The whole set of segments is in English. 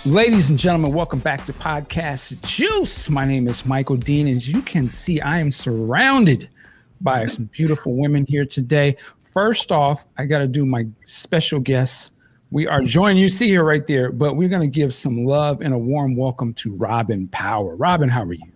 Ladies and gentlemen, welcome back to Podcast Juice. My name is Michael Dean, and as you can see, I am surrounded by some beautiful women here today. First off, I got to do my special guests. We are joined, you see her right there, but we're going to give some love and a warm welcome to Robin Power. Robin, how are you?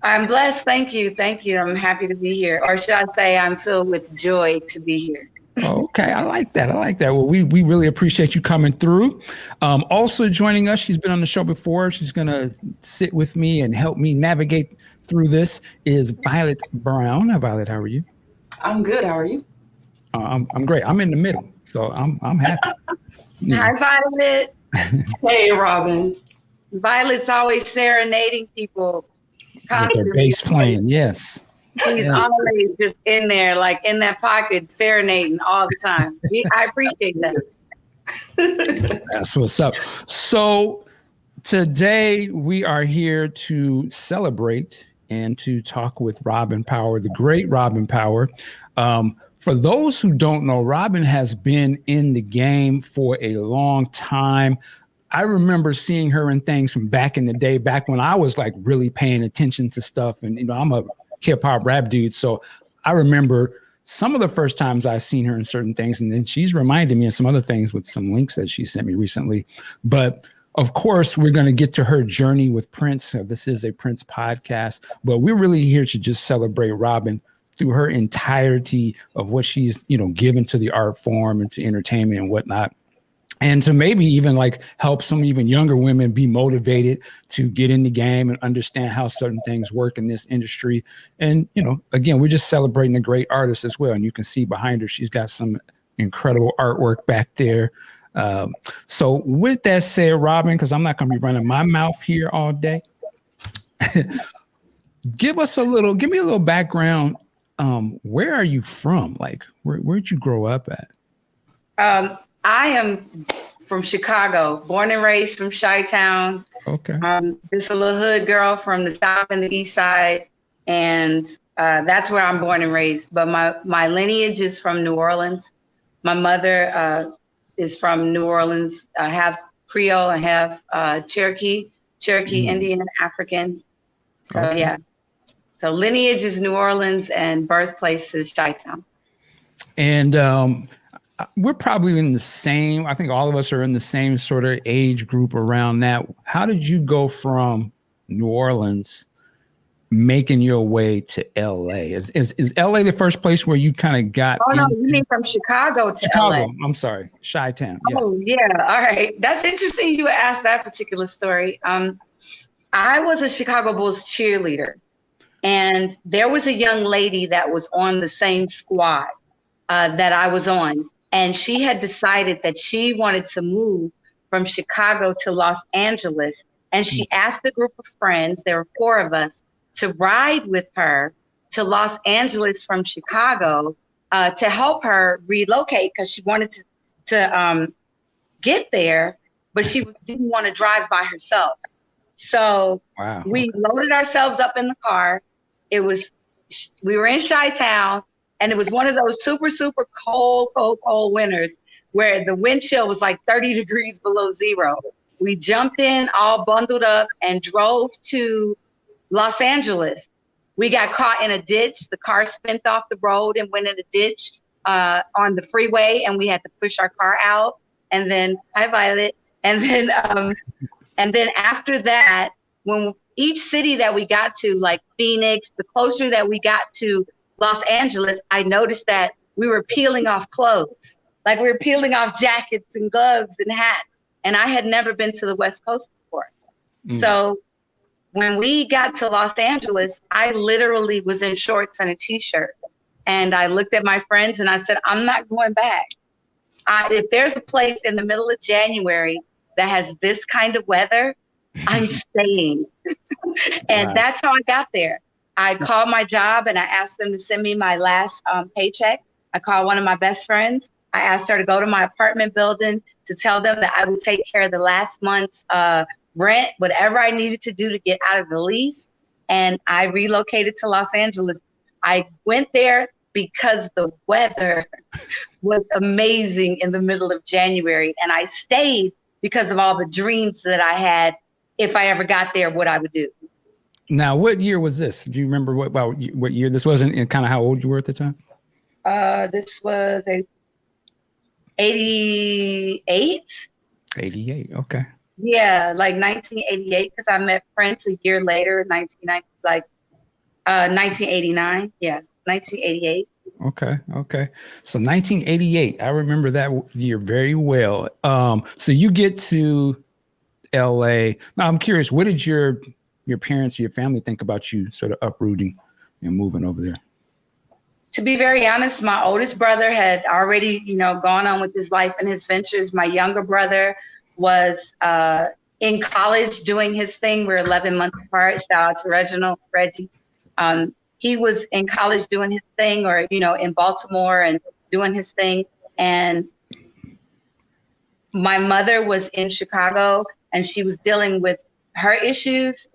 I'm blessed. Thank you. Thank you. I'm happy to be here. Or should I say I'm filled with joy to be here. Okay, I like that. Well, we really appreciate you coming through. Also joining us, she's been on the show before. She's going to sit with me and help me navigate through this, is Violet Brown. Violet, how are you? I'm good. How are you? I'm great. I'm in the middle, so I'm happy. Yeah. Hi, Violet. Hey, Robin. Violet's always serenading people. With her bass playing, yes. He's always just in there, like in that pocket, serenading all the time. I appreciate that. That's what's up. So today we are here to celebrate and to talk with Robin Power, the great Robin Power. For those who don't know, Robin has been in the game for a long time. I remember seeing her in things from back in the day, back when I was like really paying attention to stuff. And, you know, I'm a hip hop rap dude. So I remember some of the first times I've seen her in certain things. And then she's reminded me of some other things with some links that she sent me recently. But of course, we're going to get to her journey with Prince. This is a Prince podcast, but we're really here to just celebrate Robin through her entirety of what she's, you know, given to the art form and to entertainment and whatnot. And to maybe even like help some even younger women be motivated to get in the game and understand how certain things work in this industry. And, you know, again, we're just celebrating a great artist as well. And you can see behind her, she's got some incredible artwork back there. So with that said, Robin, because I'm not going to be running my mouth here all day, give me a little background. Where are you from? Like, where'd you grow up at? I am from Chicago, born and raised from Chi-Town. Okay. Just a little hood girl from the South and the East Side. And that's where I'm born and raised. But my lineage is from New Orleans. My mother is from New Orleans. I have Creole, I have Cherokee, Indian, and African. So, okay. Yeah. So lineage is New Orleans and birthplace is Chi-Town. And we're probably in the same, I think all of us are in the same sort of age group around that. How did you go from New Orleans making your way to LA? Is LA the first place where you kind of got? Oh, no, you mean from Chicago to LA? I'm sorry, Chi-Town. Yes. Oh, yeah. All right. That's interesting you asked that particular story. I was a Chicago Bulls cheerleader, and there was a young lady that was on the same squad that I was on. And she had decided that she wanted to move from Chicago to Los Angeles. And she asked a group of friends, there were 4 of us, to ride with her to Los Angeles from Chicago to help her relocate because she wanted to get there, but she didn't want to drive by herself. So we loaded ourselves up in the car. We were in Chi-Town. And it was one of those super, super cold winters where the wind chill was like 30 degrees below zero. We jumped in, all bundled up, and drove to Los Angeles. We got caught in a ditch. The car spun off the road and went in a ditch on the freeway, and we had to push our car out. And then, hi, Violet. And then after that, when each city that we got to, like Phoenix, the closer that we got to Los Angeles, I noticed that we were peeling off clothes. Like we were peeling off jackets and gloves and hats. And I had never been to the West Coast before. So when we got to Los Angeles, I literally was in shorts and a t-shirt. And I looked at my friends and I said, I'm not going back. If there's a place in the middle of January that has this kind of weather, I'm staying. And that's how I got there. I called my job and I asked them to send me my last paycheck. I called one of my best friends. I asked her to go to my apartment building to tell them that I would take care of the last month's rent, whatever I needed to do to get out of the lease. And I relocated to Los Angeles. I went there because the weather was amazing in the middle of January. And I stayed because of all the dreams that I had. If I ever got there, what I would do. Now, what year was this? Do you remember what year this was, and kind of how old you were at the time? This was 88. 88. Okay. Yeah, like 1988, because I met Prince a year later, 1989. Yeah, 1988. Okay. So 1988, I remember that year very well. So you get to LA. Now I'm curious, what did your parents, your family think about you sort of uprooting and moving over there? To be very honest, my oldest brother had already, gone on with his life and his ventures. My younger brother was in college doing his thing. We're 11 months apart. Shout out to Reggie. He was in college doing his thing, or, in Baltimore and doing his thing. And my mother was in Chicago and she was dealing with her issues,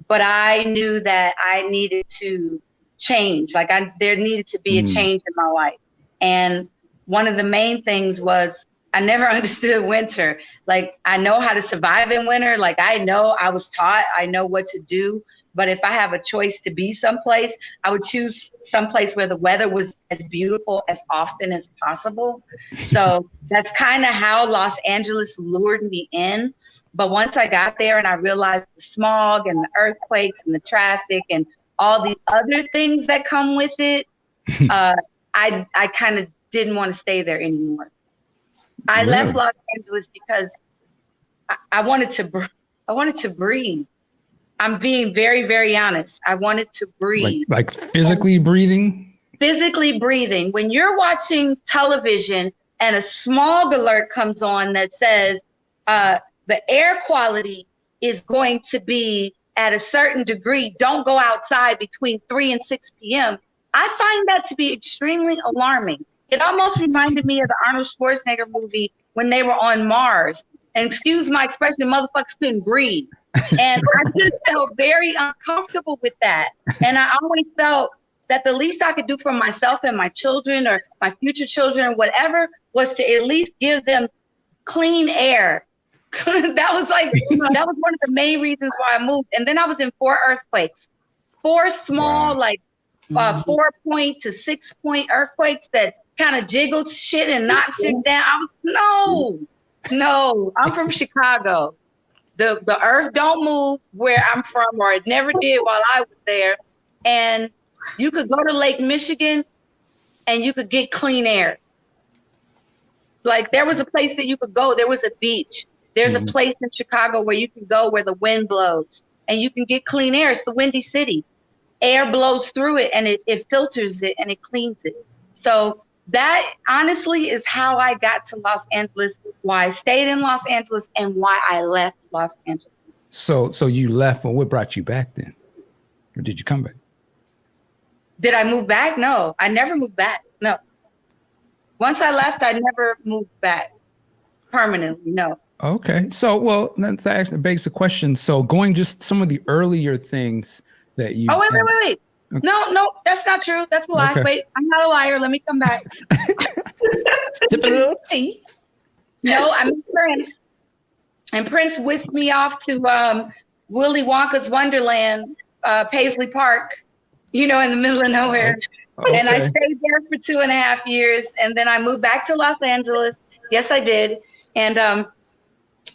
but I knew that I needed to change. Like there needed to be a change in my life. And one of the main things was I never understood winter. Like I know how to survive in winter. Like I know I was taught, I know what to do. But if I have a choice to be someplace, I would choose someplace where the weather was as beautiful as often as possible. So that's kind of how Los Angeles lured me in. But once I got there and I realized the smog and the earthquakes and the traffic and all the other things that come with it, I kind of didn't want to stay there anymore. I left Los Angeles because I wanted to breathe. I'm being very, very honest. I wanted to breathe. Like physically breathing? Physically breathing. When you're watching television and a smog alert comes on that says the air quality is going to be at a certain degree, don't go outside between 3 and 6 p.m., I find that to be extremely alarming. It almost reminded me of the Arnold Schwarzenegger movie when they were on Mars. And excuse my expression, motherfuckers couldn't breathe. And I just felt very uncomfortable with that. And I always felt that the least I could do for myself and my children or my future children or whatever was to at least give them clean air. That was one of the main reasons why I moved. And then I was in 4 earthquakes, 4 small, 4-point to 6-point earthquakes that kind of jiggled shit and knocked shit down. I was, no, I'm from Chicago. The earth don't move where I'm from, or it never did while I was there. And you could go to Lake Michigan and you could get clean air. Like there was a place that you could go. There was a beach. There's a place in Chicago where you can go where the wind blows and you can get clean air. It's the Windy City. Air blows through it and it filters it and it cleans it. So that honestly is how I got to Los Angeles, why I stayed in Los Angeles, and why I left Los Angeles. So you left, but what brought you back then? Or did you come back? Did I move back? No, I never moved back. No. Once I left, I never moved back permanently. No. Okay. So, well, that actually begs the question. So going just some of the earlier things that you... Oh, wait. Okay. No, that's not true. That's a lie. Okay. Wait, I'm not a liar. Let me come back. Sip a little tea. No, I met Prince. And Prince whisked me off to Willy Wonka's Wonderland, Paisley Park, in the middle of nowhere. Okay. And I stayed there for 2.5 years. And then I moved back to Los Angeles. Yes, I did. And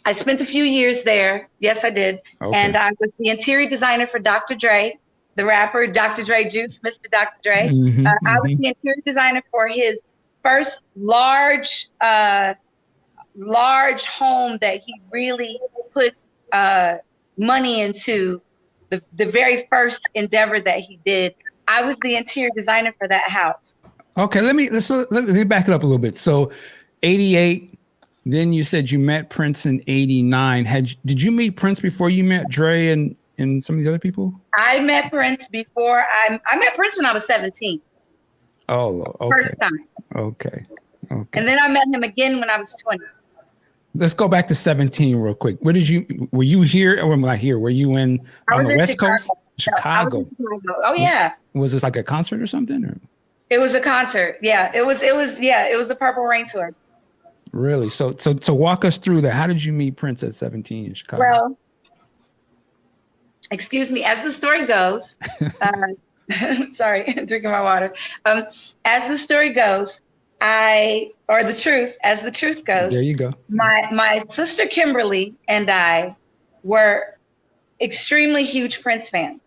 I spent a few years there. Yes, I did. Okay. And I was the interior designer for Dr. Dre, the rapper, Dr. Dre Juice, Mr. Dr. Dre. I was the interior designer for his first large home that he really put money into, the very first endeavor that he did. I was the interior designer for that house. Okay, let me back it up a little bit. So 88, then you said you met Prince in 89. Did you meet Prince before you met Dre and some of these other people? I met Prince before. I met Prince when I was 17. Oh, okay. First time. Okay. And then I met him again when I was 20. Let's go back to 17 real quick. Were you here or am I here? Were you on the West Coast? Chicago. Oh yeah. Was this like a concert or something? Or? It was a concert. Yeah. It was the Purple Rain tour. Really? So walk us through that. How did you meet Prince at 17 in Chicago? Well, excuse me, as the story goes, sorry, drinking my water. As the story goes, as the truth goes, there you go. My sister Kimberly and I were extremely huge Prince fans.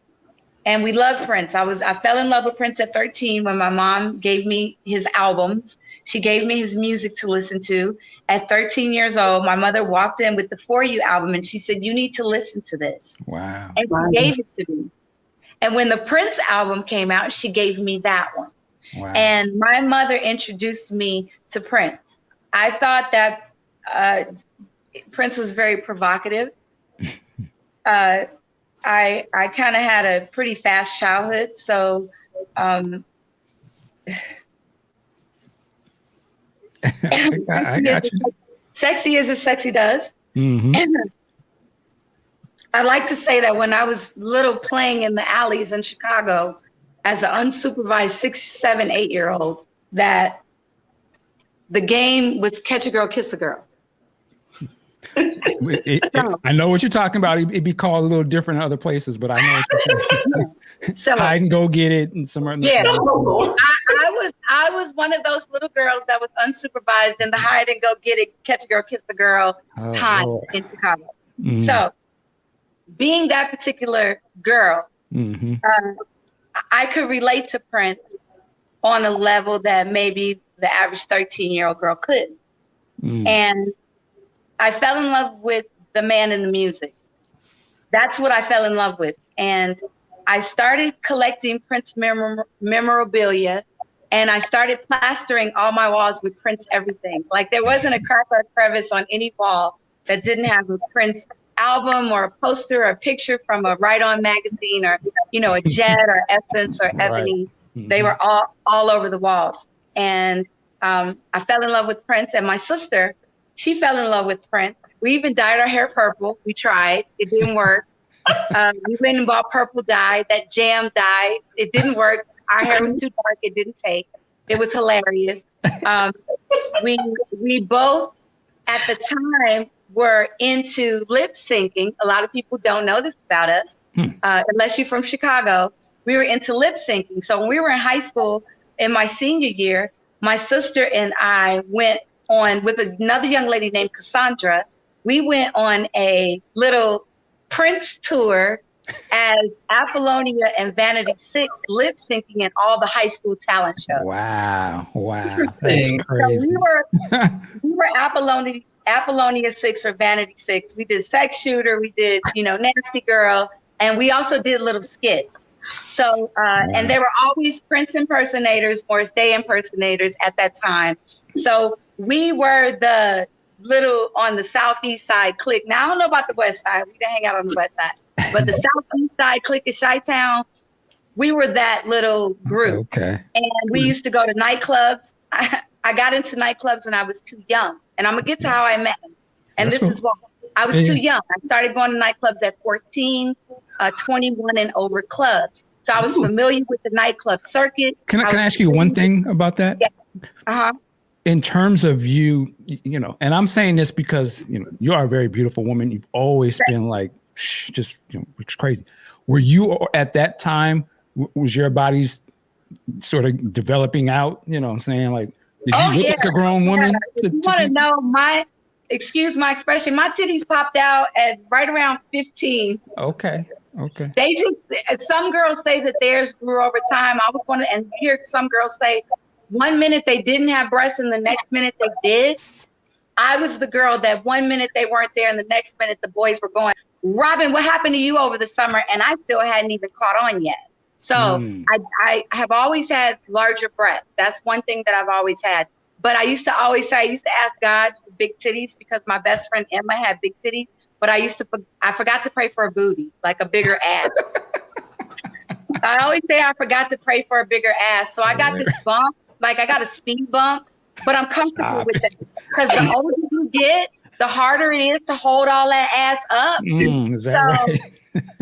And we loved Prince. I fell in love with Prince at 13 when my mom gave me his albums. She gave me his music to listen to. At 13 years old, my mother walked in with the For You album and she said, "You need to listen to this." Wow. And she gave it to me. And when the Prince album came out, she gave me that one. Wow. And my mother introduced me to Prince. I thought that Prince was very provocative. I kind of had a pretty fast childhood, so I got you. Sexy as sexy does. Mm-hmm. I like to say that when I was little playing in the alleys in Chicago as an unsupervised 6, 7, 8-year-old, that the game was catch a girl, kiss a girl. I know what you're talking about. It'd be called a little different in other places, but I know what you're saying. Hide and go get it and somewhere. Yeah, I was one of those little girls that was unsupervised in the hide and go get it, catch a girl, kiss the girl time in Chicago. Mm-hmm. So, being that particular girl, mm-hmm. I could relate to Prince on a level that maybe the average 13-year-old girl couldn't. Mm. And I fell in love with the man and the music. That's what I fell in love with. And I started collecting Prince memorabilia, and I started plastering all my walls with Prince everything. Like there wasn't a crack or crevice on any wall that didn't have a Prince album or a poster or a picture from a Right On magazine or, a Jet or Essence or Ebony. Right. Mm-hmm. They were all over the walls. And I fell in love with Prince, and my sister, she fell in love with Prince. We even dyed our hair purple. We tried. It didn't work. We went and bought purple dye, that jam dye. It didn't work. Our hair was too dark. It didn't take. It was hilarious. We both, at the time, were into lip syncing. A lot of people don't know this about us, unless you're from Chicago. We were into lip syncing. So when we were in high school, in my senior year, my sister and I went on with another young lady named Cassandra. We went on a little Prince tour as Apollonia and Vanity 6 lip syncing in all the high school talent shows. Wow. That's crazy. So we were Apollonia 6 or Vanity 6. We did Sex Shooter, we did, Nasty Girl, and we also did little skits. So, and they were always Prince impersonators, Morris Day impersonators at that time. So we were the little on the southeast side clique. Now, I don't know about the west side. We didn't hang out on the west side. But the southeast side clique of Chi-Town, we were that little group. Okay. And we used to go to nightclubs. I got into nightclubs when I was too young. And I'm going to get to how I met him. And That's this is why. I was too young. I started going to nightclubs at 14, 21 and over clubs. So I was familiar with the nightclub circuit. Can I ask you one thing about that? Yeah. Uh-huh. In terms of you, and I'm saying this because, you are a very beautiful woman. You've always been like, just, it's crazy. Were you at that time, was your body's sort of developing out? You know what I'm saying? Like, did you look like a grown woman? If you want to know excuse my expression, my titties popped out at right around 15. Okay. They just, some girls say that theirs grew over time. I was going to, and hear some girls say, one minute they didn't have breasts and the next minute they did. I was the girl that one minute they weren't there and the next minute the boys were going, "Robin, what happened to you over the summer?" And I still hadn't even caught on yet. So I have always had larger breasts. That's one thing that I've always had. But I used to ask God for big titties because my best friend Emma had big titties. But I forgot to pray for a booty, like a bigger ass. I always say I forgot to pray for a bigger ass. So I got this bump. Like I got a speed bump, but I'm comfortable with it because the older you get, the harder it is to hold all that ass up. Is that right?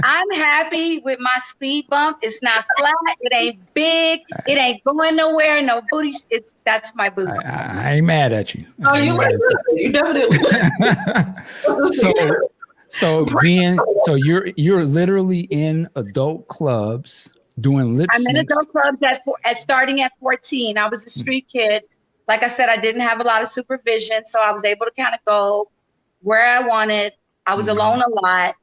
I'm happy with my speed bump. It's not flat. It ain't big. It ain't going nowhere. No booty. That's my booty. I ain't mad at you. Oh, you look good. You definitely look. So you're literally in adult clubs doing lip syncs. I'm in adult clubs at starting at 14. I was a street kid. Like I said, I didn't have a lot of supervision, so I was able to kind of go where I wanted. I was alone a lot.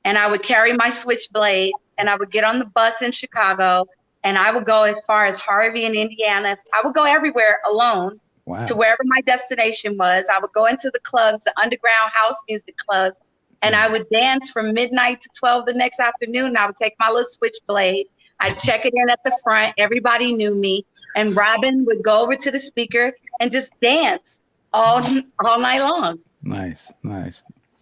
And I would carry my switchblade and I would get on the bus in Chicago and I would go as far as Harvey in Indiana. I would go everywhere alone to wherever my destination was. I would go into the clubs, the underground house music clubs, and I would dance from midnight to 12 the next afternoon. I would take my little switchblade. I'd check it in at the front. Everybody knew me. And Robin would go over to the speaker and just dance all night long. Nice.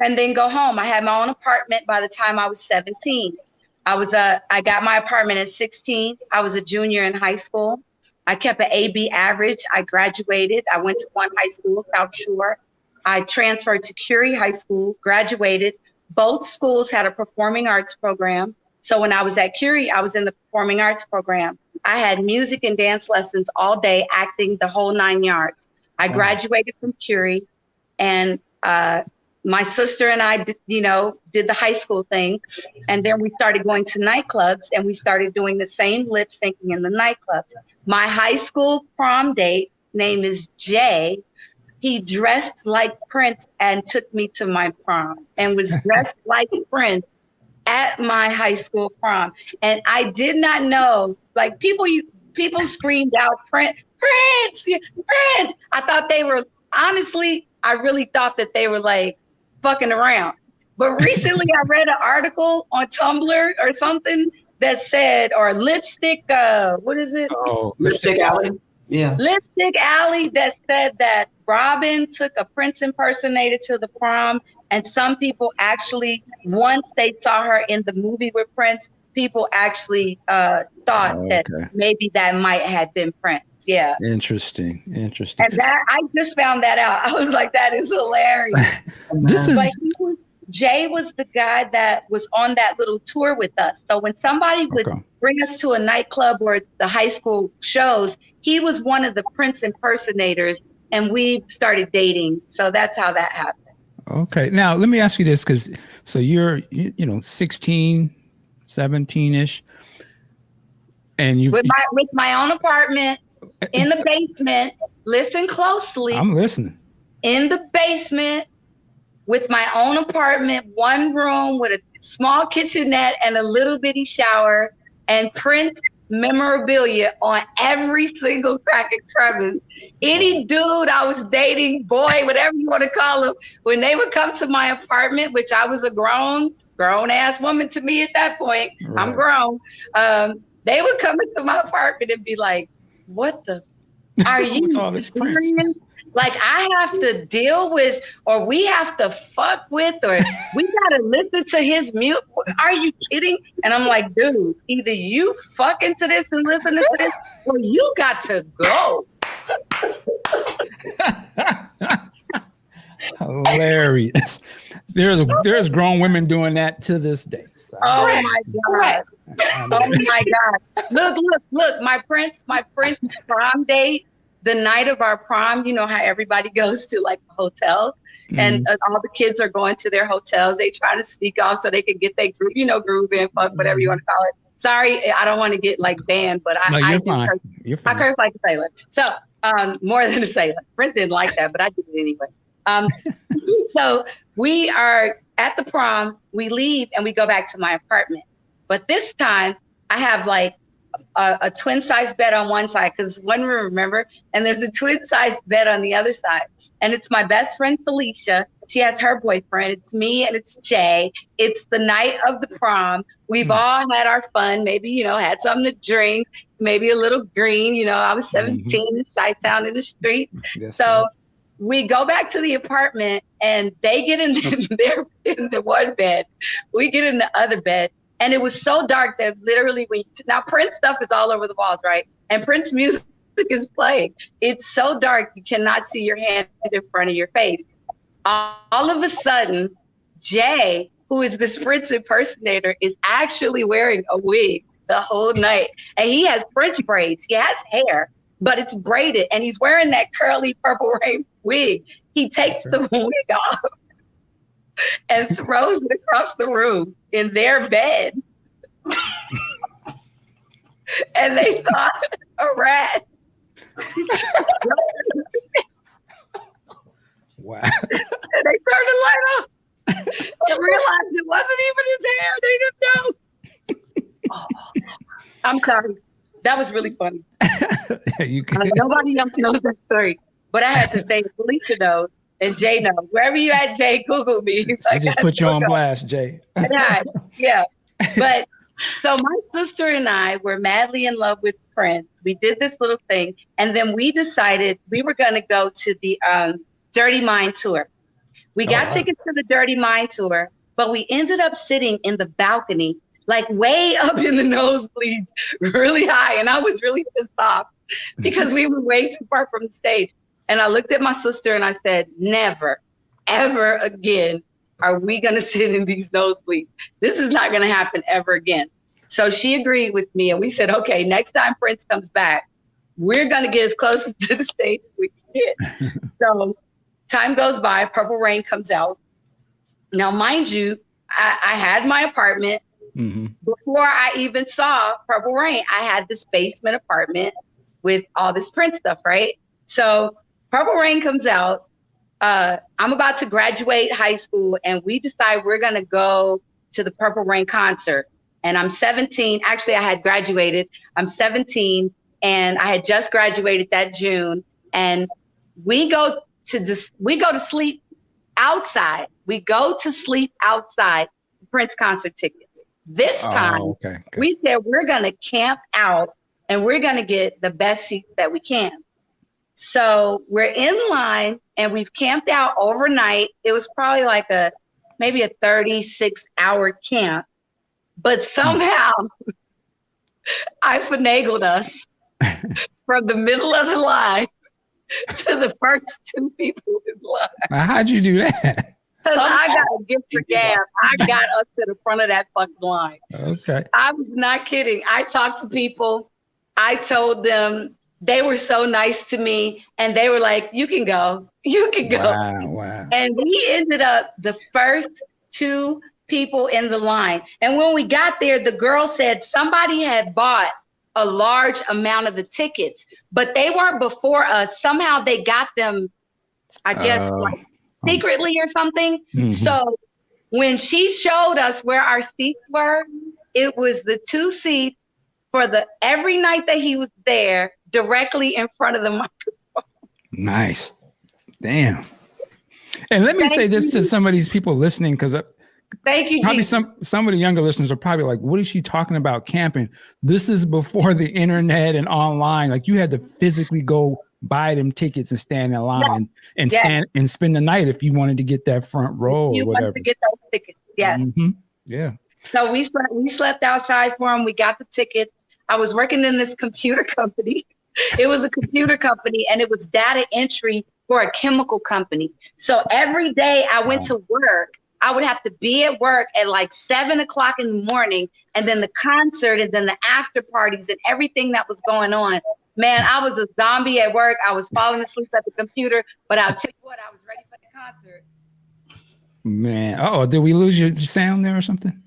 And then go home. I had my own apartment by the time I was 17. I got my apartment at 16. I was a junior in high school. I kept an AB average. I graduated. I went to one high school, South Shore. I transferred to Curie High School, graduated. Both schools had a performing arts program. So when I was at Curie, I was in the performing arts program. I had music and dance lessons all day, acting the whole 9 yards. I graduated from Curie, and my sister and I, did the high school thing. And then we started going to nightclubs and we started doing the same lip syncing in the nightclubs. My high school prom date name is Jay. He dressed like Prince and took me to my prom and was dressed like Prince at my high school prom. And I did not know, like people screamed out, Prince. I thought they were, honestly, I really thought that they were like, fucking around. But recently I read an article on Tumblr or something that said, or lipstick, what is it? Oh, Lipstick Alley. Yeah. Lipstick Alley, that said that Robin took a Prince impersonator to the prom. And some people actually, once they saw her in the movie with Prince, people actually thought that maybe that might have been Prince. Yeah. Interesting. And that I just found that out. I was like, that is hilarious. Jay was the guy that was on that little tour with us. So when somebody would bring us to a nightclub or the high school shows, he was one of the Prince impersonators and we started dating. So that's how that happened. Okay. Now let me ask you this, so you're 16, 17-ish. And you with my own apartment. In the basement, listen closely. I'm listening. In the basement with my own apartment, one room with a small kitchenette and a little bitty shower and Prince memorabilia on every single crack and crevice. Any dude I was dating, boy, whatever you want to call him, when they would come to my apartment, which I was a grown ass woman to me at that point, right. I'm grown. They would come into my apartment and be like, what the are you all this Prince? Like I have to deal with, or we have to fuck with, or we gotta listen to his music. Are you kidding? And I'm like, dude, either you fuck into this and listen to this, or you got to go. Hilarious. There's grown women doing that to this day. So. Oh my God. Oh my God. Look, my Prince prom date, the night of our prom, you know how everybody goes to like a hotel and all the kids are going to their hotels. They try to sneak off so they can get their groove in, fuck, whatever you want to call it. Sorry, I don't want to get like banned, but I curse like a sailor. So more than a sailor. Prince didn't like that, but I did it anyway. So we are at the prom, we leave and we go back to my apartment. But this time I have like a twin size bed on one side because one room, remember, and there's a twin size bed on the other side. And it's my best friend, Felicia. She has her boyfriend. It's me and it's Jay. It's the night of the prom. We've all had our fun, maybe, had something to drink, maybe a little green, I was 17 in Chi-Town in the street. Yes, so we go back to the apartment and they get in the one bed. We get in the other bed. And it was so dark that literally now Prince stuff is all over the walls, right? And Prince music is playing. It's so dark, you cannot see your hand in front of your face. All of a sudden, Jay, who is this Prince impersonator, is actually wearing a wig the whole night. And he has French braids. He has hair, but it's braided. And he's wearing that curly Purple Rain wig. He takes the wig off and throws it across the room in their bed. And they thought a rat. Wow. And they turned the light off and realized it wasn't even his hair. They didn't know. I'm sorry. That was really funny. Nobody else knows that story. But I had to say, Felicia knows, and Jay knows. Wherever you at, Jay, Google me. I just put you on blast, Jay. Yeah. But so my sister and I were madly in love with Prince. We did this little thing, and then we decided we were going to go to the Dirty Mind tour. We got tickets to the Dirty Mind tour, but we ended up sitting in the balcony, like way up in the nosebleeds, really high. And I was really pissed off because we were way too far from the stage. And I looked at my sister and I said, never, ever again are we going to sit in these nosebleeds. This is not going to happen ever again. So she agreed with me, and we said, okay, next time Prince comes back, we're going to get as close to the stage as we can get. So time goes by, Purple Rain comes out. Now, mind you, I had my apartment. Before I even saw Purple Rain, I had this basement apartment with all this Prince stuff, right? So Purple Rain comes out. I'm about to graduate high school, and we decide we're going to go to the Purple Rain concert. And I'm 17. Actually, I had graduated. I'm 17, and I had just graduated that June. And we go to sleep outside. We go to sleep outside Prince concert tickets. This time, we said we're going to camp out, and we're going to get the best seats that we can. So we're in line, and we've camped out overnight. It was probably like maybe a 36-hour camp. But somehow I finagled us from the middle of the line to the first two people in line. How'd you do that? Because I got a gift for gab. I got us to the front of that fucking line. Okay. I was not kidding. I talked to people. I told them. They were so nice to me. And they were like, you can go. You can go. Wow. And we ended up the first two people in the line. And when we got there, the girl said somebody had bought a large amount of the tickets, but they weren't before us. Somehow they got them, I guess, secretly or something. So when she showed us where our seats were, it was the two seats for every night that he was there, directly in front of the microphone. Nice. Damn. And let me say this to some of these people listening, because thank you, probably Jesus. some of the younger listeners are probably like, what is she talking about camping? This is before the internet and online. Like, you had to physically go buy them tickets and stand in line and stand and spend the night if you wanted to get that front row or whatever. You wanted to get those tickets. Yeah. Yeah. So we slept outside for them. We got the tickets. I was working in this computer company. It was a computer company, and it was data entry for a chemical company. So every day I went to work, I would have to be at work at like 7:00 in the morning, and then the concert, and then the after parties, and everything that was going on. Man, I was a zombie at work. I was falling asleep at the computer, but I'll tell you what, I was ready for the concert. Man, did we lose your sound there or something?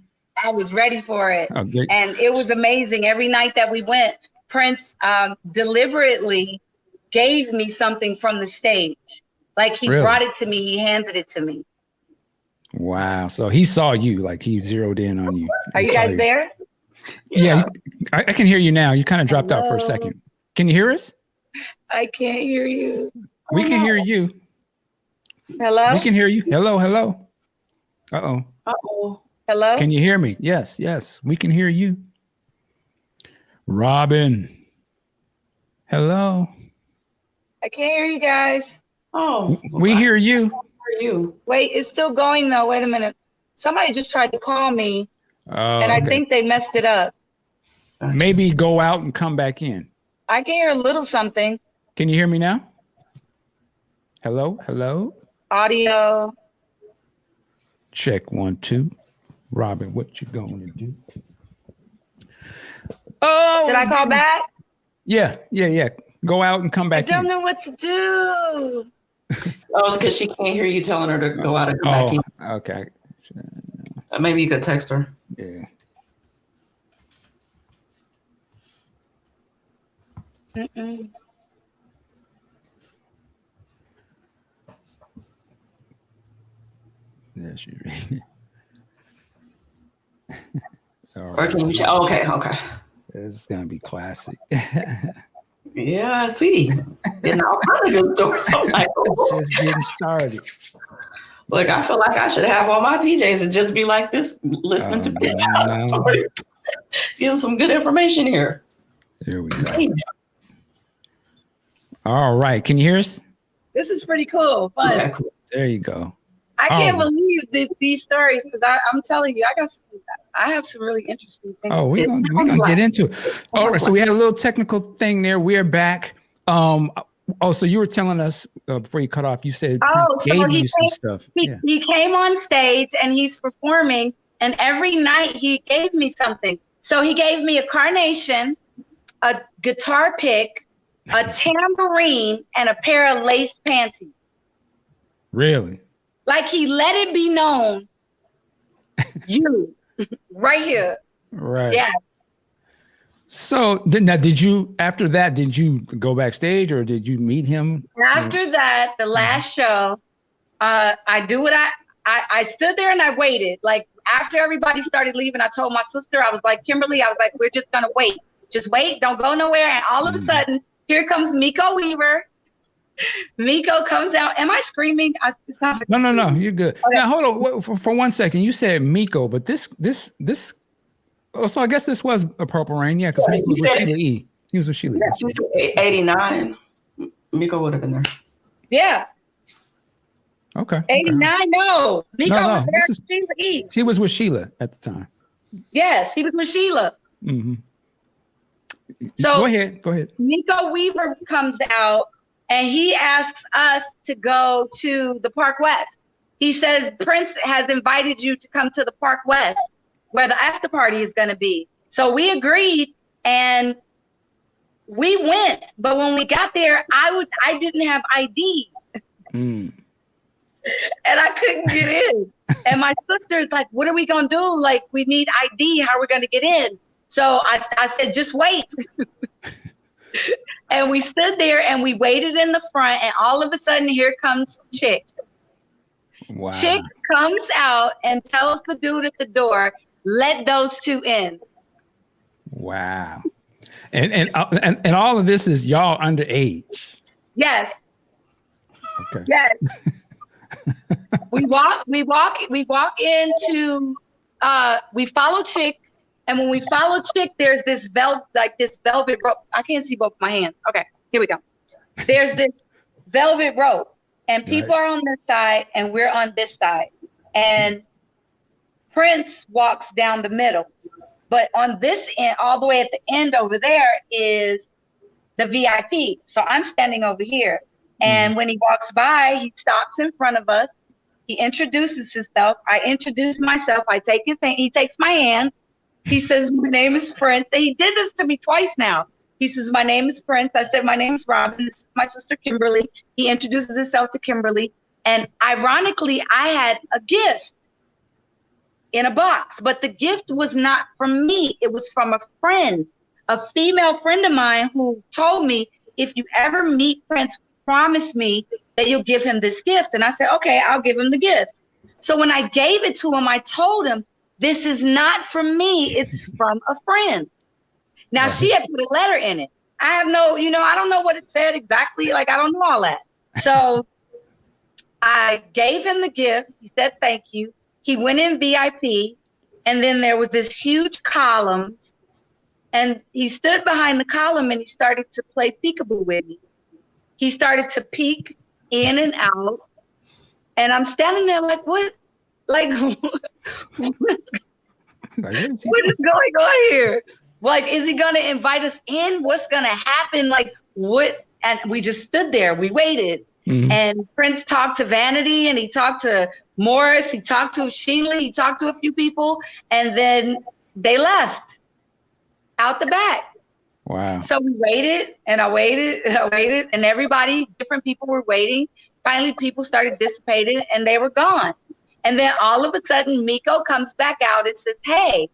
I was ready for it. And it was amazing. Every night that we went, Prince deliberately gave me something from the stage. Like, he brought it to me. He handed it to me. Wow. So he saw you, like he zeroed in on you. Are you guys there? Yeah, I can hear you now. You kind of dropped out for a second. Can you hear us? I can't hear you. We can hear you. Hello? We can hear you. Hello. Uh-oh. Hello? Can you hear me? Yes. We can hear you. Robin. Hello. I can't hear you guys. Oh. We hear you. You. Wait, it's still going though. Wait a minute. Somebody just tried to call me, and I think they messed it up. Maybe go out and come back in. I can hear a little something. Can you hear me now? Hello? Audio. Check 1, 2. Robin, what you going to do? Oh, Should I call back? Yeah. Go out and come back. I don't know what to do. Oh, it's because she can't hear you telling her to go out and come back in. Okay. Maybe you could text her. Yeah. Mm-mm. Or can you? Right. Oh, okay. This is gonna be classic. Yeah, I see. Getting all kind of good stories. I'm like, oh. Just getting started. Look, I feel like I should have all my PJs and just be like this, listening to bedtime stories. Getting some good information here. There we go. All right. Can you hear us? This is pretty cool. Fun. Okay, cool. There you go. I can't believe these stories because I'm telling you, I have some really interesting things. Oh, we're gonna get into it. All right. So we had a little technical thing there. We're back. So you were telling us before you cut off, you said Prince gave you some stuff. He came on stage and he's performing, and every night he gave me something. So he gave me a carnation, a guitar pick, a tambourine, and a pair of lace panties. Really? Like he let it be known, you right here. Right. Yeah. So now, did you go backstage or did you meet him? After that, the last show, I do what I stood there and I waited. Like after everybody started leaving, I told my sister, I was like, Kimberly, we're just gonna wait. Just wait, don't go nowhere. And all of a sudden, here comes Miko Weaver. Miko comes out. Am I screaming? No, you're good. Okay. Now hold on for 1 second. You said Miko, but this. Oh, so I guess this was a Purple Rain, yeah, because Miko was with Sheila E. He was with Sheila E. 89. Miko would have been there. Yeah. Okay. 89. No, Miko was there. Sheila E. He was with Sheila at the time. Yes, he was with Sheila. Mm-hmm. So go ahead. Miko Weaver comes out and he asks us to go to the Park West. He says, Prince has invited you to come to the Park West where the after party is going to be. So we agreed and we went. But when we got there, I didn't have ID. And I couldn't get in. And my sister's like, what are we going to do? Like, we need ID. How are we going to get in? So I said, just wait. And we stood there and we waited in the front. And all of a sudden, here comes Chick. Wow. Chick comes out and tells the dude at the door, let those two in. Wow. And all of this is y'all underage. Yes. Okay. Yes. we walk into we follow Chick, and when we follow Chick, there's this velvet rope. I can't see both my hands. Okay, here we go. There's this velvet rope, and people are on this side and we're on this side. And Prince walks down the middle. But on this end, all the way at the end over there is the VIP. So I'm standing over here. And when he walks by, he stops in front of us. He introduces himself. I introduce myself. I take his hand. He takes my hand. He says, my name is Prince. And he did this to me twice now. He says, my name is Prince. I said, my name is Robin. This is my sister, Kimberly. He introduces himself to Kimberly. And ironically, I had a gift in a box, but the gift was not from me. It was from a friend, a female friend of mine who told me, if you ever meet Prince, promise me that you'll give him this gift. And I said, okay, I'll give him the gift. So when I gave it to him, I told him, this is not from me. It's from a friend. Now she had put a letter in it. I have no, I don't know what it said exactly. Like, I don't know all that. So I gave him the gift. He said, thank you. He went in VIP, and then there was this huge column, and he stood behind the column and he started to play peekaboo with me. He started to peek in and out, and I'm standing there like, what? Like, what is going on here? Like, is he going to invite us in? What's going to happen? Like, what? And we just stood there. We waited. And Prince talked to Vanity, and he talked to Morris, he talked to Sheila, he talked to a few people, and then they left out the back. Wow. So we waited, and I waited, and I waited, and everybody, different people were waiting. Finally, people started dissipating, and they were gone. And then all of a sudden, Miko comes back out and says, hey,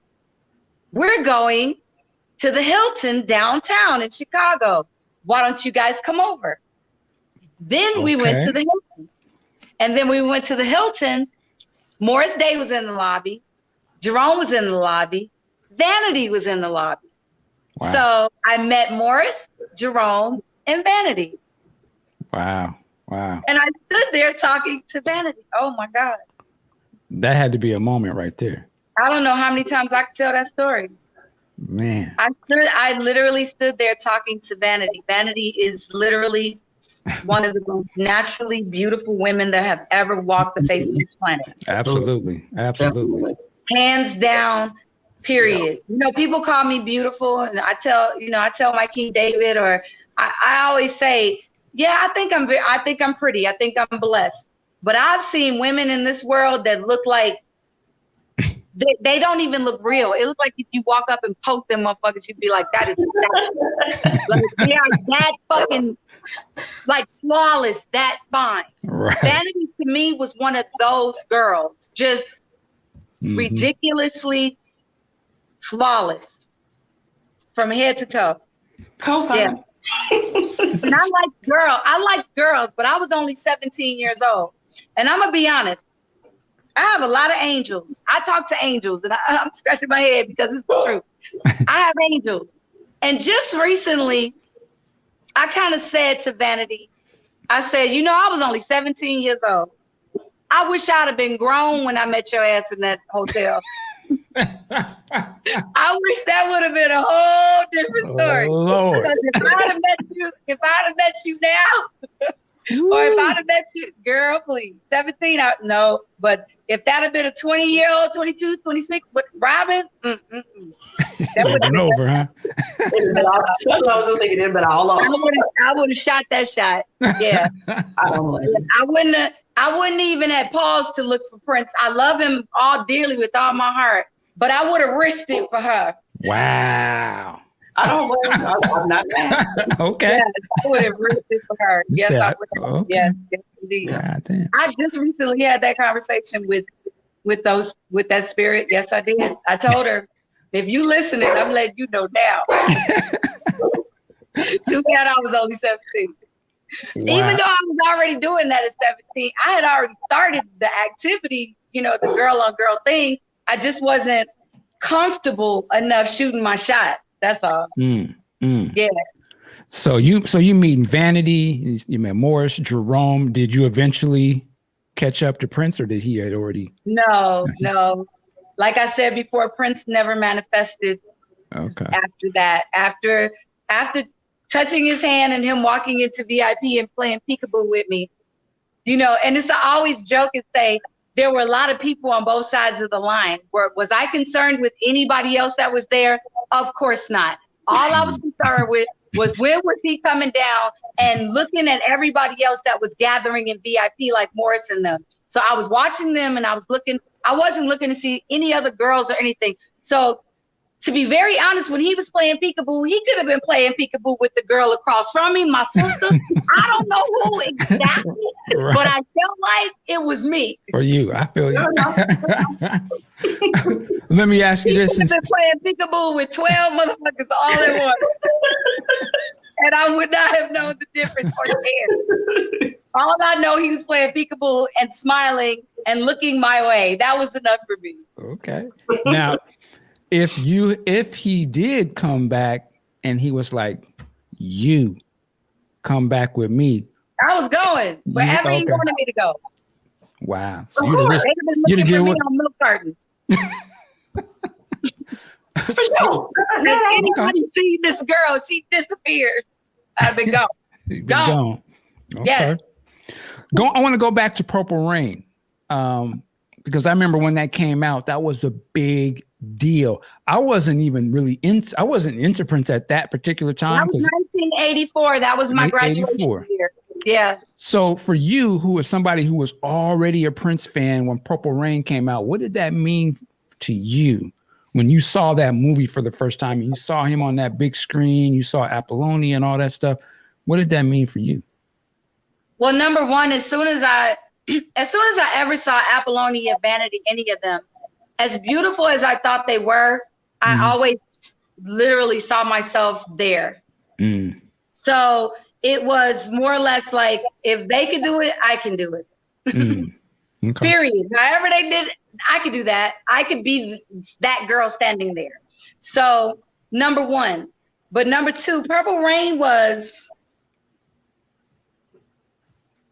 we're going to the Hilton downtown in Chicago. Why don't you guys come over? Then we went to the Hilton. And then we went to the Hilton. Morris Day was in the lobby. Jerome was in the lobby. Vanity was in the lobby. Wow. So I met Morris, Jerome, and Vanity. Wow. Wow. And I stood there talking to Vanity. Oh my God. That had to be a moment right there. I don't know how many times I could tell that story. Man. I literally stood there talking to Vanity. Vanity is literally one of the most naturally beautiful women that have ever walked the face of this planet. Absolutely. Absolutely. Hands down, period. You know, people call me beautiful, and I tell my King David, or I always say, yeah, I think I'm pretty. I think I'm blessed. But I've seen women in this world that look like they don't even look real. It looks like if you walk up and poke them motherfuckers, you'd be like, that is like, they are that fucking like flawless, that fine. Right. Vanity to me was one of those girls, just ridiculously flawless from head to toe. Co-sign. Yeah. And I like girls, but I was only 17 years old. And I'm gonna be honest, I have a lot of angels. I talk to angels, and I'm scratching my head because it's the truth. I have angels. And just recently, I kind of said to Vanity, I said, you know, I was only 17 years old. I wish I'd have been grown when I met your ass in that hotel. I wish that would have been a whole different story. Oh, Lord. Because if I'd have met you now, or if I'd have met you, girl, please, 17, no. But if that had been a 20-year-old, 22, 26, with Robin, that would have been over, huh? That's what I was just thinking. It'd been all over. I would have shot that shot. Yeah. I wouldn't even have paused to look for Prince. I love him all dearly with all my heart, but I would have risked it for her. Wow. I don't blame you. I'm not mad. Okay. Yeah, I would have risked it for her. Yes, I would have. Okay. Yes, indeed. God damn. I just recently had that conversation with that spirit. Yes, I did. I told her, if you listening, I'm letting you know now. Too bad I was only 17. Wow. Even though I was already doing that at 17, I had already started the activity, you know, the girl on girl thing. I just wasn't comfortable enough shooting my shot. That's all. Yeah. So you meet Vanity, you met Morris, Jerome. Did you eventually catch up to Prince, or did he had already? No. Like I said before, Prince never manifested. Okay. After that, after touching his hand and him walking into VIP and playing peekaboo with me, you know, and it's always joke and say there were a lot of people on both sides of the line. Was I concerned with anybody else that was there? Of course not. All I was concerned with was when was he coming down and looking at everybody else that was gathering in VIP like Morris and them. So I was watching them and I wasn't looking to see any other girls or anything. So to be very honest, when he was playing peekaboo, he could have been playing peekaboo with the girl across from me, my sister. I don't know who exactly, right. But I felt like it was me. For you, I feel you. Let me ask you this. He could have been playing peekaboo with 12 motherfuckers all at once. And I would not have known the difference or cared. All I know, he was playing peekaboo and smiling and looking my way. That was enough for me. Okay. Now, if he did come back and he was like, you come back with me, I was going wherever he wanted me to go. Wow. So you'd have been looking for me on milk cartons. For sure. If anybody see this girl, she disappeared. I've been gone. Gone. Okay. Yes. I want to go back to Purple Rain. Because I remember when that came out, that was a big deal. I wasn't into Prince at that particular time. That was 1984. That was my graduation year. Yeah. So for you, who is somebody who was already a Prince fan when Purple Rain came out, what did that mean to you when you saw that movie for the first time? You saw him on that big screen, you saw Apollonia and all that stuff. What did that mean for you? Well, number one, as soon as I ever saw Apollonia, Vanity, any of them, as beautiful as I thought they were, I always literally saw myself there. So it was more or less like, if they could do it, I can do it. Okay. Period. However they did it, I could do that. I could be that girl standing there. So number one. But number two, Purple Rain was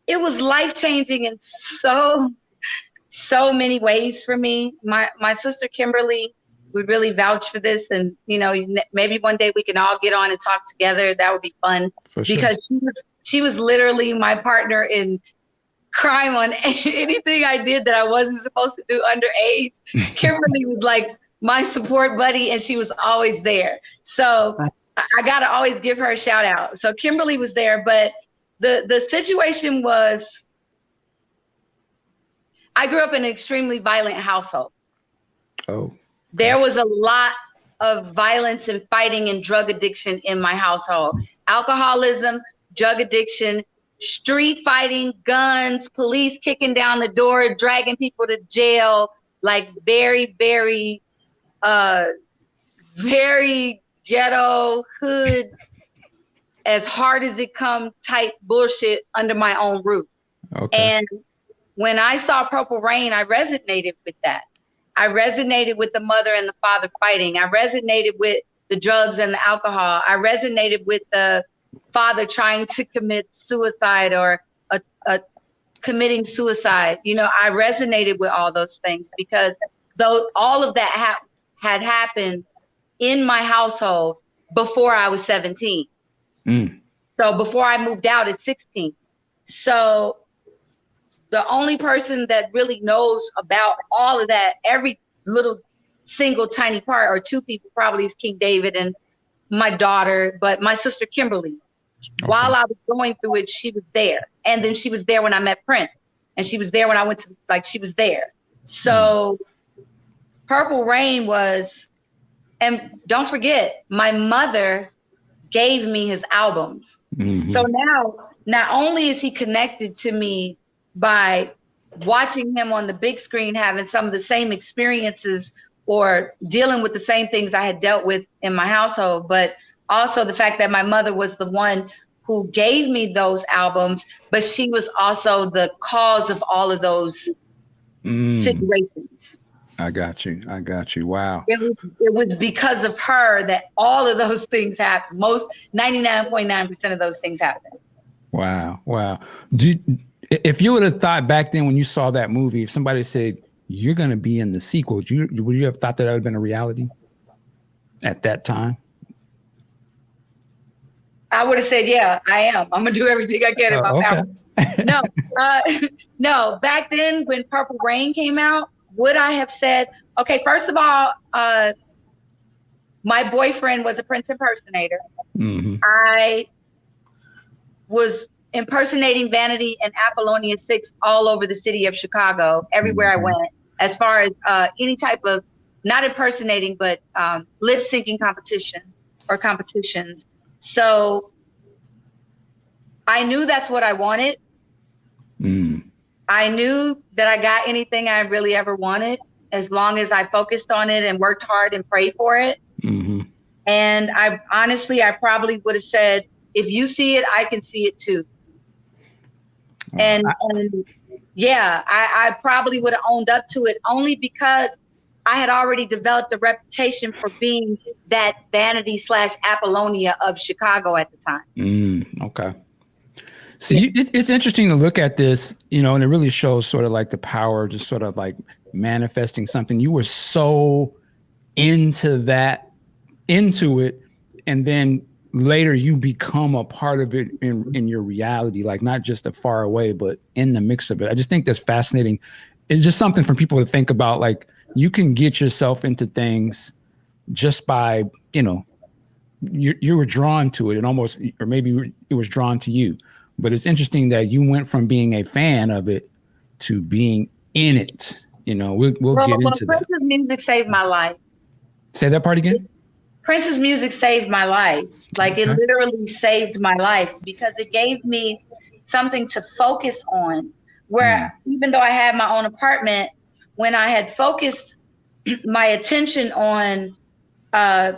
life-changing in so many ways for me. My sister Kimberly would really vouch for this, and maybe one day we can all get on and talk together. That would be fun. For sure. Because she was literally my partner in crime on anything I did that I wasn't supposed to do underage. Kimberly was like my support buddy, and she was always there. So I gotta always give her a shout out. So Kimberly was there, but the situation was, I grew up in an extremely violent household. Oh. There was a lot of violence and fighting and drug addiction in my household. Alcoholism, drug addiction, street fighting, guns, police kicking down the door, dragging people to jail, like very, very, very ghetto, hood, as hard as it comes type bullshit under my own roof. Okay. And when I saw Purple Rain, I resonated with that. I resonated with the mother and the father fighting. I resonated with the drugs and the alcohol. I resonated with the father trying to commit suicide or committing suicide. I resonated with all those things because though all of that had happened in my household before I was 17. So before I moved out at 16. So the only person that really knows about all of that, every little single tiny part, or two people probably, is King David and my daughter, but my sister Kimberly. Okay. While I was going through it, she was there. And then she was there when I met Prince. And she was there when I went to, she was there. So Purple Rain was, and don't forget, my mother gave me his albums. So now, not only is he connected to me by watching him on the big screen, having some of the same experiences or dealing with the same things I had dealt with in my household, but also the fact that my mother was the one who gave me those albums, but she was also the cause of all of those situations. I got you. Wow. It was because of her that all of those things happened. Most 99.9% of those things happened. Wow. If you would have thought back then when you saw that movie, if somebody said you're going to be in the sequel, would you have thought that would have been a reality at that time? I would have said, yeah, I am. I'm going to do everything I can in my power. No, back then when Purple Rain came out, would I have said, okay, first of all, my boyfriend was a Prince impersonator. I was impersonating Vanity and Apollonia 6 all over the city of Chicago, everywhere I went, as far as any type of, not impersonating, but lip syncing competition or competitions. So I knew that's what I wanted. I knew that I got anything I really ever wanted as long as I focused on it and worked hard and prayed for it. And I probably would have said, if you see it, I can see it too. And I probably would have owned up to it only because I had already developed a reputation for being that Vanity / Apollonia of Chicago at the time. Okay. See, it's interesting to look at this, and it really shows sort of like the power of just sort of like manifesting something. You were so into it, and then later you become a part of it in your reality, like not just a far away, but in the mix of it. I just think that's fascinating. It's just something for people to think about. Like you can get yourself into things just by, you were drawn to it, and almost, or maybe it was drawn to you. But it's interesting that you went from being a fan of it to being in it. You know, we'll get into that. Prince's music saved my life. Say that part again. Prince's music saved my life. Like it literally saved my life because it gave me something to focus on. Where even though I had my own apartment, when I had focused my attention on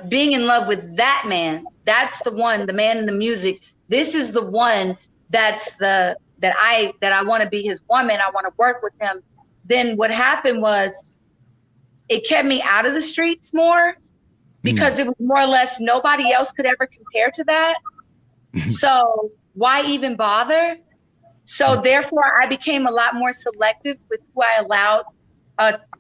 being in love with that man, that's the one, the man in the music. This is the one that I want to be his woman. I want to work with him. Then what happened was it kept me out of the streets more because it was more or less nobody else could ever compare to that. So why even bother? So therefore I became a lot more selective with who I allowed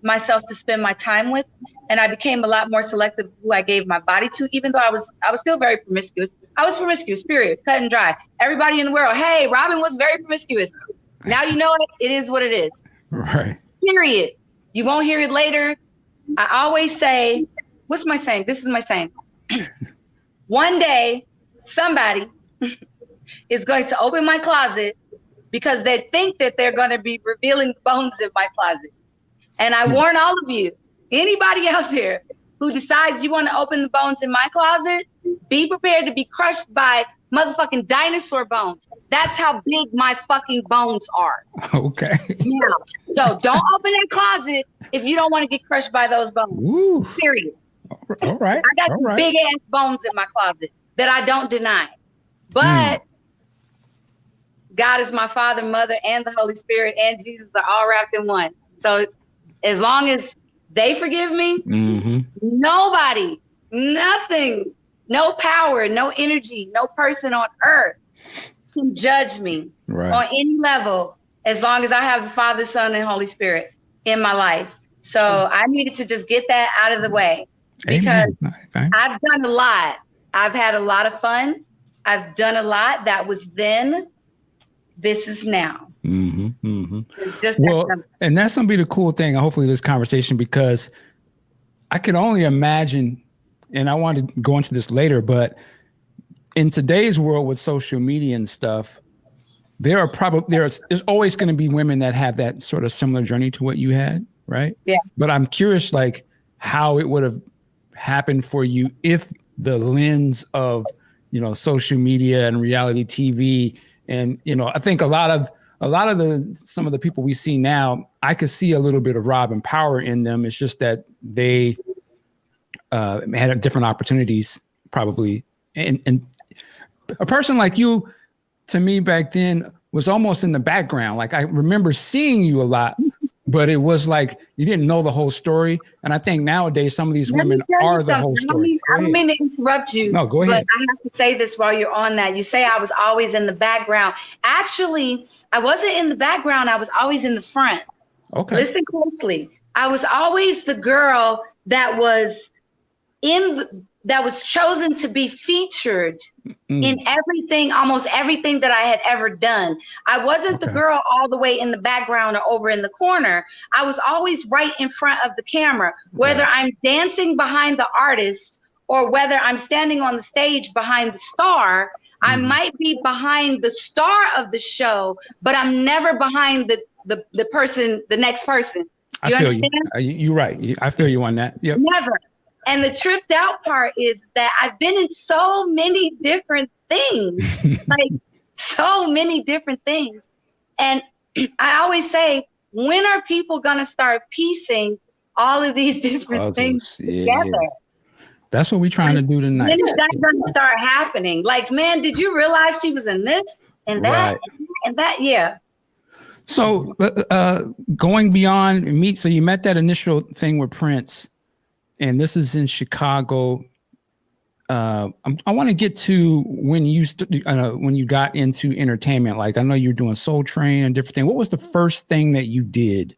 myself to spend my time with. And I became a lot more selective with who I gave my body to, even though I was still very promiscuous. I was promiscuous, period, cut and dry. Everybody in the world, hey, Robin was very promiscuous. Now you know it. It is what it is. Right. Period. You won't hear it later. I always say, what's my saying? This is my saying. One day, somebody is going to open my closet because they think that they're going to be revealing bones in my closet. And I warn all of you, anybody out there who decides you want to open the bones in my closet, be prepared to be crushed by motherfucking dinosaur bones. That's how big my fucking bones are. Okay. Now, so don't open that closet if you don't want to get crushed by those bones. Woo. Period. All right. I got some big ass bones in my closet that I don't deny. But God is my Father, Mother, and the Holy Spirit, and Jesus are all wrapped in one. So as long as they forgive me, nobody, nothing, no power, no energy, no person on earth can judge me on any level as long as I have the Father, Son, and Holy Spirit in my life. So I needed to just get that out of the way because I've done a lot. I've had a lot of fun. I've done a lot. That was then. This is now. Well, and that's gonna be the cool thing. Hopefully, this conversation, because I can only imagine, and I want to go into this later, but in today's world with social media and stuff, there's always going to be women that have that sort of similar journey to what you had, right? Yeah. But I'm curious, like, how it would have happened for you if the lens of, social media and reality TV, and I think some of the people we see now, I could see a little bit of Robin Power in them. It's just that they had different opportunities, probably, and a person like you, to me back then, was almost in the background. Like, I remember seeing you a lot, but it was like you didn't know the whole story. And I think nowadays some of these women are the whole story. I don't mean to interrupt you. No, go ahead. But I have to say this while you're on that. You say I was always in the background. Actually, I wasn't in the background. I was always in the front. Okay. Listen closely. I was always the girl that was chosen to be featured in everything, almost everything that I had ever done. I wasn't the girl all the way in the background or over in the corner. I was always right in front of the camera, whether I'm dancing behind the artist or whether I'm standing on the stage behind the star. I might be behind the star of the show, but I'm never behind the person, the next person. You understand? You're right. I feel you on that. Yep. Never. And the tripped out part is that I've been in so many different things, like so many different things. And I always say, when are people going to start piecing all of these different things together? Yeah. That's what we're trying to do tonight. When is that going to start happening? Like, man, did you realize she was in this and that and that? Yeah. So going beyond so you met that initial thing with Prince. And this is in Chicago. I want to get to when you got into entertainment. Like, I know you're doing Soul Train and different things. What was the first thing that you did?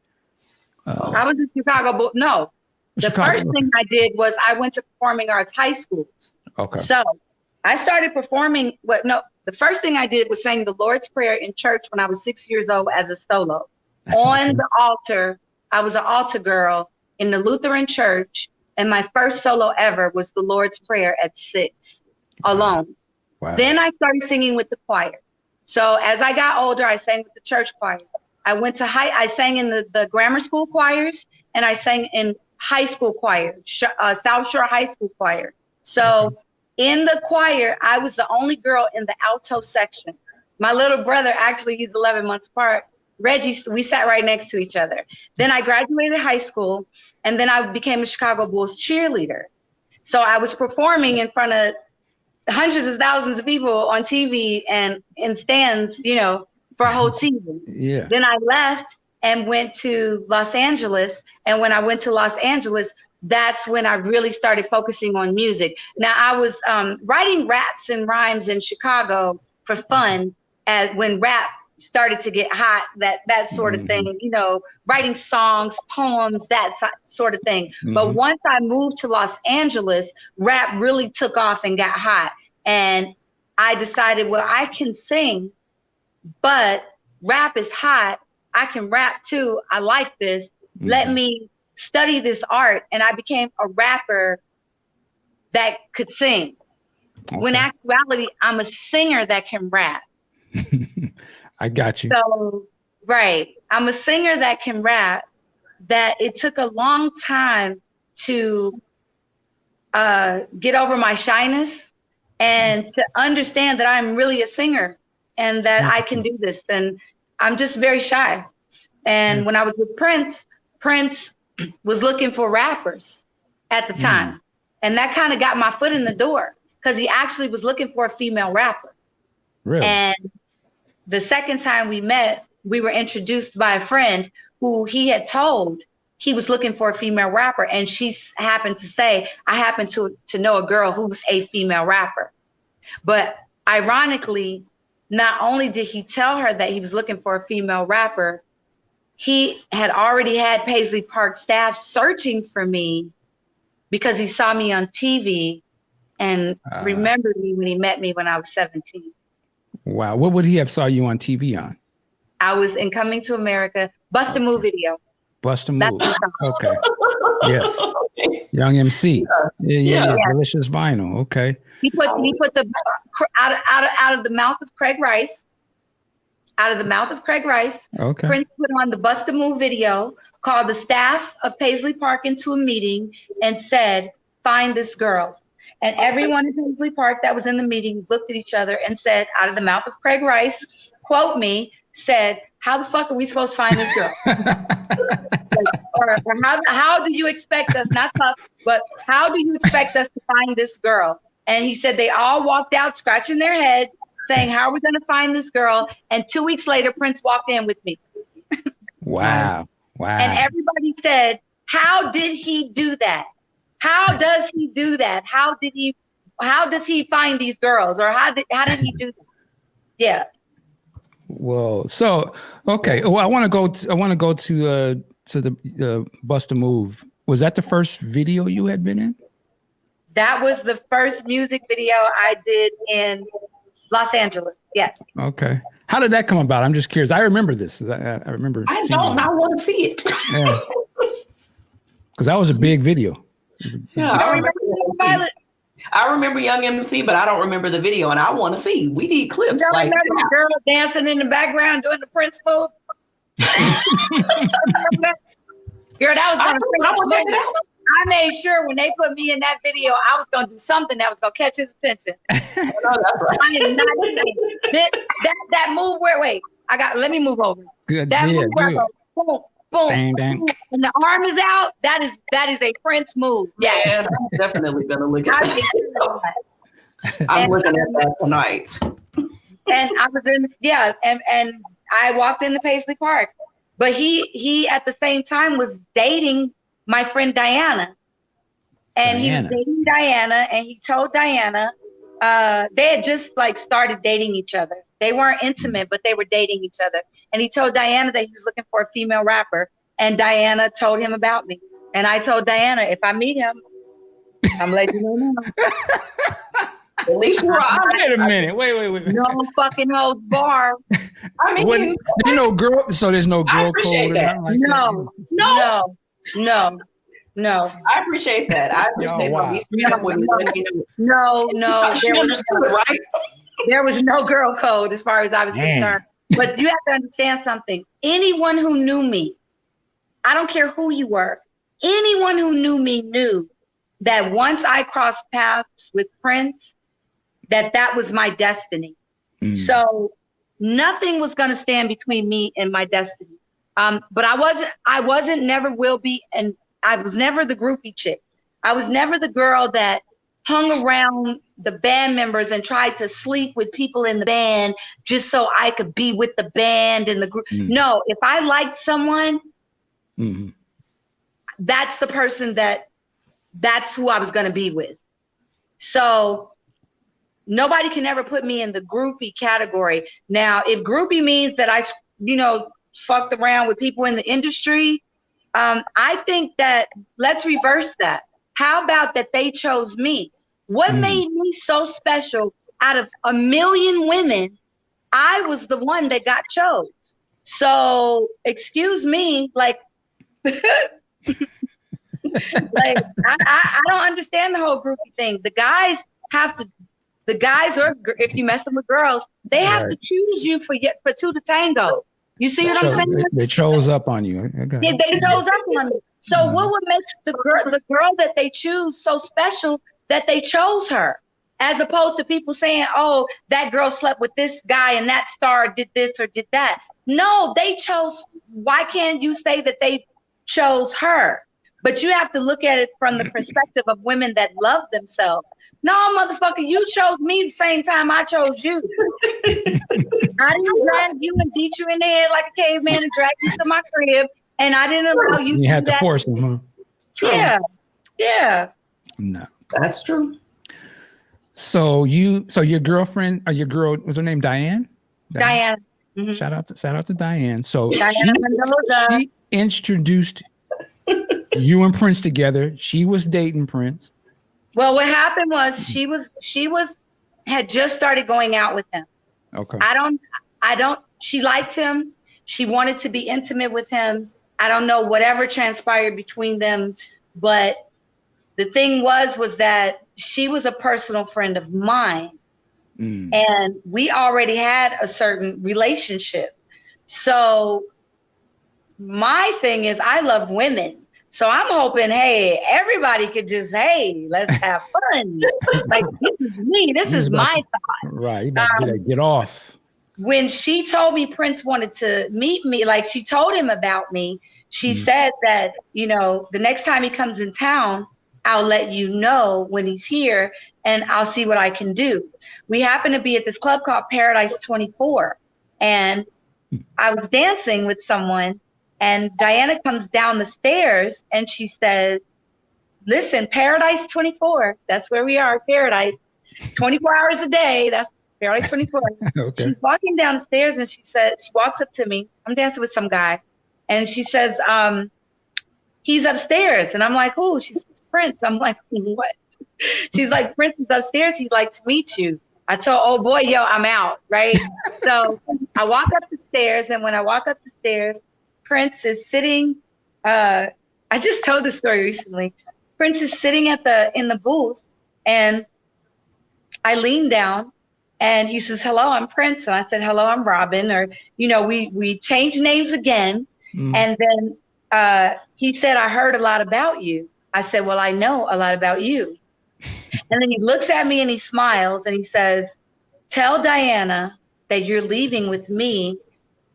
I was in Chicago. The first thing I did was I went to performing arts high schools. Okay. So I started performing. The first thing I did was sang the Lord's Prayer in church when I was 6 years old as a solo. On the altar, I was an altar girl in the Lutheran church. And my first solo ever was the Lord's Prayer at 6, alone. Wow. Then I started singing with the choir. So as I got older, I sang with the church choir. I sang in the grammar school choirs, and I sang in high school choir, South Shore High School choir. So in the choir, I was the only girl in the alto section. My little brother, actually, he's 11 months apart. Reggie, we sat right next to each other. Then I graduated high school, and then I became a Chicago Bulls cheerleader. So I was performing in front of hundreds of thousands of people on TV and in stands, you know, for a whole season. Yeah. Then I left and went to Los Angeles. And when I went to Los Angeles, that's when I really started focusing on music. Now I was writing raps and rhymes in Chicago for fun when rap started to get hot, that sort of thing, you know, writing songs, poems, that sort of thing. But once I moved to Los Angeles, rap really took off and got hot. And I decided, well, I can sing, but rap is hot. I can rap too. I like this. Let me study this art. And I became a rapper that could sing. Okay. When actuality, I'm a singer that can rap. I got you. So, right. I'm a singer that can rap, that it took a long time to get over my shyness and to understand that I'm really a singer and that I can do this. And I'm just very shy. And when I was with Prince, Prince was looking for rappers at the time. And that kind of got my foot in the door because he actually was looking for a female rapper. Really? And the second time we met, we were introduced by a friend who he had told he was looking for a female rapper. And she happened to say, I happen to know a girl who's a female rapper. But ironically, not only did he tell her that he was looking for a female rapper, he had already had Paisley Park staff searching for me because he saw me on TV and remembered me when he met me when I was 17. Wow. What would he have saw you on TV on? I was in Coming to America, Bust a Move video. Bust a Move. Okay. Yes. Young MC. Yeah. Delicious Vinyl. Okay. He put the out of the mouth of Craig Rice. Out of the mouth of Craig Rice. Okay. Prince put on the Bust a Move video, called the staff of Paisley Park into a meeting and said, find this girl. And everyone in Paisley Park that was in the meeting looked at each other and said, out of the mouth of Craig Rice, quote me, said, how the fuck are we supposed to find this girl? or how do you expect us, not tough, but how do you expect us to find this girl? And he said they all walked out scratching their head saying, how are we going to find this girl? And 2 weeks later, Prince walked in with me. Wow. And everybody said, how did he do that? How does he do that? How does he find these girls? Or how did he do that? Yeah. Well, so okay. Well, I want to go to the Bust a Move. Was that the first video you had been in? That was the first music video I did in Los Angeles. Yeah. Okay. How did that come about? I'm just curious. I remember this. I remember. I don't. I want to see it. Yeah. Because that was a big video. Yeah, I remember Young MC, but I don't remember the video, and I want to see. We need clips. You remember the girl dancing in the background doing the Prince move? Girl, that was I made sure when they put me in that video, I was going to do something that was going to catch his attention. I know that's right. I am not that move where, let me move over. Good. That move where I go, boom, boom, dang. boom, and the arm is out. That is a Prince move. Yeah, I'm definitely going to look at that. I'm looking at that tonight. And I was and I walked into Paisley Park. But he at the same time was dating my friend Diana. And he was dating Diana, and he told Diana, they had just started dating each other. They weren't intimate, but they were dating each other. And he told Diana that he was looking for a female rapper. And Diana told him about me. And I told Diana, if I meet him, I'm letting you know now. At least you're on. Wait a minute. Wait. No fucking holds bar. I mean, girl. So there's no girl code. That. No. I appreciate that. I appreciate that. No. She understood, right? There was no girl code as far as I was concerned. But you have to understand something. Anyone who knew me, I don't care who you were, anyone who knew me knew that once I crossed paths with Prince, that was my destiny. So nothing was going to stand between me and my destiny. But I wasn't, never will be, and I was never the groupie chick. I was never the girl that hung around the band members and tried to sleep with people in the band just so I could be with the band and the group. No, if I liked someone, that's the person that's who I was going to be with. So nobody can ever put me in the groupie category. Now, if groupie means that I, fucked around with people in the industry, I think that let's reverse that. How about that they chose me? What made me so special? Out of a million women, I was the one that got chose. So, excuse me, like, like I don't understand the whole groupie thing. The guys, or if you mess with girls, they have to choose you for two to tango. You see what I'm saying? They chose up on you. Okay. They chose up on me. So what would make the girl that they choose so special that they chose her, as opposed to people saying, "Oh, that girl slept with this guy and that star did this or did that." No, they chose. Why can't you say that they chose her? But you have to look at it from the perspective of women that love themselves. No, motherfucker, you chose me the same time I chose you. I didn't drag you and beat you in the head like a caveman and drag you to my crib, and I didn't allow you. You had to force them, huh? Yeah, yeah. No, that's true. So your girlfriend, or your girl, was her name Diane? Diane. Mm-hmm. Shout out to Diane. So Diane she introduced you and Prince together. She was dating Prince. Well, what happened was she had just started going out with him. Okay. She liked him. She wanted to be intimate with him. I don't know whatever transpired between them, but the thing was that she was a personal friend of mine, and we already had a certain relationship. So my thing is, I love women. So I'm hoping, hey, everybody could just, hey, let's have fun. Like, this is me. This is my thought. Right. You better get off. When she told me Prince wanted to meet me, like she told him about me, she said that, the next time he comes in town, I'll let you know when he's here and I'll see what I can do. We happened to be at this club called Paradise 24, and I was dancing with someone. And Diana comes down the stairs and she says, listen, Paradise 24, that's where we are, Paradise, 24 hours a day, that's Paradise 24. Okay. She's walking down the stairs and she walks up to me, I'm dancing with some guy, and she says, he's upstairs. And I'm like, who? She says, Prince. I'm like, what? She's like, Prince is upstairs, he'd like to meet you. I told, oh boy, yo, I'm out, right? So I walk up the stairs, and when I walk up the stairs, Prince is sitting, I just told this story recently. Prince is sitting in the booth, and I lean down and he says, hello, I'm Prince. And I said, hello, I'm Robin. Or, we changed names again. And then he said, I heard a lot about you. I said, well, I know a lot about you. And then he looks at me and he smiles and he says, tell Diana that you're leaving with me.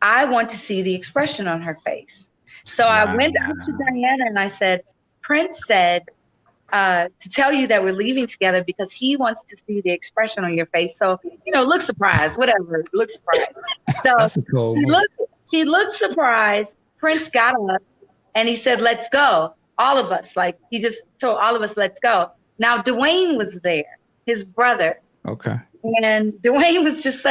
I want to see the expression on her face. So I went up to Diana and I said, Prince said to tell you that we're leaving together because he wants to see the expression on your face. So, look surprised, whatever, look surprised. So she looked surprised. Prince got up and he said, let's go. All of us, like he just told all of us, let's go. Now, Dwayne was there, his brother. Okay. And Dwayne was just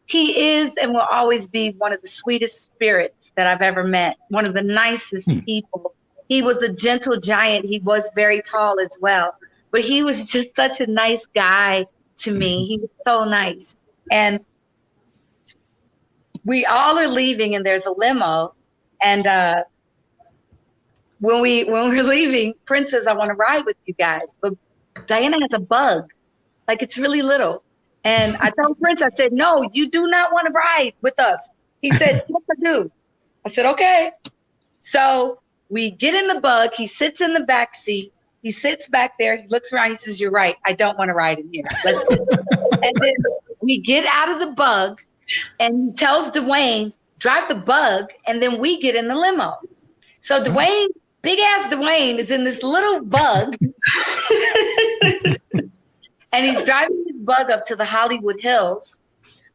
he is and will always be one of the sweetest spirits that I've ever met. One of the nicest people. He was a gentle giant. He was very tall as well. But he was just such a nice guy to me. He was so nice. And we all are leaving and there's a limo. And when we're leaving, Prince says, I want to ride with you guys. But Diana has a bug. Like, it's really little. And I told Prince, I said, no, you do not want to ride with us. He said, yes, I do. I said, okay. So we get in the bug. He sits in the back seat. He sits back there. He looks around. He says, you're right. I don't want to ride in here. Let's go. And then we get out of the bug and he tells Dwayne, drive the bug. And then we get in the limo. So Dwayne, big ass Dwayne is in this little bug. And he's driving his bug up to the Hollywood Hills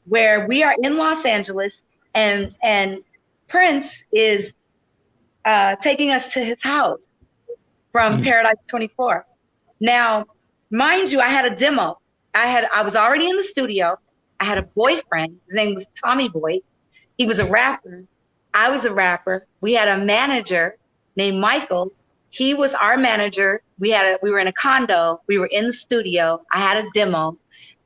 where we are in Los Angeles. And Prince is taking us to his house from Paradise 24. Now, mind you, I had a demo. I was already in the studio. I had a boyfriend. His name was Tommy Boy. He was a rapper. I was a rapper. We had a manager named Michael. He was our manager. We were in a condo. We were in the studio. I had a demo,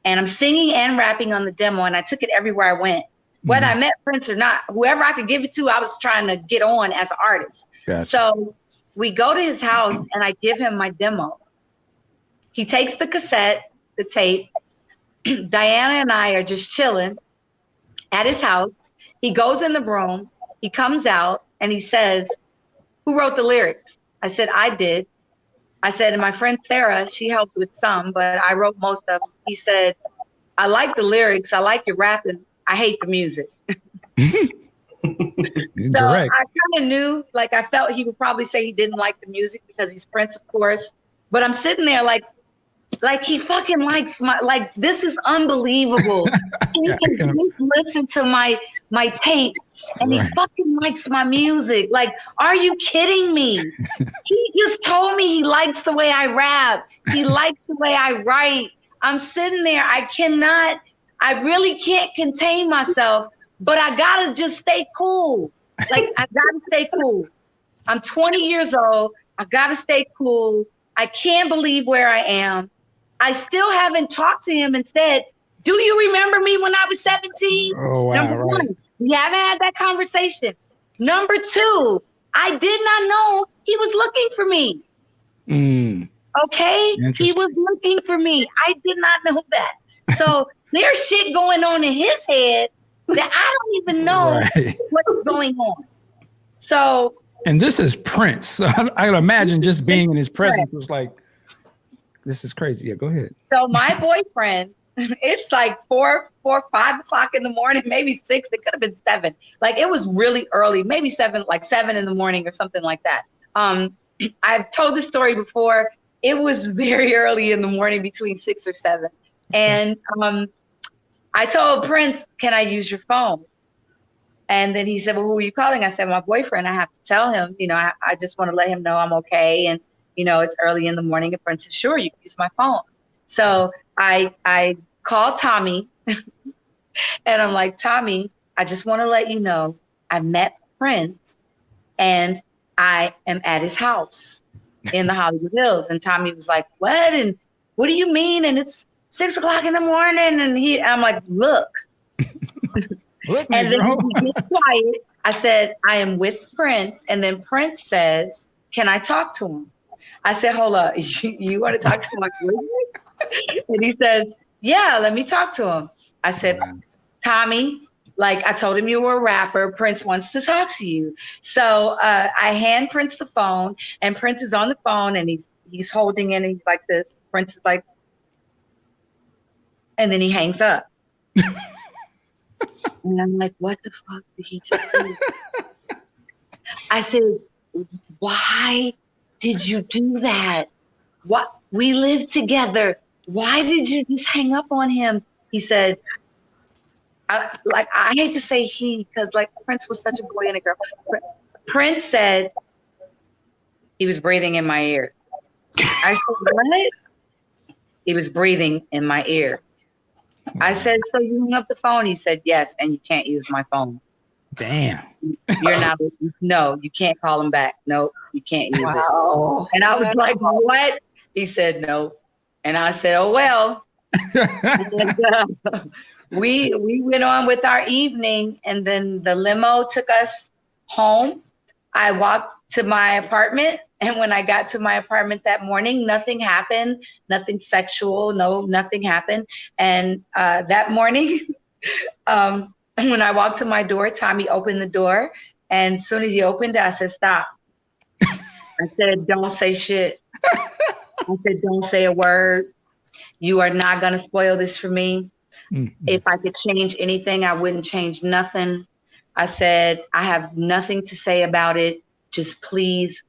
and I'm singing and rapping on the demo, and I took it everywhere I went. Whether I met Prince or not, whoever I could give it to, I was trying to get on as an artist. Gotcha. So we go to his house and I give him my demo. He takes the cassette, the tape. Diana and I are just chilling at his house. He goes in the room, he comes out and he says, who wrote the lyrics? I said, I did. I said, and my friend Sarah, she helped with some, but I wrote most of them. He said, I like the lyrics. I like your rapping. I hate the music. So I kind of knew, like I felt he would probably say he didn't like the music because he's Prince, of course. But I'm sitting there like he fucking likes like, this is unbelievable. He can just listen to my tape and he fucking likes my music. Like, are you kidding me? He just told me he likes the way I rap. He likes the way I write. I'm sitting there. I really can't contain myself, but I gotta just stay cool. Like, I gotta stay cool. I'm 20 years old. I gotta stay cool. I can't believe where I am. I still haven't talked to him and said, do you remember me when I was 17? Oh, wow. Number one, we haven't had that conversation. Number two, I did not know he was looking for me. Okay? He was looking for me. I did not know that. So there's shit going on in his head that I don't even know what's going on. So. And this is Prince. So I would imagine just being in his presence was like, this is crazy. Yeah, go ahead. So my boyfriend, it's like 4, 5 o'clock in the morning, maybe 6. It could have been 7. Like, it was really early, maybe 7, like 7 in the morning or something like that. I've told this story before. It was very early in the morning, between 6 or 7. And I told Prince, can I use your phone? And then he said, well, who are you calling? I said, my boyfriend. I have to tell him, I just want to let him know I'm okay. And, it's early in the morning. And Prince said, sure, you can use my phone. So I called Tommy and I'm like, Tommy, I just want to let you know I met Prince and I am at his house in the Hollywood Hills. And Tommy was like, what? And what do you mean? And it's 6 o'clock in the morning. And I'm like, look. Look, and then he gets quiet. I said, I am with Prince. And then Prince says, can I talk to him? I said, hold up. You want to talk to him? And he says, yeah, let me talk to him. I said, Tommy, like I told him you were a rapper. Prince wants to talk to you. So I hand Prince the phone and Prince is on the phone and he's holding it and he's like this. Prince is like, and then he hangs up. And I'm like, what the fuck did he just say? I said, why did you do that? What? We live together. Why did you just hang up on him? He said, I hate to say he, because like Prince was such a boy and a girl. Prince said he was breathing in my ear. I said, what? He was breathing in my ear. I said, so you hung up the phone? He said, yes, and you can't use my phone. Damn. You're not, no, you can't call him back. No, you can't use it. And I was like, what? He said, no. And I said, oh, well. And, we went on with our evening and then the limo took us home. I walked to my apartment And when I got to my apartment that morning, nothing happened, nothing sexual, nothing happened. And that morning, when I walked to my door, Tommy opened the door. And as soon as he opened it, I said, stop. I said, don't say shit. I said, don't say a word. You are not going to spoil this for me. Mm-hmm. If I could change anything, I wouldn't change nothing. I said, I have nothing to say about it. Just please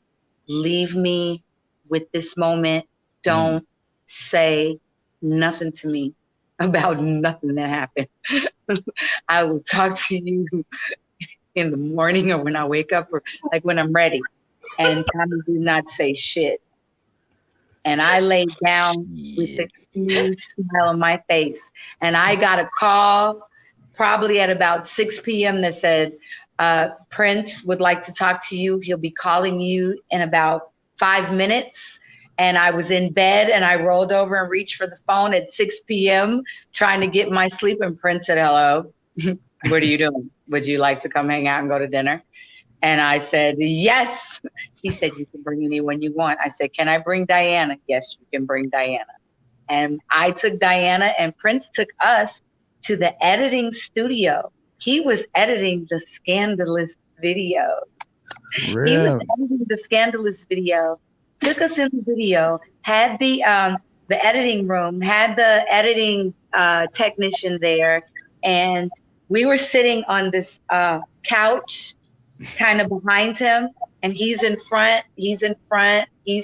leave me with this moment. Don't say nothing to me about nothing that happened. I will talk to you in the morning or when I wake up or like when I'm ready. And Tommy did not say shit. And I laid down with a huge smile on my face. And I got a call probably at about 6 p.m. that said, Prince would like to talk to you. He'll be calling you in about 5 minutes. And I was in bed and I rolled over and reached for the phone at 6 p.m. trying to get my sleep. And Prince said, hello, what are you doing? Would you like to come hang out and go to dinner? And I said, yes. He said, you can bring anyone you want. I said, can I bring Diana? Yes, you can bring Diana. And I took Diana and Prince took us to the editing studio. He was editing the Scandalous video. Really? He was editing the Scandalous video, took us in the video, had the editing room, had the editing technician there. And we were sitting on this couch kind of behind him, and he's in front, he's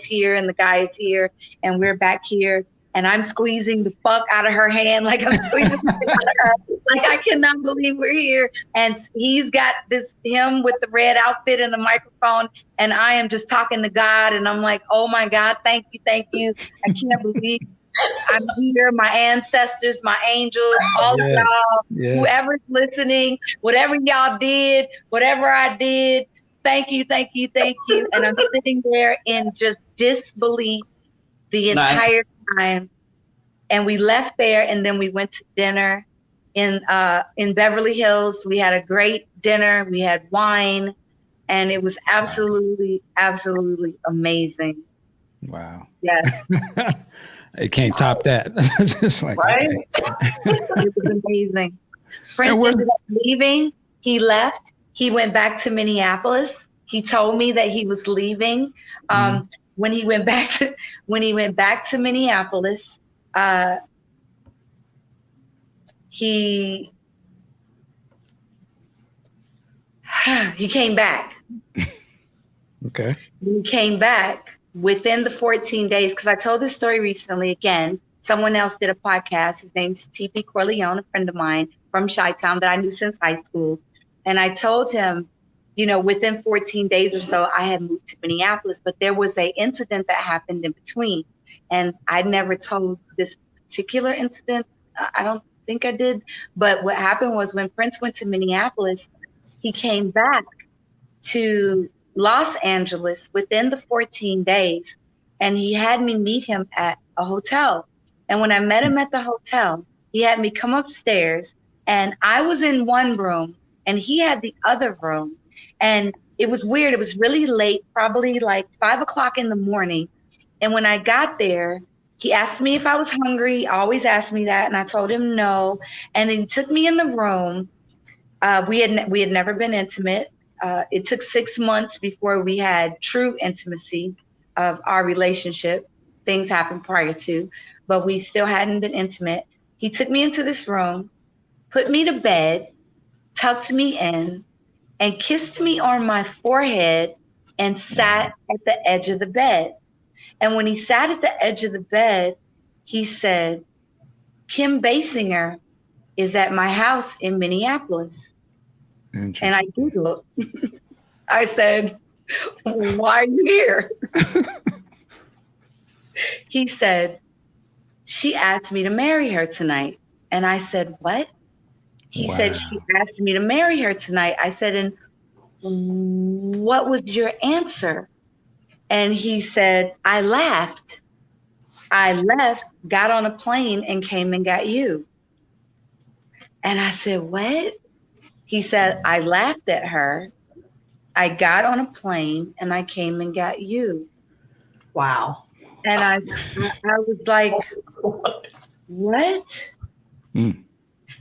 here, and the guy is here, and we're back here, and I'm squeezing the fuck out of her hand, like I'm squeezing the fuck out of her. Like, I cannot believe we're here. And he's got him with the red outfit and the microphone, and I am just talking to God, and I'm like, oh my God, thank you. I can't believe I'm here, my ancestors, my angels, all of y'all, whoever's listening, whatever y'all did, whatever I did, thank you. And I'm sitting there in just disbelief the entire time. And we left there, and then we went to dinner in Beverly Hills. We had a great dinner. We had wine, and it was absolutely amazing. Wow. Yes. It can't top that. Just like, right? Okay. It was amazing. Prince ended up leaving. He left. He went back to Minneapolis. He told me that he was leaving. When he went back to Minneapolis, he came back. Okay. He came back within the 14 days, because I told this story recently again. Someone else did a podcast. His name's TP Corleone, a friend of mine from Chi-Town that I knew since high school. And I told him, within 14 days or so, I had moved to Minneapolis, but there was an incident that happened in between. And I never told this particular incident. I don't think I did. But what happened was when Prince went to Minneapolis, he came back to Los Angeles within the 14 days, and he had me meet him at a hotel. And when I met him at the hotel, he had me come upstairs, and I was in one room and he had the other room. And it was weird. It was really late, probably like 5 o'clock in the morning. And when I got there, he asked me if I was hungry. Always asked me that. And I told him no. And then he took me in the room. We had never been intimate. It took 6 months before we had true intimacy of our relationship. Things happened prior to, but we still hadn't been intimate. He took me into this room, put me to bed, tucked me in, and kissed me on my forehead and sat at the edge of the bed. And when he sat at the edge of the bed, he said, Kim Basinger is at my house in Minneapolis. And I Googled. I said, why are you here? He said, she asked me to marry her tonight. And I said, what? He said, she asked me to marry her tonight. I said, and what was your answer? And he said, I laughed. I left, got on a plane, and came and got you. And I said, what? He said, I laughed at her. I got on a plane and I came and got you. Wow. And I was like, what? Mm.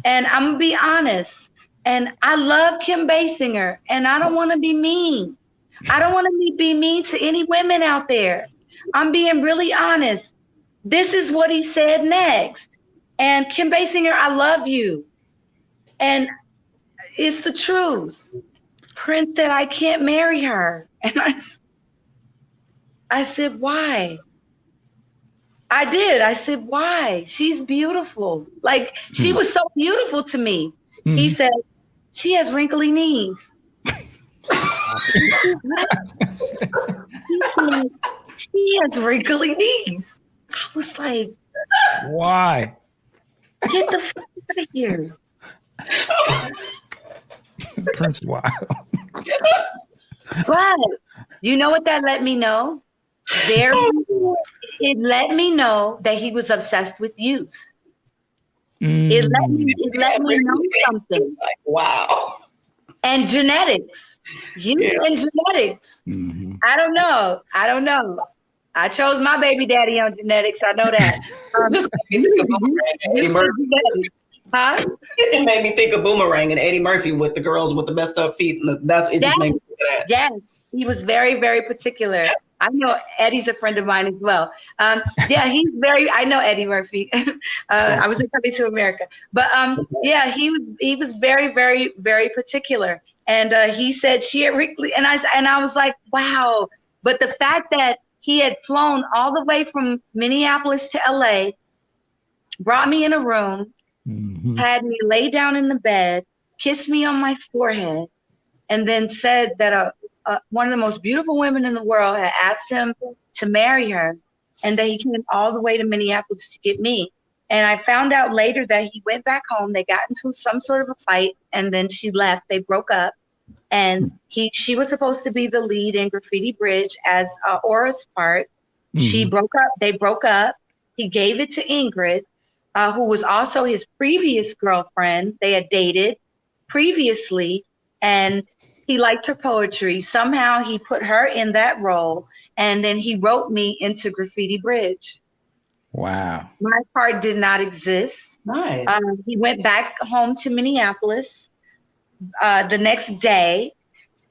And I'm gonna be honest. And I love Kim Basinger, and I don't want to be mean. I don't want to be mean to any women out there. I'm being really honest. This is what he said next. And Kim Basinger, I love you. And it's the truth. Prince said, I can't marry her. And I said, why? I did. I said, why? She's beautiful. Like, she was so beautiful to me. Mm-hmm. He said, she has wrinkly knees. She has wrinkly knees. I was like, why? Get the fuck out of here. Prince Wild. But you know what that let me know? It let me know that he was obsessed with youth. It let me know something. Like, wow. And genetics. Youth and genetics. Mm-hmm. I don't know. I chose my baby daddy on genetics. I know that. This made me think of Boomerang and Eddie Murphy. Huh? It made me think of Boomerang and Eddie Murphy with the girls with the messed up feet. Just made me think of that. Yes, he was very, very particular. I know Eddie's a friend of mine as well. I know Eddie Murphy. I was in Coming to America. But he was very, very, very particular. And he said she had wrinkly, and I was like, wow. But the fact that he had flown all the way from Minneapolis to LA, brought me in a room, had me lay down in the bed, kissed me on my forehead, and then said that one of the most beautiful women in the world had asked him to marry her, and that he came all the way to Minneapolis to get me. And I found out later that he went back home. They got into some sort of a fight, and then she left. They broke up, and she was supposed to be the lead in Graffiti Bridge as Aura's part. She broke up. They broke up. He gave it to Ingrid, who was also his previous girlfriend. They had dated previously, and he liked her poetry. Somehow he put her in that role, and then he wrote me into Graffiti Bridge. Wow. My part did not exist. Nice. He went back home to Minneapolis the next day,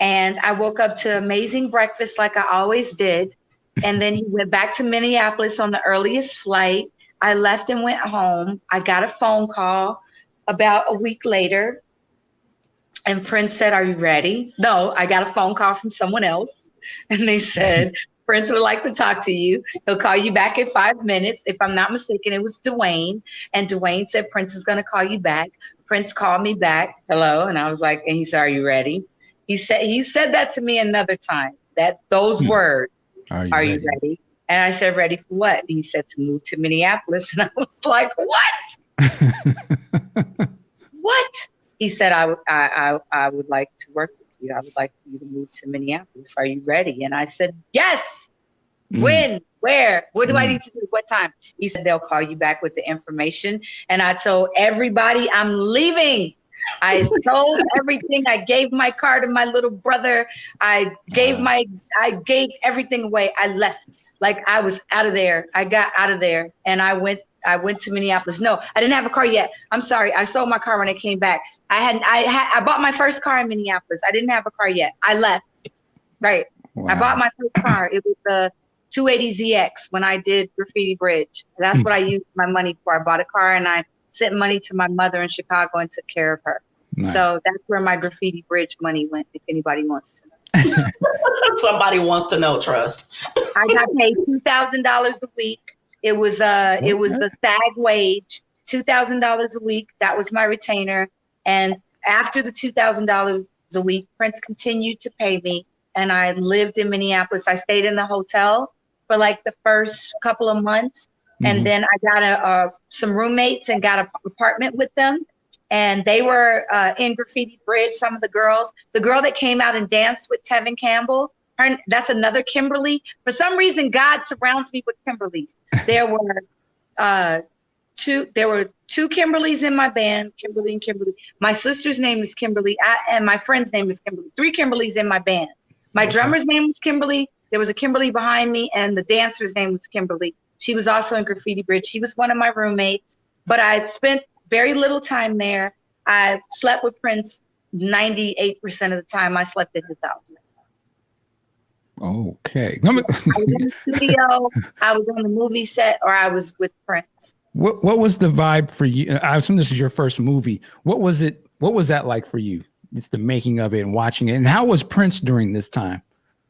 and I woke up to amazing breakfast like I always did. And then he went back to Minneapolis on the earliest flight. I left and went home. I got a phone call about a week later. And Prince said, are you ready? No, I got a phone call from someone else. And they said, Prince would like to talk to you. He'll call you back in 5 minutes. If I'm not mistaken, it was Dwayne. And Dwayne said, Prince is going to call you back. Prince called me back. Hello. And I was like, and he said, are you ready? He said that to me another time, those words, are you ready? And I said, ready for what? And he said, to move to Minneapolis. And I was like, what? What? He said, I would like to work with you. I would like you to move to Minneapolis. Are you ready? And I said, yes. When? Where? What do I need to do? What time? He said, they'll call you back with the information. And I told everybody I'm leaving. I sold everything. I gave my car to my little brother. I gave everything away. I left. Like, I was out of there. I got out of there, and I went to Minneapolis. No, I didn't have a car yet. I'm sorry. I sold my car when I came back. I bought my first car in Minneapolis. I didn't have a car yet. I left. Right. Wow. I bought my first car. It was the 280ZX when I did Graffiti Bridge. That's what I used my money for. I bought a car, and I sent money to my mother in Chicago and took care of her. Nice. So that's where my Graffiti Bridge money went, if anybody wants to know. Somebody wants to know, trust. I got paid $2,000 a week. It was the SAG wage, $2,000 a week. That was my retainer. And after the $2,000 a week, Prince continued to pay me. And I lived in Minneapolis. I stayed in the hotel for like the first couple of months. And then I got some roommates and got an apartment with them. And they were in Graffiti Bridge, some of the girls. The girl that came out and danced with Tevin Campbell, that's another Kimberly. For some reason, God surrounds me with Kimberlys. There were two Kimberlys in my band, Kimberly and Kimberly. My sister's name is Kimberly, and my friend's name is Kimberly. 3 Kimberlys in my band. My drummer's name was Kimberly. there was a Kimberly behind me, and the dancer's name was Kimberly. She was also in Graffiti Bridge. She was one of my roommates, but I spent very little time there. I slept with Prince 98% of the time. I slept at his house. Okay. I was in the studio, I was on the movie set, or I was with Prince. What was the vibe for you? I assume this is your first movie. What was it? What was that like for you? It's the making of it and watching it. And how was Prince during this time?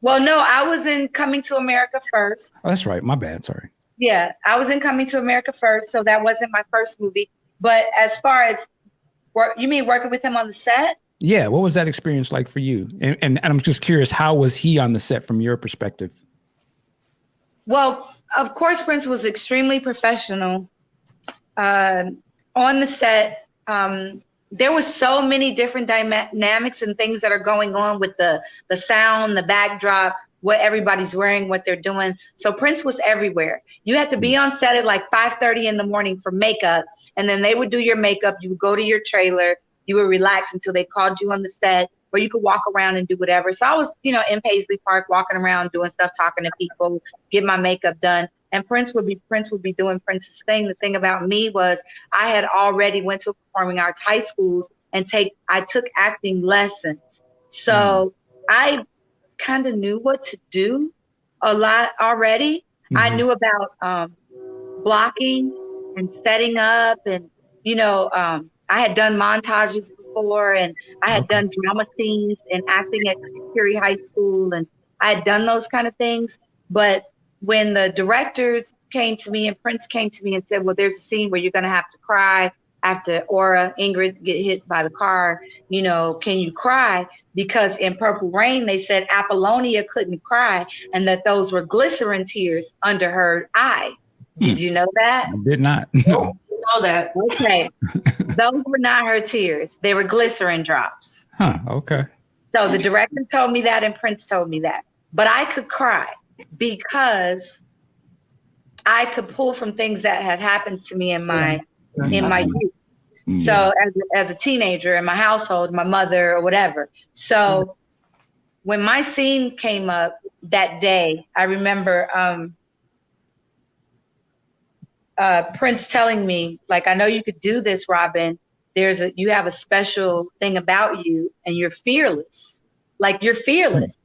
Well, no, I was in Coming to America first. Oh, that's right. My bad. Sorry. Yeah, I was in Coming to America first, so that wasn't my first movie. But as far as work, you mean working with him on the set? Yeah. What was that experience like for you? And I'm just curious, how was he on the set from your perspective? Well, of course, Prince was extremely professional. On the set, there was so many different dynamics and things that are going on with the sound, the backdrop, what everybody's wearing, what they're doing. So Prince was everywhere. You had to be on set at like 5:30 in the morning for makeup, and then they would do your makeup. You would go to your trailer. You would relax until they called you on the set, or you could walk around and do whatever. So I was, in Paisley Park, walking around, doing stuff, talking to people, get my makeup done. And Prince would be doing Prince's thing. The thing about me was I had already went to performing arts high schools and I took acting lessons. So I kind of knew what to do a lot already. I knew about blocking and setting up, and I had done montages before, and I had done drama scenes and acting at Curie High School, and I had done those kind of things. But when the directors came to me and Prince came to me and said, well, there's a scene where you're going to have to cry after Ingrid get hit by the car, can you cry? Because in Purple Rain, they said Apollonia couldn't cry and that those were glycerin tears under her eye. Did you know that? I did not. No. Know that. Okay. Those were not her tears. They were glycerin drops. Huh. Okay. So the director told me that and Prince told me that. But I could cry because I could pull from things that had happened to me in my youth. So as a teenager in my household, my mother or whatever. So when my scene came up that day, I remember Prince telling me, like, I know you could do this, Robin. You have a special thing about you and you're fearless. Like, you're fearless.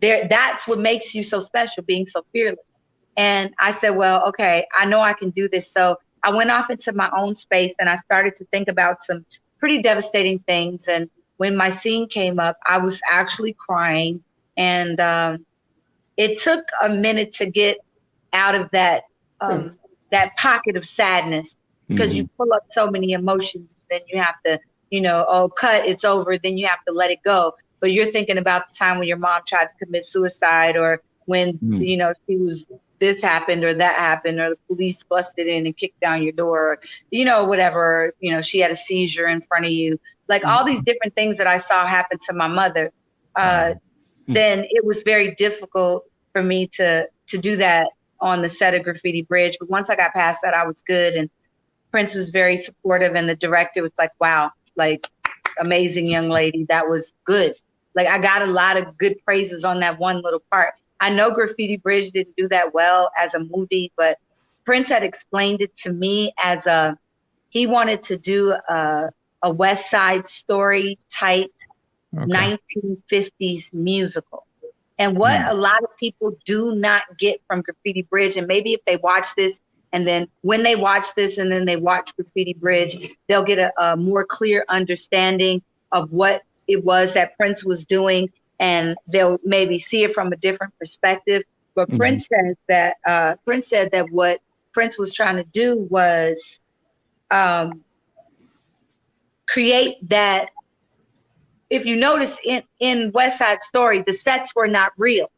That's what makes you so special, being so fearless. And I said, well, okay, I know I can do this. So I went off into my own space and I started to think about some pretty devastating things. And when my scene came up, I was actually crying. And it took a minute to get out of that pocket of sadness, because you pull up so many emotions. Then you have to, cut, it's over. Then you have to let it go. But you're thinking about the time when your mom tried to commit suicide, or when, this happened or that happened, or the police busted in and kicked down your door, or, whatever, she had a seizure in front of you, like all these different things that I saw happen to my mother. Then it was very difficult for me to do that on the set of Graffiti Bridge. But once I got past that, I was good. And Prince was very supportive. And the director was like, wow, like, amazing young lady. That was good. Like, I got a lot of good praises on that one little part. I know Graffiti Bridge didn't do that well as a movie, but Prince had explained it to me as he wanted to do a West Side Story type 1950s musical. And what a lot of people do not get from Graffiti Bridge, and maybe if they watch this, and then when they watch this and then they watch Graffiti Bridge, they'll get a more clear understanding of what it was that Prince was doing, and they'll maybe see it from a different perspective. But Prince said that what Prince was trying to do was create that. If you notice in West Side Story, the sets were not real.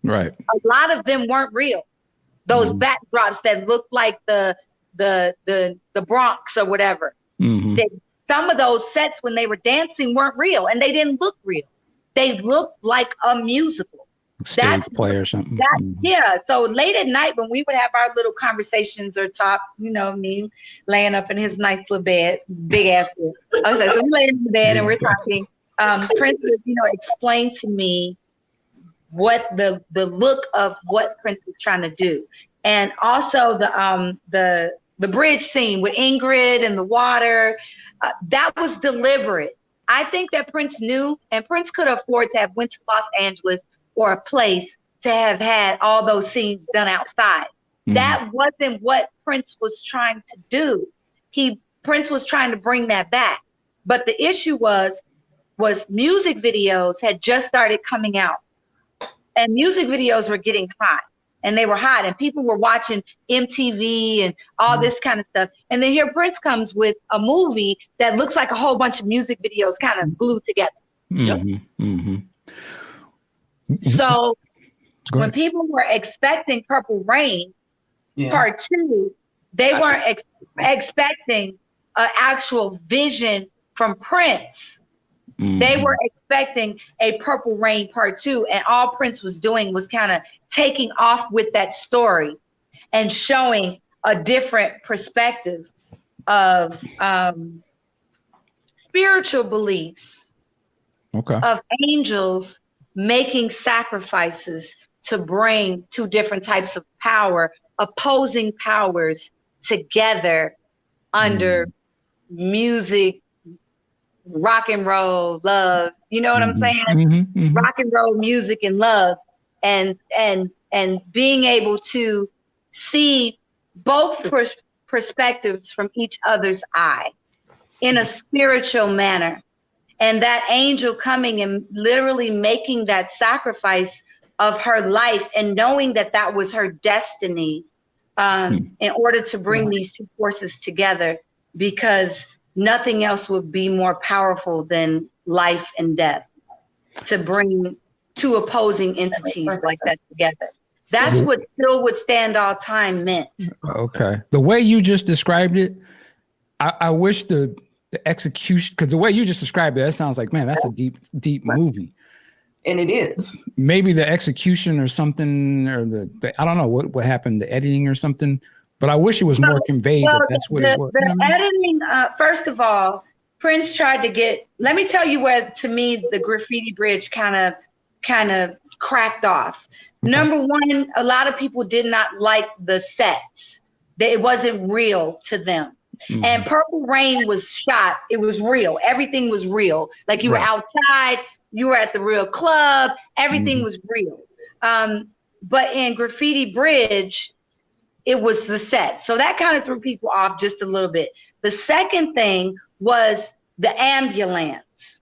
Right. A lot of them weren't real. Those backdrops that looked like the Bronx or whatever. Some of those sets when they were dancing weren't real, and they didn't look real. They looked like a musical. Stage play or something. Yeah. So late at night when we would have our little conversations or talk, me laying up in his nice little bed, big ass bed. Okay, so we laying in the bed and we're talking. Prince would, explain to me what the look of what Prince was trying to do. And also the bridge scene with Ingrid and the water, that was deliberate. I think that Prince knew, and Prince could afford to have went to Los Angeles or a place to have had all those scenes done outside. Mm-hmm. That wasn't what Prince was trying to do. Prince was trying to bring that back. But the issue was music videos had just started coming out. And music videos were getting hot. And they were hot. And people were watching MTV and all this kind of stuff. And then here Prince comes with a movie that looks like a whole bunch of music videos kind of glued together. Mm-hmm. Mm-hmm. So when people were expecting Purple Rain Part 2, they weren't expecting an actual vision from Prince. Mm-hmm. They were expecting a Purple Rain Part 2, and all Prince was doing was kind of taking off with that story and showing a different perspective of spiritual beliefs, of angels making sacrifices to bring two different types of power, opposing powers together under music, rock and roll, love. You know what I'm saying? Mm-hmm, mm-hmm. Rock and roll music and love, and being able to see both perspectives from each other's eye in a spiritual manner. And that angel coming and literally making that sacrifice of her life and knowing that that was her destiny in order to bring these two forces together, because nothing else would be more powerful than life and death, to bring two opposing entities like that together. That's what Still Would Stand All Time meant. Okay. The way you just described it, I wish the execution, because the way you just described it, that sounds like, man, that's a deep movie. And it is. Maybe the execution or something, or the I don't know what happened, the editing or something. But I wish it was more conveyed that that's what it was. The editing, first of all, Prince tried to get, let me tell you where, to me, the Graffiti Bridge kind of cracked off. Okay. Number one, a lot of people did not like the sets. It wasn't real to them. Mm-hmm. And Purple Rain was shot. It was real. Everything was real. Like you were outside, you were at the real club. Everything was real. But in Graffiti Bridge, it was the set. So that kind of threw people off just a little bit. The second thing was the ambulance.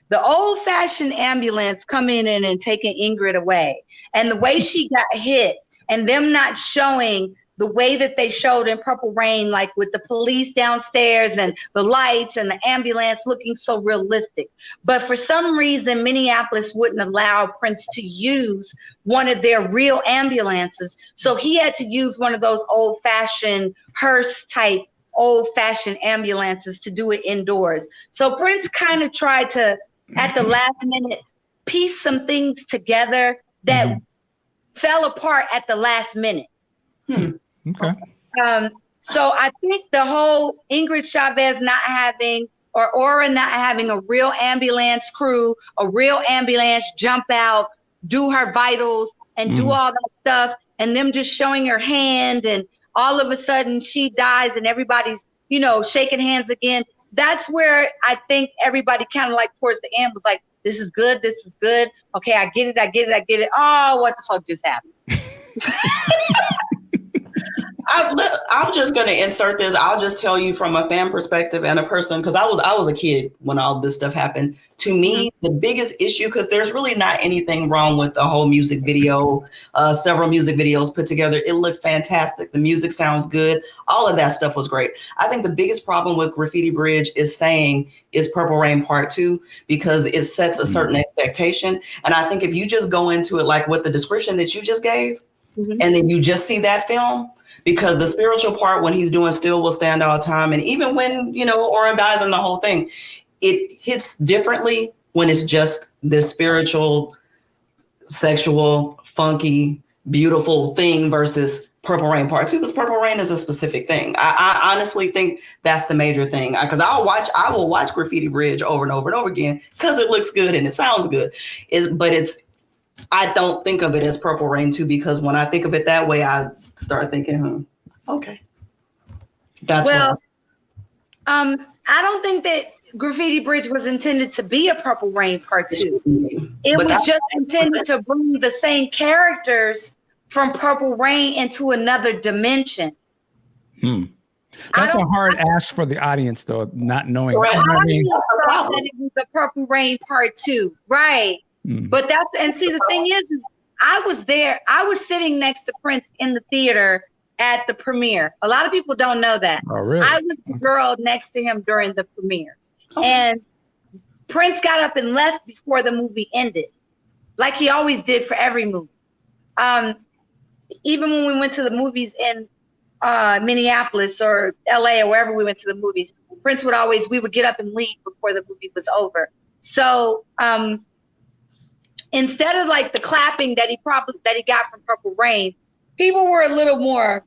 The old-fashioned ambulance coming in and taking Ingrid away. And the way she got hit, and them not showing the way that they showed in Purple Rain, like with the police downstairs and the lights and the ambulance looking so realistic. But for some reason, Minneapolis wouldn't allow Prince to use one of their real ambulances. So he had to use one of those old-fashioned hearse type, old-fashioned ambulances to do it indoors. So Prince kind of tried to, at the last minute, piece some things together that fell apart at the last minute. Okay. So I think the whole Ingrid Chavez not having, or Aura not having a real ambulance crew, a real ambulance jump out, do her vitals and do all that stuff, and them just showing her hand, and all of a sudden she dies and everybody's, shaking hands again. That's where I think everybody kind of like towards the end was like, this is good. This is good. Okay, I get it. Oh, what the fuck just happened? I'm just going to insert this. I'll just tell you from a fan perspective and a person, because I was a kid when all this stuff happened. To me, the biggest issue, because there's really not anything wrong with the whole music video, several music videos put together. It looked fantastic. The music sounds good. All of that stuff was great. I think the biggest problem with Graffiti Bridge is Purple Rain Part 2, because it sets a certain expectation. And I think if you just go into it like with the description that you just gave, and then you just see that film, because the spiritual part, when he's doing Still Will Stand All Time, and even when, Aura dies and the whole thing, it hits differently when it's just this spiritual, sexual, funky, beautiful thing versus Purple Rain Part 2, because Purple Rain is a specific thing. I honestly think that's the major thing, because I will watch Graffiti Bridge over and over and over again because it looks good and it sounds good. But it's I don't think of it as Purple Rain too, because when I think of it that way, I start thinking, okay. That's I don't think that Graffiti Bridge was intended to be a Purple Rain Part 2. It was just intended to bring the same characters from Purple Rain into another dimension. That's a hard ask for the audience, though, not knowing. I thought that it was a Purple Rain Part 2, right? But see, the thing is, I was there. I was sitting next to Prince in the theater at the premiere. A lot of people don't know that. Oh, really? I was the girl next to him during the premiere. And Prince got up and left before the movie ended, like he always did for every movie. Even when we went to the movies in Minneapolis or LA or wherever we went to the movies, Prince we would get up and leave before the movie was over. So instead of like the clapping that he got from Purple Rain, people were a little more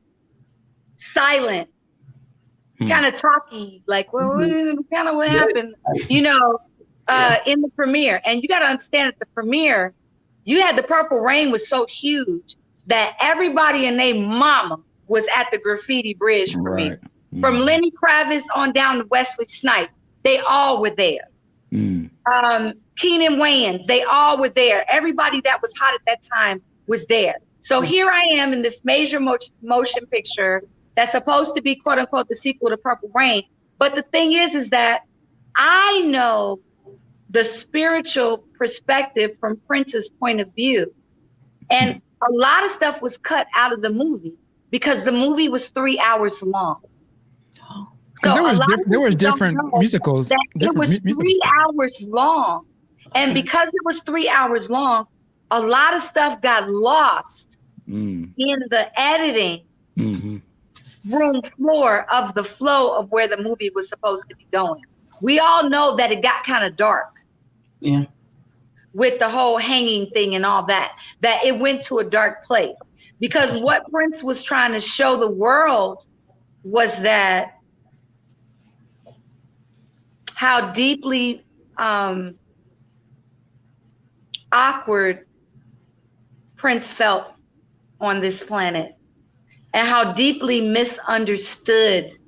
silent, kind of talky, like, well, kind of what happened, in the premiere. And you got to understand, at the premiere, you had the Purple Rain was so huge that everybody and their mama was at the Graffiti Bridge premiere. Right. From Lenny Kravitz on down to Wesley Snipes, they all were there. Keenan Wayans, they all were there. Everybody that was hot at that time was there. So here I am in this major motion picture that's supposed to be, quote unquote, the sequel to Purple Rain. But the thing is that I know the spiritual perspective from Prince's point of view. And a lot of stuff was cut out of the movie because the movie was 3 hours long. Because there was different musicals. It was 3 hours long. And because it was 3 hours long, a lot of stuff got lost in the editing room floor of the flow of where the movie was supposed to be going. We all know that it got kind of dark. Yeah. With the whole hanging thing and all that it went to a dark place. Because what Prince was trying to show the world was that how deeply awkward Prince felt on this planet, and how deeply misunderstood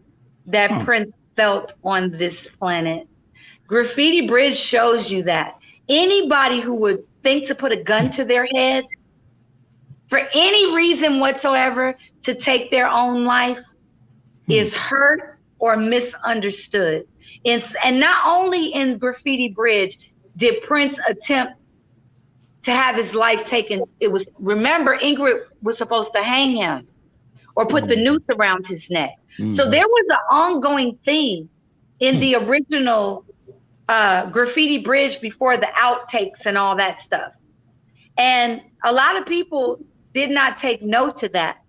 that Prince felt on this planet. Graffiti Bridge shows you that. Anybody who would think to put a gun to their head for any reason whatsoever to take their own life is hurt or misunderstood. And not only in Graffiti Bridge did Prince attempt to have his life taken. Remember, Ingrid was supposed to hang him or put the noose around his neck. So there was an ongoing theme in the original Graffiti Bridge before the outtakes and all that stuff. And a lot of people did not take note to that.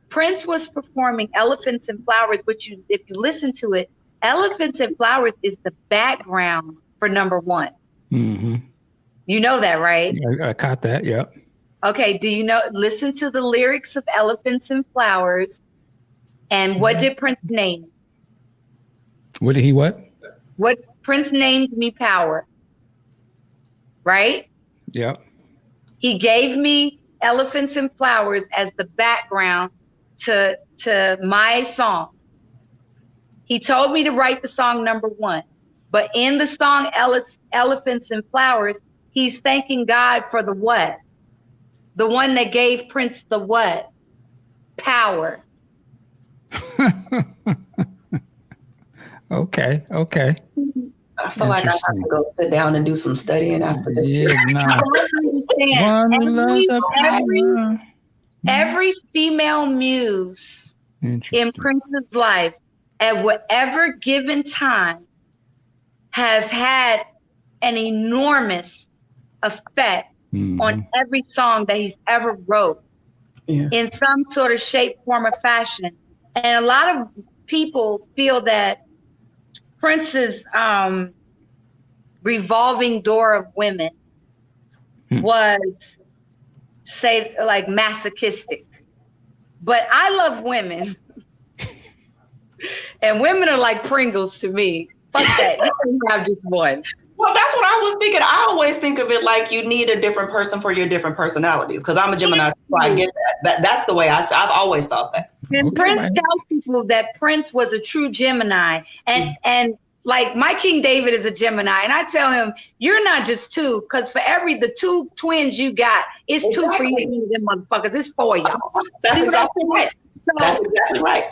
Prince was performing Elephants and Flowers, which if you listen to it, Elephants and Flowers is the background for number one. You know that, right? I caught that, yeah. Okay, listen to the lyrics of Elephants and Flowers, and what did Prince name? What did he what? What Prince named me Power, right? Yeah. He gave me Elephants and Flowers as the background to my song. He told me to write the song number one, but in the song Elephants and Flowers, he's thanking God for the what? The one that gave Prince the what? Power. I Okay. feel like I have to go sit down and do some studying after this. Every female muse in Prince's life at whatever given time has had an enormous effect on every song that he's ever wrote in some sort of shape, form, or fashion. And a lot of people feel that Prince's revolving door of women was, say, like masochistic. But I love women. And women are like Pringles to me. Fuck that. You can have just one. Well, that's what I was thinking. I always think of it like you need a different person for your different personalities. Because I'm a Gemini, so I get that. That's the way I've always thought that. And Prince tells people that Prince was a true Gemini, and like my King David is a Gemini, and I tell him, you're not just two, because for the two twins you got, it's two for you, them motherfuckers. It's four y'all. That's exactly right. That's exactly right.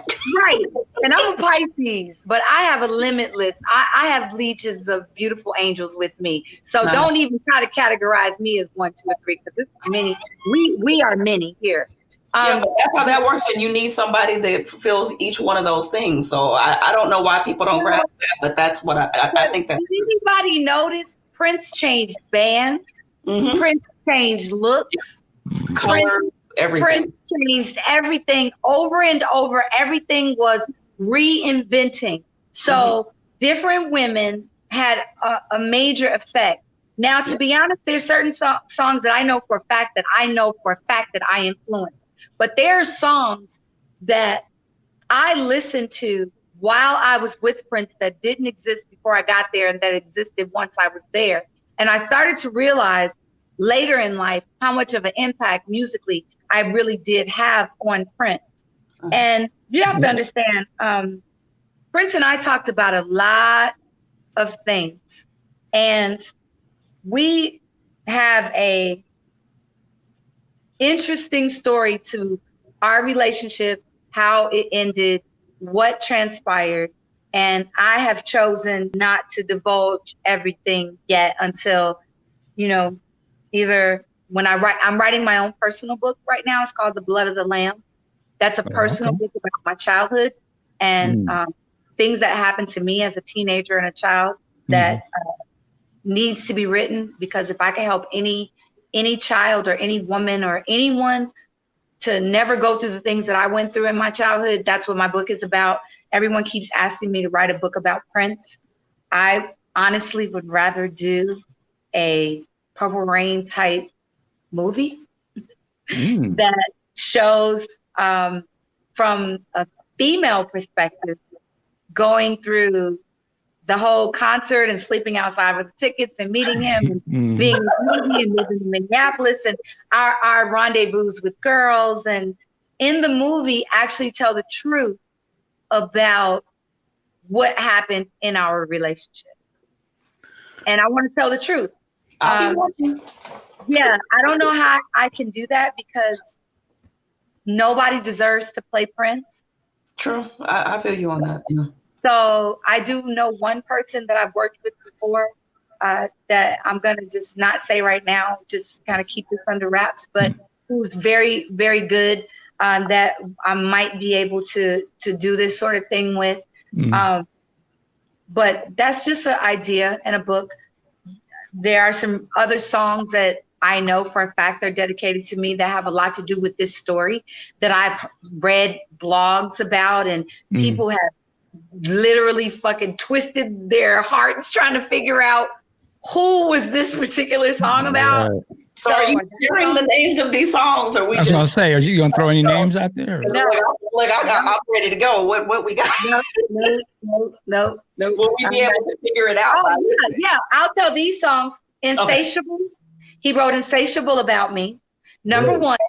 Right. And I'm a Pisces, but I have a limitless. I have legions of beautiful angels with me. So don't even try to categorize me as 1, 2, or 3, because it's many. We are many here. Yeah, but that's how that works, and you need somebody that fulfills each one of those things. So I don't know why people don't grasp that, but that's what I think that. Did anybody notice Prince changed bands? Mm-hmm. Prince changed looks, colors, everything. Prince changed everything over and over. Everything was reinventing. So different women had a major effect. Now, to be honest, there's certain songs that I know for a fact that I influenced. But there are songs that I listened to while I was with Prince that didn't exist before I got there and that existed once I was there. And I started to realize later in life how much of an impact musically I really did have on Prince. And you have to understand, Prince and I talked about a lot of things. And we have a interesting story to our relationship, how it ended, what transpired, and I have chosen not to divulge everything yet until, either when I'm writing my own personal book right now. It's called The Blood of the Lamb. That's a personal book about my childhood and things that happened to me as a teenager and a child that needs to be written, because if I can help any child or any woman or anyone to never go through the things that I went through in my childhood, that's what my book is about. Everyone keeps asking me to write a book about Prince. I honestly would rather do a Purple Rain type movie that shows from a female perspective going through the whole concert and sleeping outside with the tickets and meeting him and being in the movie and moving to Minneapolis and our rendezvous with girls, and in the movie actually tell the truth about what happened in our relationship. And I want to tell the truth. Yeah, I don't know how I can do that because nobody deserves to play Prince. True. I feel you on that. Yeah. So I do know one person that I've worked with before that I'm going to just not say right now, just kind of keep this under wraps, but who's very, very good that I might be able to do this sort of thing with. But that's just an idea and a book. There are some other songs that I know for a fact are dedicated to me that have a lot to do with this story that I've read blogs about, and people have literally fucking twisted their hearts trying to figure out who was this particular song about. Right. So are you sharing the names of these songs, or we? I was gonna say, are you gonna throw any names out there? No. I'm ready to go. What we got? No. Will we be able to figure it out? Oh, yeah. I'll tell these songs. Insatiable. Okay. He wrote Insatiable about me. Number one,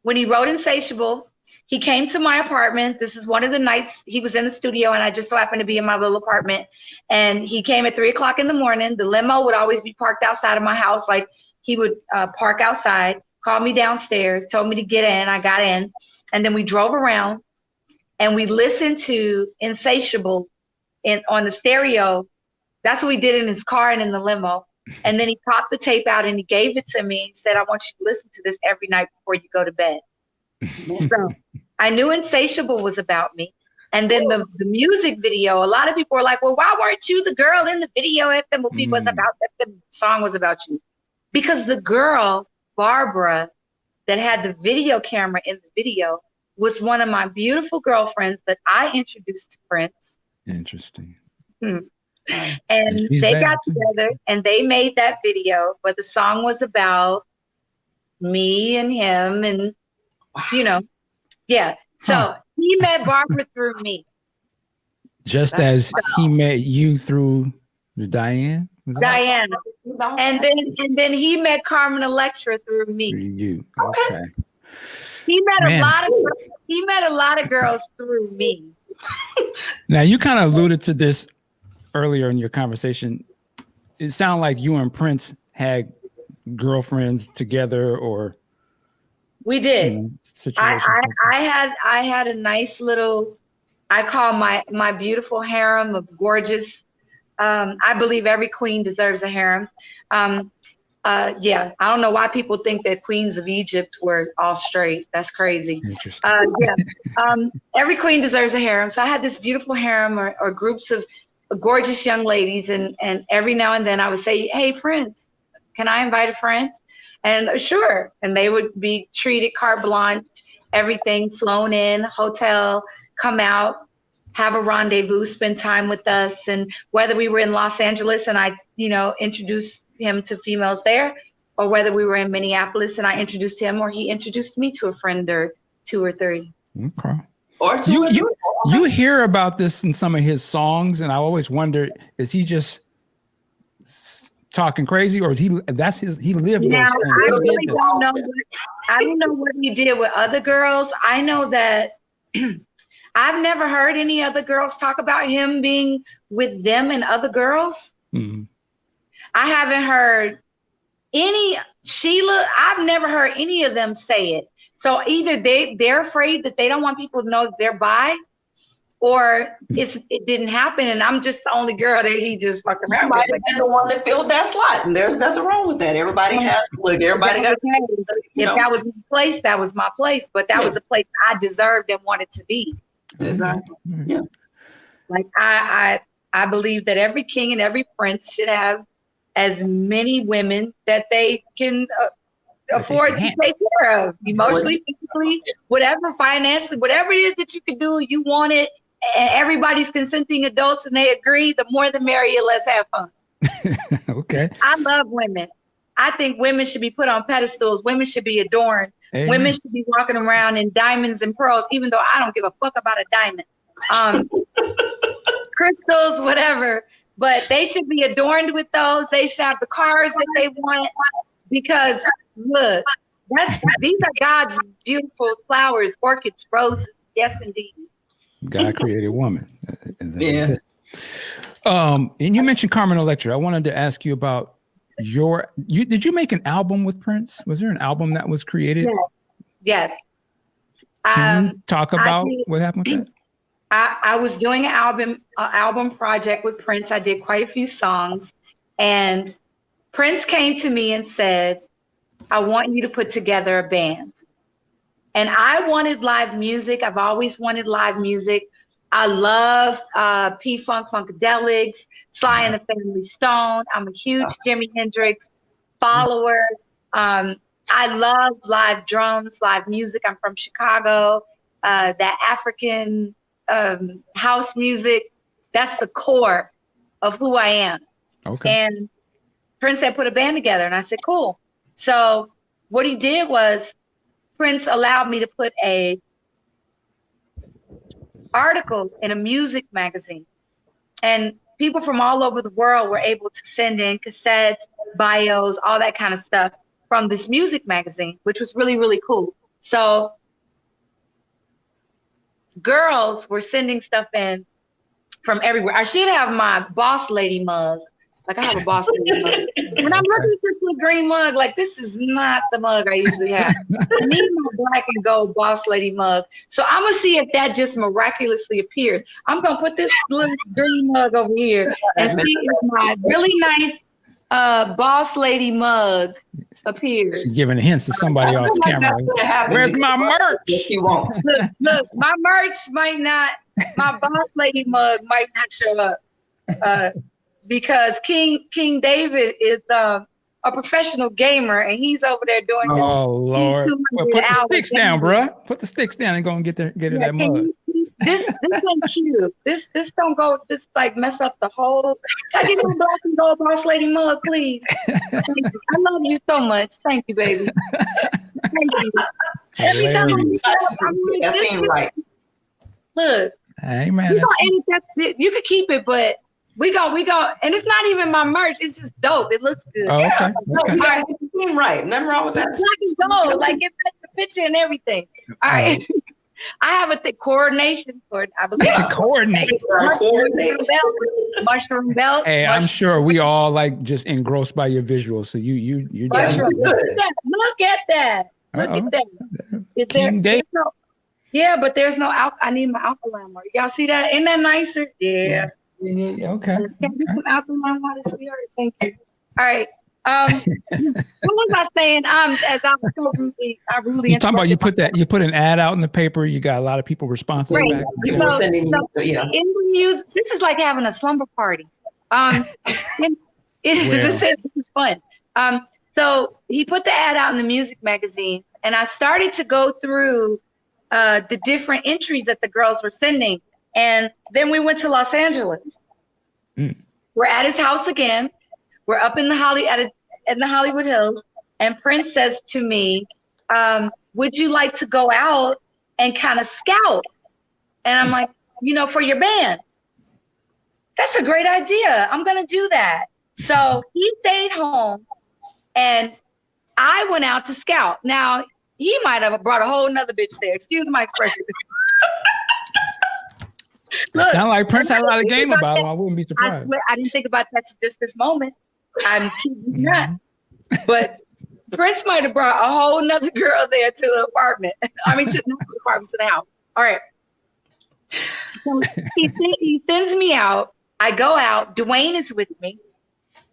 when he wrote Insatiable, he came to my apartment. This is one of the nights he was in the studio, and I just so happened to be in my little apartment. And he came at 3:00 in the morning. The limo would always be parked outside of my house. Like he would park outside, call me downstairs, told me to get in. I got in. And then we drove around and we listened to Insatiable on the stereo. That's what we did in his car and in the limo. And then he popped the tape out and he gave it to me and said, I want you to listen to this every night before you go to bed. So I knew Insatiable was about me. And then the music video, a lot of people were like, well, why weren't you the girl in the video if the movie was about, if the song was about you? Because the girl, Barbara, that had the video camera in the video was one of my beautiful girlfriends that I introduced to Prince. Interesting. And they got together and they made that video, but the song was about me and him and, So he met Barbara through me. Just as he met you through Diane? Diana. And then he met Carmen Electra through me. You. Okay. He met a lot of girls through me. Now you kind of alluded to this earlier in your conversation. It sounded like you and Prince had girlfriends together, or we did. Situation. I had a nice little, I call my beautiful harem of gorgeous. I believe every queen deserves a harem. Yeah, I don't know why people think that queens of Egypt were all straight. That's crazy. Interesting. Every queen deserves a harem. So I had this beautiful harem or groups of gorgeous young ladies, and every now and then I would say, "Hey, Prince, can I invite a friend?" And sure. And they would be treated carte blanche, everything flown in, hotel, come out, have a rendezvous, spend time with us. And whether we were in Los Angeles and I, introduced him to females there, or whether we were in Minneapolis and I introduced him, or he introduced me to a friend or two or three. Okay. Or you hear about this in some of his songs, and I always wonder, is he just talking crazy, or is he lived those things? I really don't know. I don't know what he did with other girls. I know that I've never heard any other girls talk about him being with them and other girls. Mm-hmm. I haven't heard any Sheila. I've never heard any of them say it. So either they're afraid that they don't want people to know that they're bi, or it didn't happen, and I'm just the only girl that he just fucked around with. And the one that filled that slot, and there's nothing wrong with that. Everybody has everybody got. If that was my place, that was my place. But that was the place I deserved and wanted to be. Exactly. Yeah. Like I believe that every king and every prince should have as many women that they can afford to take care of, emotionally, physically, whatever, financially, whatever it is that you can do, you want it, and everybody's consenting adults and they agree, the more the merrier, let's have fun. Okay. I love women. I think women should be put on pedestals. Women should be adorned. Amen. Women should be walking around in diamonds and pearls, even though I don't give a fuck about a diamond. Crystals, whatever. But they should be adorned with those. They should have the cars that they want, because look, these are God's beautiful flowers, orchids, roses. Yes, indeed. God created woman. Yeah. And you mentioned Carmen Electra. I wanted to ask you about did you make an album with Prince? Was there an album that was created? Yes. Can you talk about what happened with that? I was doing an album project with Prince. I did quite a few songs, and Prince came to me and said, "I want you to put together a band." And I wanted live music. I've always wanted live music. I love P-Funk, Funkadelics, Sly and the Family Stone. I'm a huge Jimi Hendrix follower. I love live drums, live music. I'm from Chicago. That African house music, that's the core of who I am. Okay. And Prince had put a band together, and I said, cool. So what he did was Prince allowed me to put a article in a music magazine, and people from all over the world were able to send in cassettes, bios, all that kind of stuff from this music magazine, which was really, really cool. So girls were sending stuff in from everywhere. I should have my boss lady mug. Like, I have a boss lady mug. When I'm looking at this green mug, like, this is not the mug I usually have. I need my black and gold boss lady mug. So I'm going to see if that just miraculously appears. I'm going to put this little green mug over here and see if my really nice boss lady mug appears. She's giving hints to somebody off camera. Where's my merch? You won't. Look, my merch might not, my boss lady mug might not show up. Because King David is a professional gamer, and he's over there doing his. Oh Lord! Well, put the sticks down, bruh. Put the sticks down and go and get her that mug. This ain't cute. This don't go. This like mess up the whole. Can I get my black and gold boss lady mug, please? I love you so much. Thank you, baby. Thank you. Every time I'm like, that seems right. Look, hey man, you could keep it, but We go, and it's not even my merch. It's just dope. It looks good. Oh, okay. No, Okay. you got the team right. Nothing wrong with that. Black and gold, like it fits the picture and everything. All right. I have a coordination for it. I believe. Coordinate. Mushroom belt. Hey, I'm sure we all like just engrossed by your visuals. So you're Mushroom. Look at that. Look at that. Is there, yeah, but there's no I need my alkaline water. Y'all see that? Isn't that nicer? Yeah. Okay. Can you some alkaline water, sweetheart? Thank you. All right. What was I saying? As I was so rudely, you talking about you put an ad out in the paper. You got a lot of people responsive back. People sending in the music. This is like having a slumber party. This is fun. So he put the ad out in the music magazine, and I started to go through the different entries that the girls were sending, and then we went to Los Angeles. We're at his house again. We're up in the Hollywood Hills, and Prince says to me, would you like to go out and kind of scout? And I'm like, for your band. That's a great idea. I'm going to do that. So he stayed home, and I went out to scout. Now, he might have brought a whole nother bitch there. Excuse my expression. Look, sound like Prince had a lot of game about him. I wouldn't be surprised. I didn't think about that to just this moment. I'm not. But Prince might have brought a whole nother girl there to the apartment. I mean, not the apartment, to the house. All right. So he sends me out. I go out. Dwayne is with me.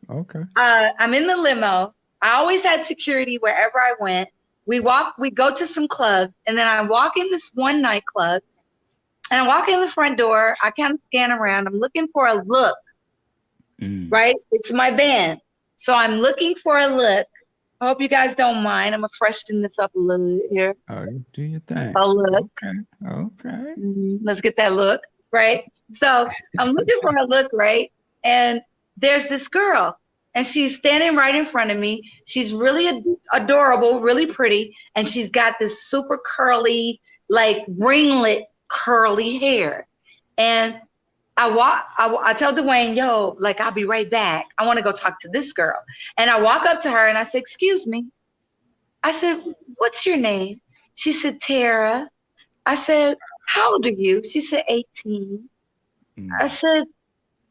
Okay. I'm in the limo. I always had security wherever I went. We go to some clubs, and then I walk in this one nightclub, and I walk in the front door. I kind of scan around. I'm looking for a look. Right? It's my band. So I'm looking for a look. I hope you guys don't mind. I'm going to freshen this up a little bit here. Oh, you do your thing. A look. Okay. Let's get that look, right? So I'm looking for a look, right? And there's this girl, and she's standing right in front of me. She's really adorable, really pretty, and she's got this super curly, like ringlet curly hair. And I tell Dwayne, yo, like, I'll be right back. I want to go talk to this girl. And I walk up to her and I said, excuse me. I said, what's your name? She said, Tara. I said, how old are you? She said, 18. I said,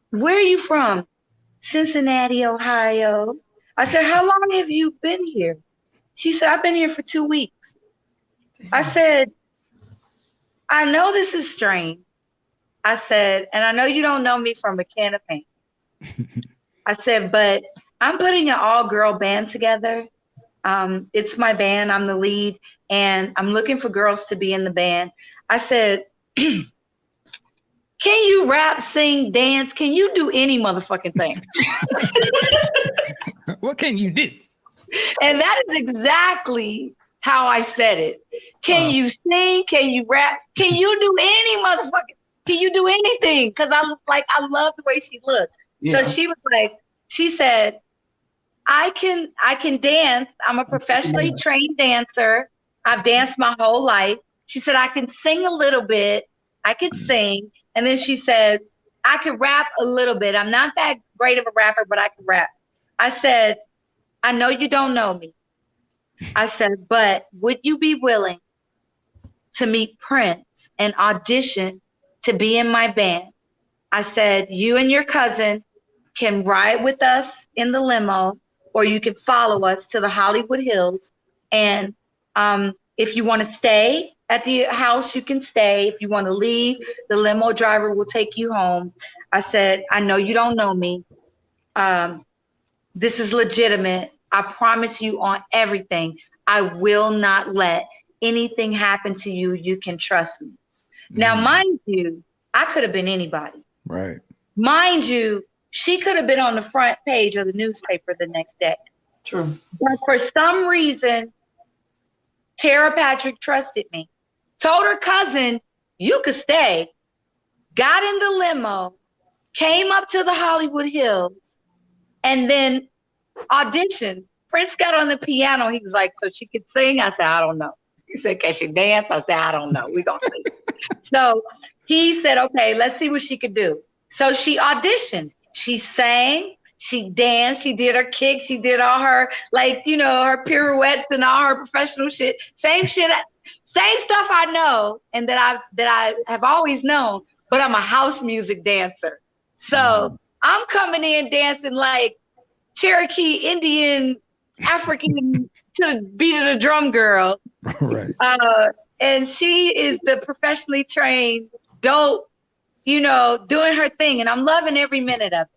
where are you from? Cincinnati, Ohio. I said, how long have you been here? She said, I've been here for 2 weeks. I said, I know this is strange. I said, and I know you don't know me from a can of paint. I said, but I'm putting an all-girl band together. It's my band. I'm the lead, and I'm looking for girls to be in the band. I said, can you rap, sing, dance? Can you do any motherfucking thing? What can you do? And that is exactly how I said it. Can you sing? Can you rap? Can you do any motherfucking? Can you do anything? Because I love the way she looked. Yeah. So she was like, she said, I can dance. I'm a professionally trained dancer. I've danced my whole life. She said, I can sing a little bit. I can sing. And then she said, I can rap a little bit. I'm not that great of a rapper, but I can rap. I said, I know you don't know me. I said, but would you be willing to meet Prince and audition to be in my band? I said, you and your cousin can ride with us in the limo, or you can follow us to the Hollywood Hills. And if you want to stay at the house, you can stay. If you want to leave, the limo driver will take you home. I said, I know you don't know me. This is legitimate. I promise you on everything. I will not let anything happen to you. You can trust me. Now, mind you, I could have been anybody. Right. Mind you, she could have been on the front page of the newspaper the next day. True. But for some reason, Tara Patrick trusted me. Told her cousin, you could stay. Got in the limo, came up to the Hollywood Hills, and then auditioned. Prince got on the piano. He was like, so she could sing? I said, I don't know. He said, can she dance? I said, I don't know. We're going to see. So he said, okay, let's see what she could do. So she auditioned. She sang, she danced, she did her kicks, she did all her, like, you know, her pirouettes and all her professional shit. Same stuff I know and that I have always known, but I'm a house music dancer. So I'm coming in dancing like Cherokee, Indian, African to the beat of the drum girl. Right. And she is the professionally trained, dope, you know, doing her thing. And I'm loving every minute of it.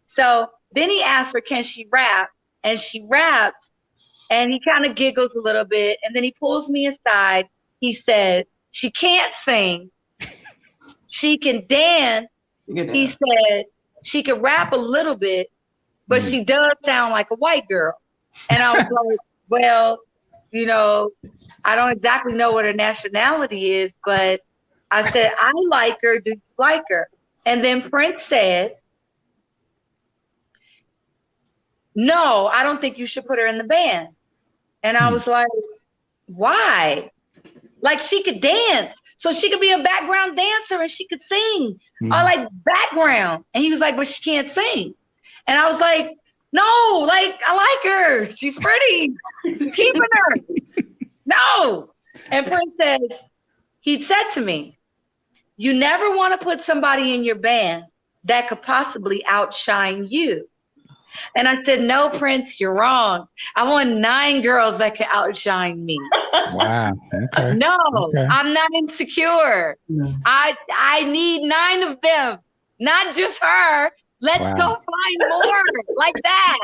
So then he asked her, can she rap? And she raps. And he kind of giggles a little bit. And then he pulls me aside. He said, she can't sing. She can dance. He said, she can rap a little bit, but she does sound like a white girl. And I was like, well, you know, I don't exactly know what her nationality is, but I said, I like her. Do you like her? And then Prince said, no, I don't think you should put her in the band. And I was like, why? Like, she could dance. So she could be a background dancer and she could sing. I like background. And he was like, but she can't sing. And I was like, no, like, I like her. She's pretty. Keeping her. No. And Prince says, he said to me, you never want to put somebody in your band that could possibly outshine you. And I said, no, Prince, you're wrong. I want 9 girls that can outshine me. Wow. Okay. No, okay. I'm not insecure. Yeah. I need 9 of them, not just her. Let's go find more like that.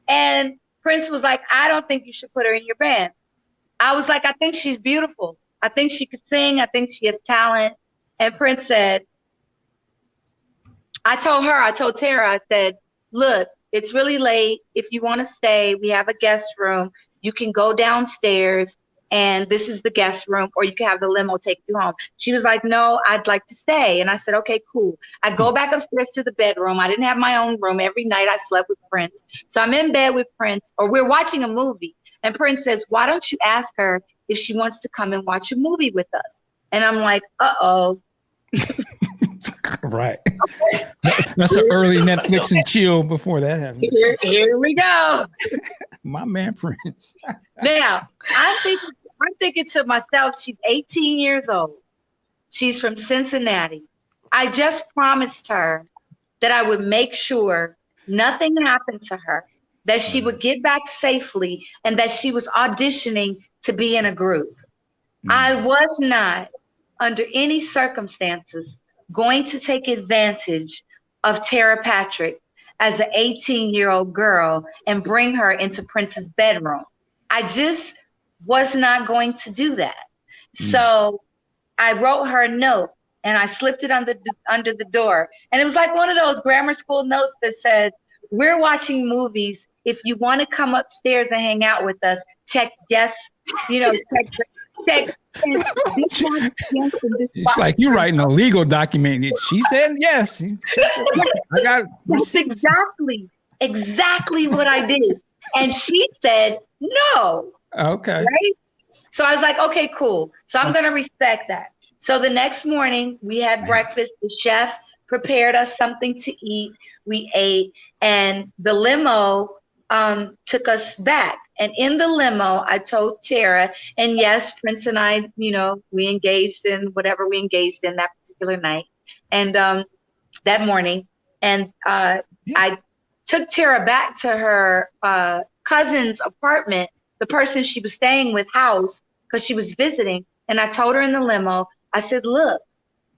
And Prince was like, I don't think you should put her in your band. I was like, I think she's beautiful. I think she could sing. I think she has talent. And Prince said, I told Tara, I said, look, it's really late. If you want to stay, we have a guest room. You can go downstairs and this is the guest room, or you can have the limo take you home. She was like, no, I'd like to stay. And I said, okay, cool. I go back upstairs to the bedroom. I didn't have my own room. Every night I slept with Prince. So I'm in bed with Prince, or we're watching a movie. And Prince says, why don't you ask her if she wants to come and watch a movie with us? And I'm like, uh-oh. Right. That's an early Netflix and chill before that happens. Here we go. My man Prince. Now, I'm thinking to myself, she's 18 years old. She's from Cincinnati. I just promised her that I would make sure nothing happened to her, that she would get back safely, and that she was auditioning to be in a group. I was not, under any circumstances, going to take advantage of Tara Patrick as an 18-year-old girl and bring her into Prince's bedroom. I just was not going to do that. So I wrote her a note and I slipped it under the door. And it was like one of those grammar school notes that said, we're watching movies. If you want to come upstairs and hang out with us, check yes, you know, check It's like you writing a legal document. She said yes. I got That's exactly what I did. And she said no. Okay. Right? So I was like, okay, cool. So I'm going to respect that. So the next morning we had breakfast. The chef prepared us something to eat. We ate, and the limo took us back. And in the limo, I told Tara, and yes, Prince and I, you know, we engaged in whatever we engaged in that particular night and that morning. And I took Tara back to her cousin's apartment, the person she was staying with house, because she was visiting. And I told her in the limo, I said, look,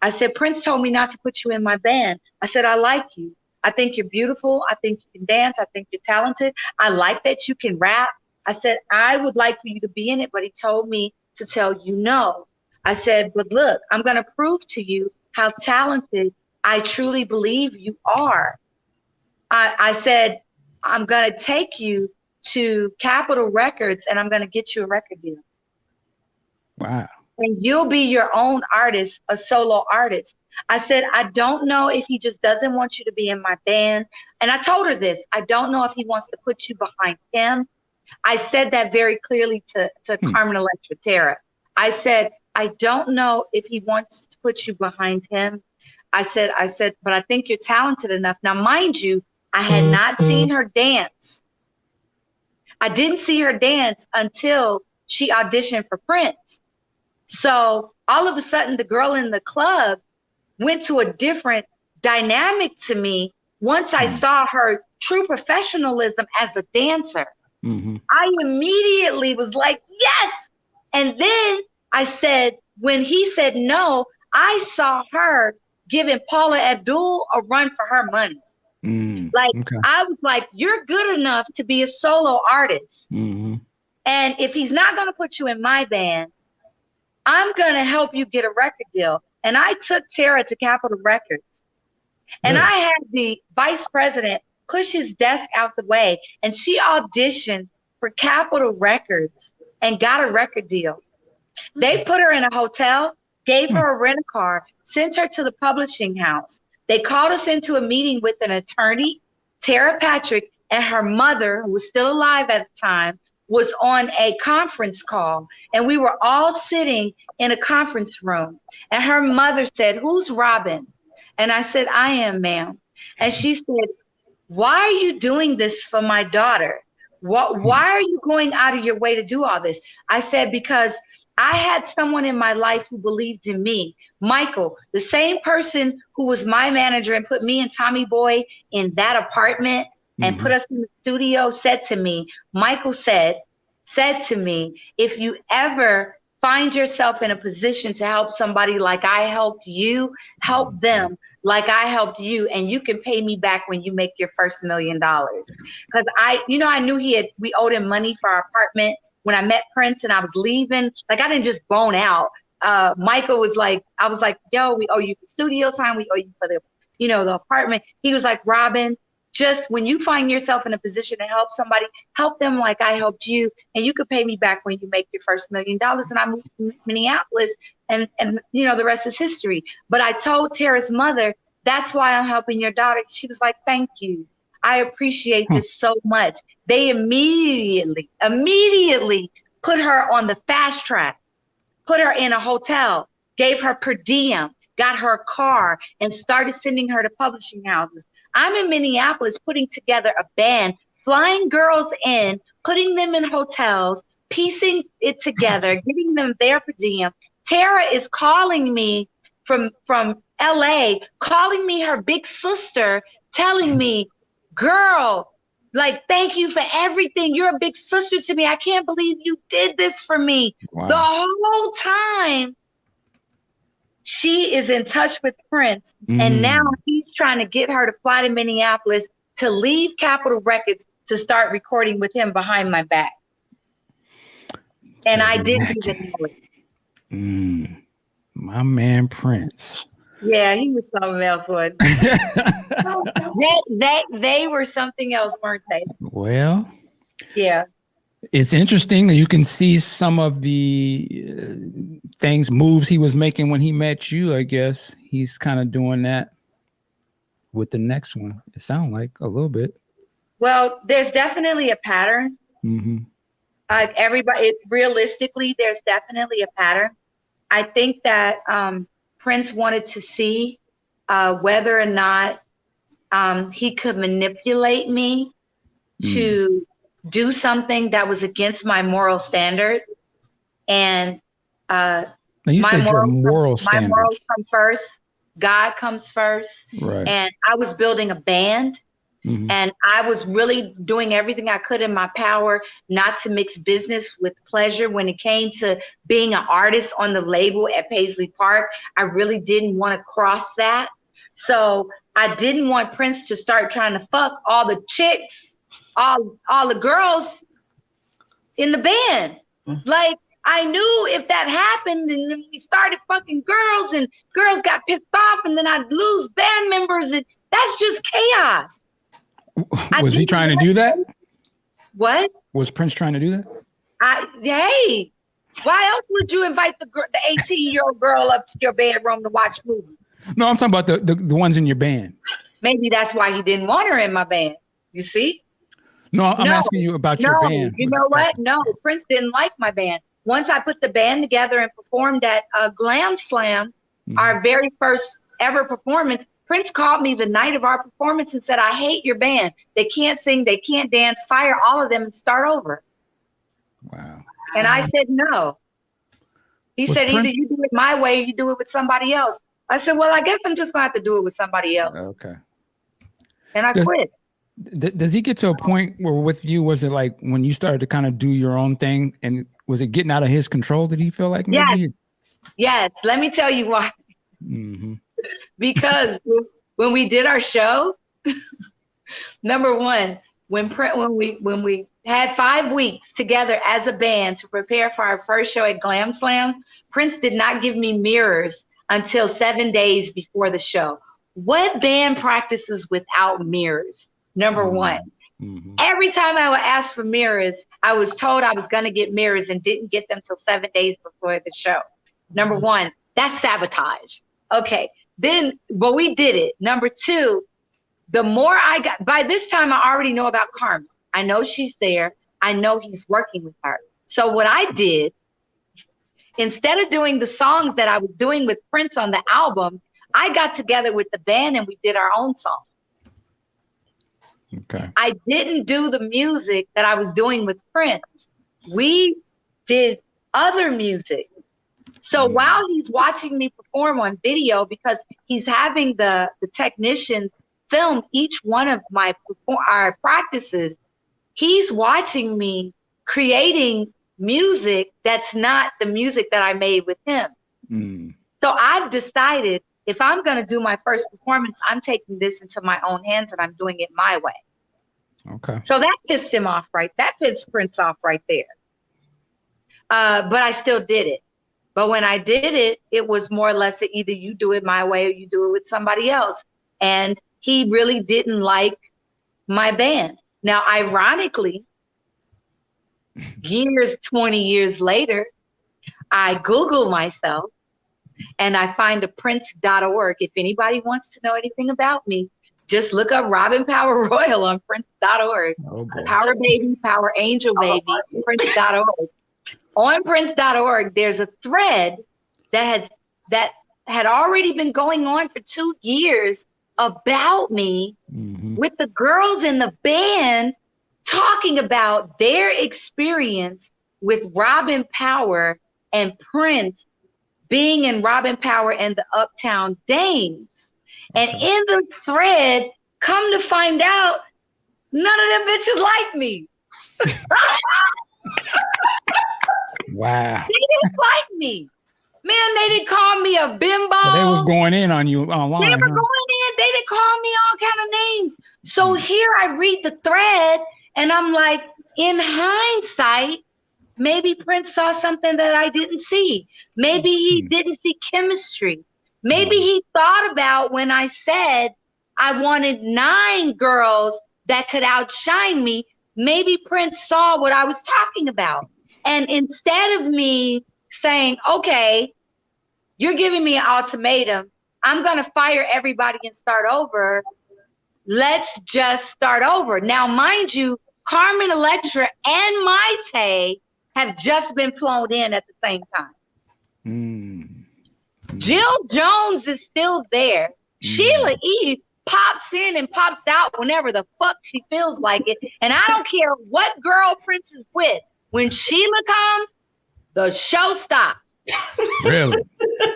I said, Prince told me not to put you in my band. I said, I like you. I think you're beautiful. I think you can dance. I think you're talented. I like that you can rap. I said, I would like for you to be in it, but he told me to tell you no. I said, but look, I'm going to prove to you how talented I truly believe you are. I said, I'm going to take you to Capitol Records and I'm going to get you a record deal. Wow. And you'll be your own artist, a solo artist. I said, I don't know if he just doesn't want you to be in my band. And I told her this. I don't know if he wants to put you behind him. I said that very clearly to Carmen Electra, Tara. I said, I don't know if he wants to put you behind him. I said, but I think you're talented enough. Now, mind you, I had not seen her dance. I didn't see her dance until she auditioned for Prince. So all of a sudden, the girl in the club went to a different dynamic to me once I saw her true professionalism as a dancer. Mm-hmm. I immediately was like, yes. And then I said, when he said no, I saw her giving Paula Abdul a run for her money. I was like, you're good enough to be a solo artist. Mm-hmm. And if he's not going to put you in my band, I'm going to help you get a record deal. And I took Tara to Capitol Records. And I had the vice president push his desk out the way. And she auditioned for Capitol Records and got a record deal. They put her in a hotel, gave her a rent-a-car, sent her to the publishing house. They called us into a meeting with an attorney. Tara Patrick and her mother, who was still alive at the time, was on a conference call. And we were all sitting in a conference room. And her mother said, who's Robin? And I said, I am, ma'am. And she said, why are you doing this for my daughter? Why are you going out of your way to do all this? I said, because I had someone in my life who believed in me. Michael, the same person who was my manager and put me and Tommy Boy in that apartment and put us in the studio, said to me, Michael said to me, if you ever find yourself in a position to help somebody like I helped you, help them like I helped you, and you can pay me back when you make your first $1 million. Because I knew we owed him money for our apartment. When I met Prince and I was leaving, like I didn't just bone out. Michael was like, I was like, yo, we owe you for studio time. We owe you for the apartment. He was like, Robin, just when you find yourself in a position to help somebody, help them like I helped you. And you could pay me back when you make your first $1 million. And I moved to Minneapolis and the rest is history. But I told Tara's mother, that's why I'm helping your daughter. She was like, thank you. I appreciate this so much. They immediately put her on the fast track, put her in a hotel, gave her per diem, got her a car, and started sending her to publishing houses. I'm in Minneapolis putting together a band, flying girls in, putting them in hotels, piecing it together, giving them their per diem. Tara is calling me from LA, calling me her big sister, telling me, girl, like, thank you for everything. You're a big sister to me. I can't believe you did this for me. Wow. The whole time she is in touch with Prince. And now he's trying to get her to fly to Minneapolis to leave Capitol Records to start recording with him behind my back. And I didn't even know it. My man Prince. Yeah, he was something else, wasn't he? They were something else, weren't they? Well, yeah. It's interesting that you can see some of the moves he was making when he met you. I guess he's kind of doing that with the next one. It sounds like a little bit. Well, there's definitely a pattern. Realistically, there's definitely a pattern. I think that Prince wanted to see whether or not he could manipulate me to do something that was against my moral standard. And now you said your moral standards. My morals come first. God comes first. Right. And I was building a band. And I was really doing everything I could in my power not to mix business with pleasure. When it came to being an artist on the label at Paisley Park, I really didn't want to cross that. So I didn't want Prince to start trying to fuck all the chicks, all the girls in the band. Like, I knew if that happened and then we started fucking girls and girls got pissed off and then I'd lose band members, and that's just chaos. Was he trying to do that? What? Was Prince trying to do that? Hey, why else would you invite the 18-year-old girl up to your bedroom to watch movies? No, I'm talking about the ones in your band. Maybe that's why he didn't want her in my band. You see? No, I'm asking you about your band. You know what? No, Prince didn't like my band. Once I put the band together and performed at Glam Slam, our very first ever performance, Prince called me the night of our performance and said, I hate your band. They can't sing, they can't dance, fire all of them and start over. Wow. And I said, no. He said, Prince- either you do it my way or you do it with somebody else. I said, well, I guess I'm just gonna have to do it with somebody else. Okay. And I quit. Does he get to a point where with you, was it like when you started to kind of do your own thing, and was it getting out of his control? Did he feel like maybe? Yes. Let me tell you why. Mm-hmm. Because when we did our show, number one, when we had 5 weeks together as a band to prepare for our first show at Glam Slam, Prince did not give me mirrors until 7 days before the show. What band practices without mirrors? Number one. Mm-hmm. Every time I would ask for mirrors, I was told I was going to get mirrors and didn't get them till 7 days before the show. Number one, that's sabotage. Okay. Then, but we did it. Number two, the more I got, by this time, I already know about Carmen. I know she's there. I know he's working with her. So what I did, instead of doing the songs that I was doing with Prince on the album, I got together with the band and we did our own song. Okay. I didn't do the music that I was doing with Prince. We did other music. So while he's watching me perform on video, because he's having the technicians film each one of our practices, he's watching me creating music that's not the music that I made with him. So I've decided if I'm going to do my first performance, I'm taking this into my own hands and I'm doing it my way. Okay. So that pissed him off, right? That pissed Prince off right there. But I still did it. But when I did it, it was more or less either you do it my way or you do it with somebody else. And he really didn't like my band. Now, ironically, 20 years later, I Google myself and I find a Prince.org. If anybody wants to know anything about me, just look up Robin Power Royal on Prince.org. Oh, Power Baby, Power Angel Baby, Prince.org. On Prince.org, there's a thread that had already been going on for 2 years about me with the girls in the band talking about their experience with Robin Power and Prince being in Robin Power and the Uptown Dames. And in the thread, come to find out, none of them bitches like me. Wow. They didn't like me. Man, they didn't call me a bimbo. But they was going in on you online. They were going in. They didn't call me all kind of names. So here I read the thread and I'm like, in hindsight, maybe Prince saw something that I didn't see. Maybe he didn't see chemistry. Maybe he thought about when I said I wanted 9 girls that could outshine me. Maybe Prince saw what I was talking about. And instead of me saying, okay, you're giving me an ultimatum, I'm going to fire everybody and start over. Let's just start over. Now, mind you, Carmen Electra and Maite have just been flown in at the same time. Jill Jones is still there. Sheila E. pops in and pops out whenever the fuck she feels like it. And I don't care what girl Prince is with. When Sheila comes, the show stops. Really?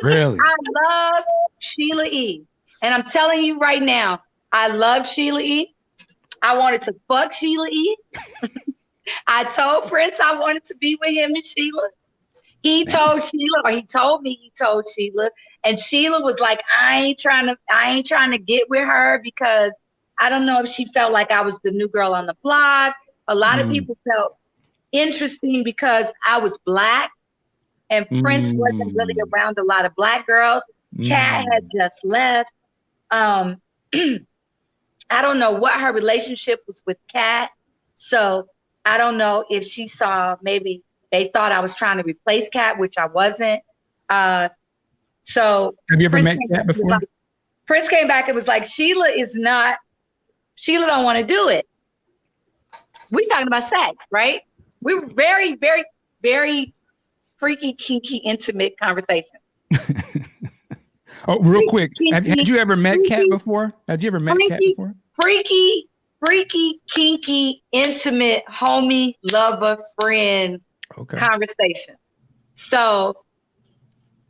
Really? I love Sheila E. And I'm telling you right now, I love Sheila E. I wanted to fuck Sheila E. I told Prince I wanted to be with him and Sheila. He told Sheila, or he told me he told Sheila. And Sheila was like, I ain't trying to get with her because I don't know if she felt like I was the new girl on the block. A lot of people felt interesting because I was Black and Prince wasn't really around a lot of Black girls. Kat had just left. I don't know what her relationship was with Kat. So I don't know if she saw, maybe they thought I was trying to replace Kat, which I wasn't. So have you ever met Kat before? Prince came back and was like, Sheila don't want to do it. We talking about sex, right? We were very, very, very freaky, kinky, intimate conversation. Oh, real quick. Had you ever met Kat before? Had you ever met Kat before? Freaky, kinky, intimate, homie, lover, friend conversation. So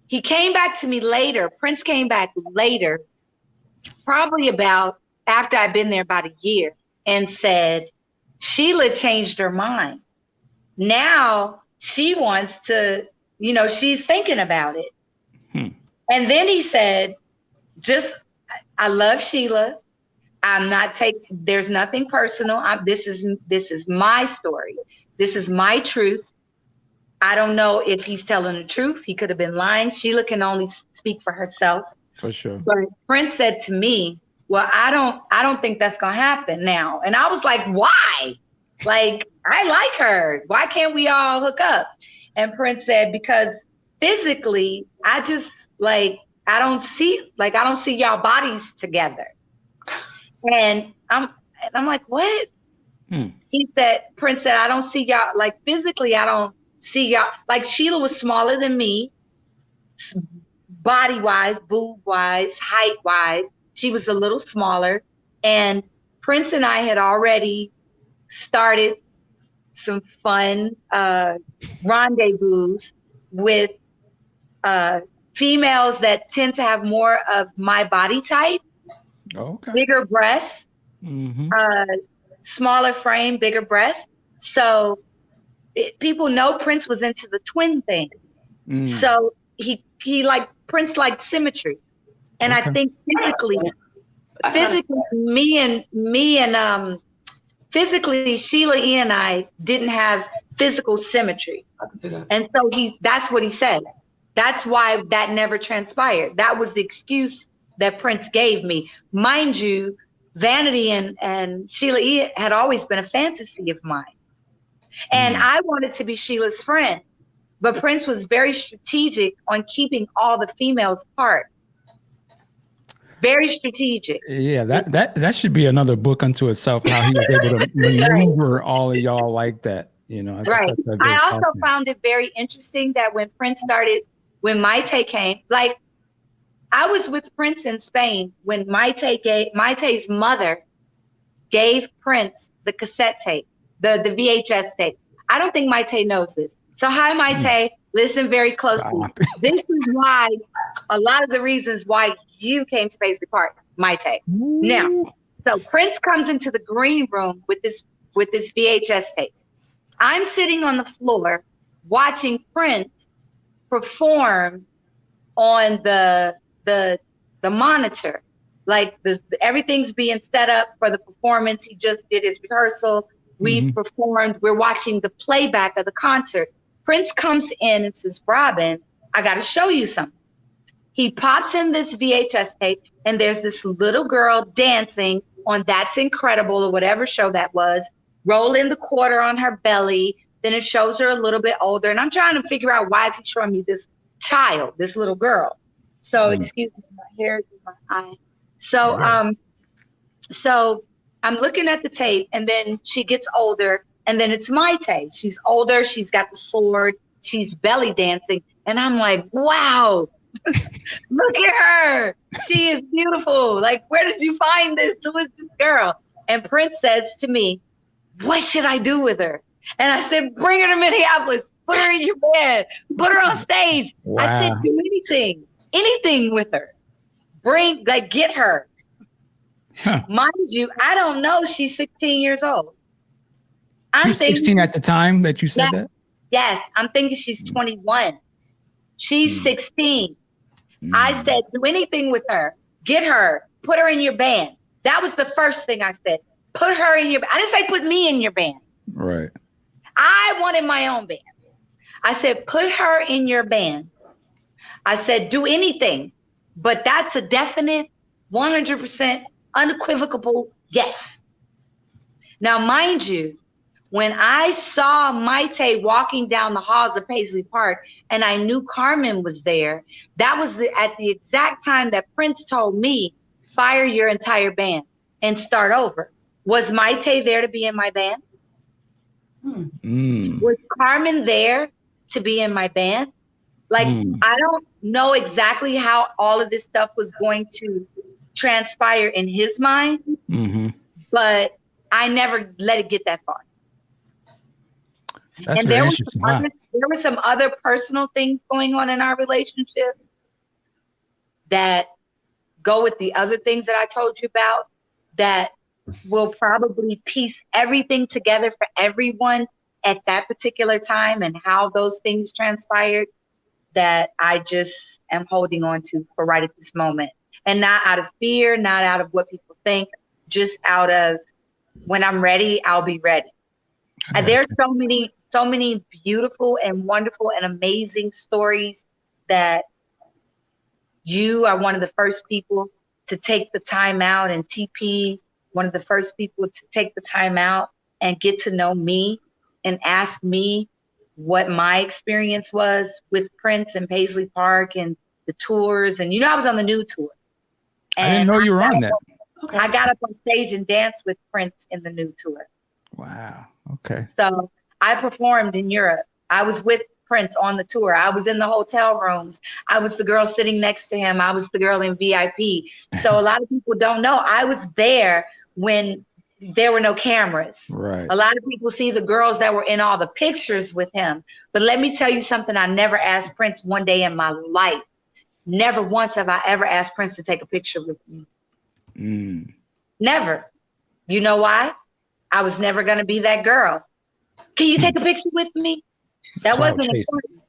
he came back to me later. Prince came back later, probably about after I'd been there about a year, and said, Sheila changed her mind. Now she wants to, she's thinking about it. And then he said, I love Sheila. I'm not there's nothing personal. This is my story. This is my truth. I don't know if he's telling the truth. He could have been lying. Sheila can only speak for herself. For sure. But Prince said to me, well, I don't think that's going to happen now. And I was like, why? Like, I like her. Why can't we all hook up? And Prince said, because physically, I don't see y'all bodies together. And I'm like, what? Prince said, I don't see y'all, like physically, I don't see y'all. Like Sheila was smaller than me, body-wise, boob-wise, height-wise. She was a little smaller. And Prince and I had already started some fun rendezvous with females that tend to have more of my body type. Bigger breasts, smaller frame, bigger breasts. So people know Prince was into the twin thing. So he Prince liked symmetry. And I think physically, physically, Sheila E. and I didn't have physical symmetry. And so that's what he said. That's why that never transpired. That was the excuse that Prince gave me. Mind you, Vanity and Sheila E. had always been a fantasy of mine. And I wanted to be Sheila's friend. But Prince was very strategic on keeping all the females apart. Very strategic. Yeah, that should be another book unto itself, how he was able to maneuver all of y'all like that. Right. I also found it very interesting that when Maite came, like I was with Prince in Spain when Maite's mother gave Prince the cassette tape, the VHS tape. I don't think Maite knows this. So hi, Maite, listen very closely. This is why, a lot of the reasons why you came to Paisley Park, Maite. Now, so Prince comes into the green room with this VHS tape. I'm sitting on the floor watching Prince perform on the monitor. Like everything's being set up for the performance. He just did his rehearsal. We've performed. We're watching the playback of the concert. Prince comes in and says, Robin, I got to show you something. He pops in this VHS tape and there's this little girl dancing on That's Incredible or whatever show that was, rolling the quarter on her belly. Then it shows her a little bit older. And I'm trying to figure out, why is he showing me this child, this little girl? So excuse me, my hair is in my eye. So I'm looking at the tape and then she gets older and then it's Maite. She's older. She's got the sword. She's belly dancing. And I'm like, wow, look at her. She is beautiful. Like, where did you find this? Who is this girl? And Prince says to me, what should I do with her? And I said, bring her to Minneapolis. Put her in your bed. Put her on stage. Wow. I said, do anything with her. Get her. Huh. Mind you, I don't know. She's 16 years old. She's 16 at the time that you said that? Yes. I'm thinking she's 21. She's 16. I said, do anything with her. Get her. Put her in your band. That was the first thing I said. Put her in your band. I didn't say put me in your band. Right. I wanted my own band. I said, put her in your band. I said, do anything. But that's a definite 100% unequivocal yes. Now, mind you, when I saw Maite walking down the halls of Paisley Park and I knew Carmen was there, that was at the exact time that Prince told me, fire your entire band and start over. Was Maite there to be in my band? Was Carmen there to be in my band? Like, I don't know exactly how all of this stuff was going to transpire in his mind, but I never let it get that far. That's and very there interesting. there were some other personal things going on in our relationship that go with the other things that I told you about that will probably piece everything together for everyone at that particular time and how those things transpired that I just am holding on to for right at this moment. And not out of fear, not out of what people think, just out of when I'm ready, I'll be ready. And there's so many beautiful and wonderful and amazing stories that you are one of the first people to take the time out, and TP, one of the first people to take the time out and get to know me and ask me what my experience was with Prince and Paisley Park and the tours. And I was on the new tour. And I didn't know you were on that. Okay. I got up on stage and danced with Prince in the new tour. Wow. Okay. So I performed in Europe. I was with Prince on the tour. I was in the hotel rooms. I was the girl sitting next to him. I was the girl in VIP. So a lot of people don't know I was there when there were no cameras. Right. A lot of people see the girls that were in all the pictures with him. But let me tell you something. I never asked Prince one day in my life. Never once have I ever asked Prince to take a picture with me. Never. You know why? I was never going to be that girl. Can you take a picture with me? That wasn't important.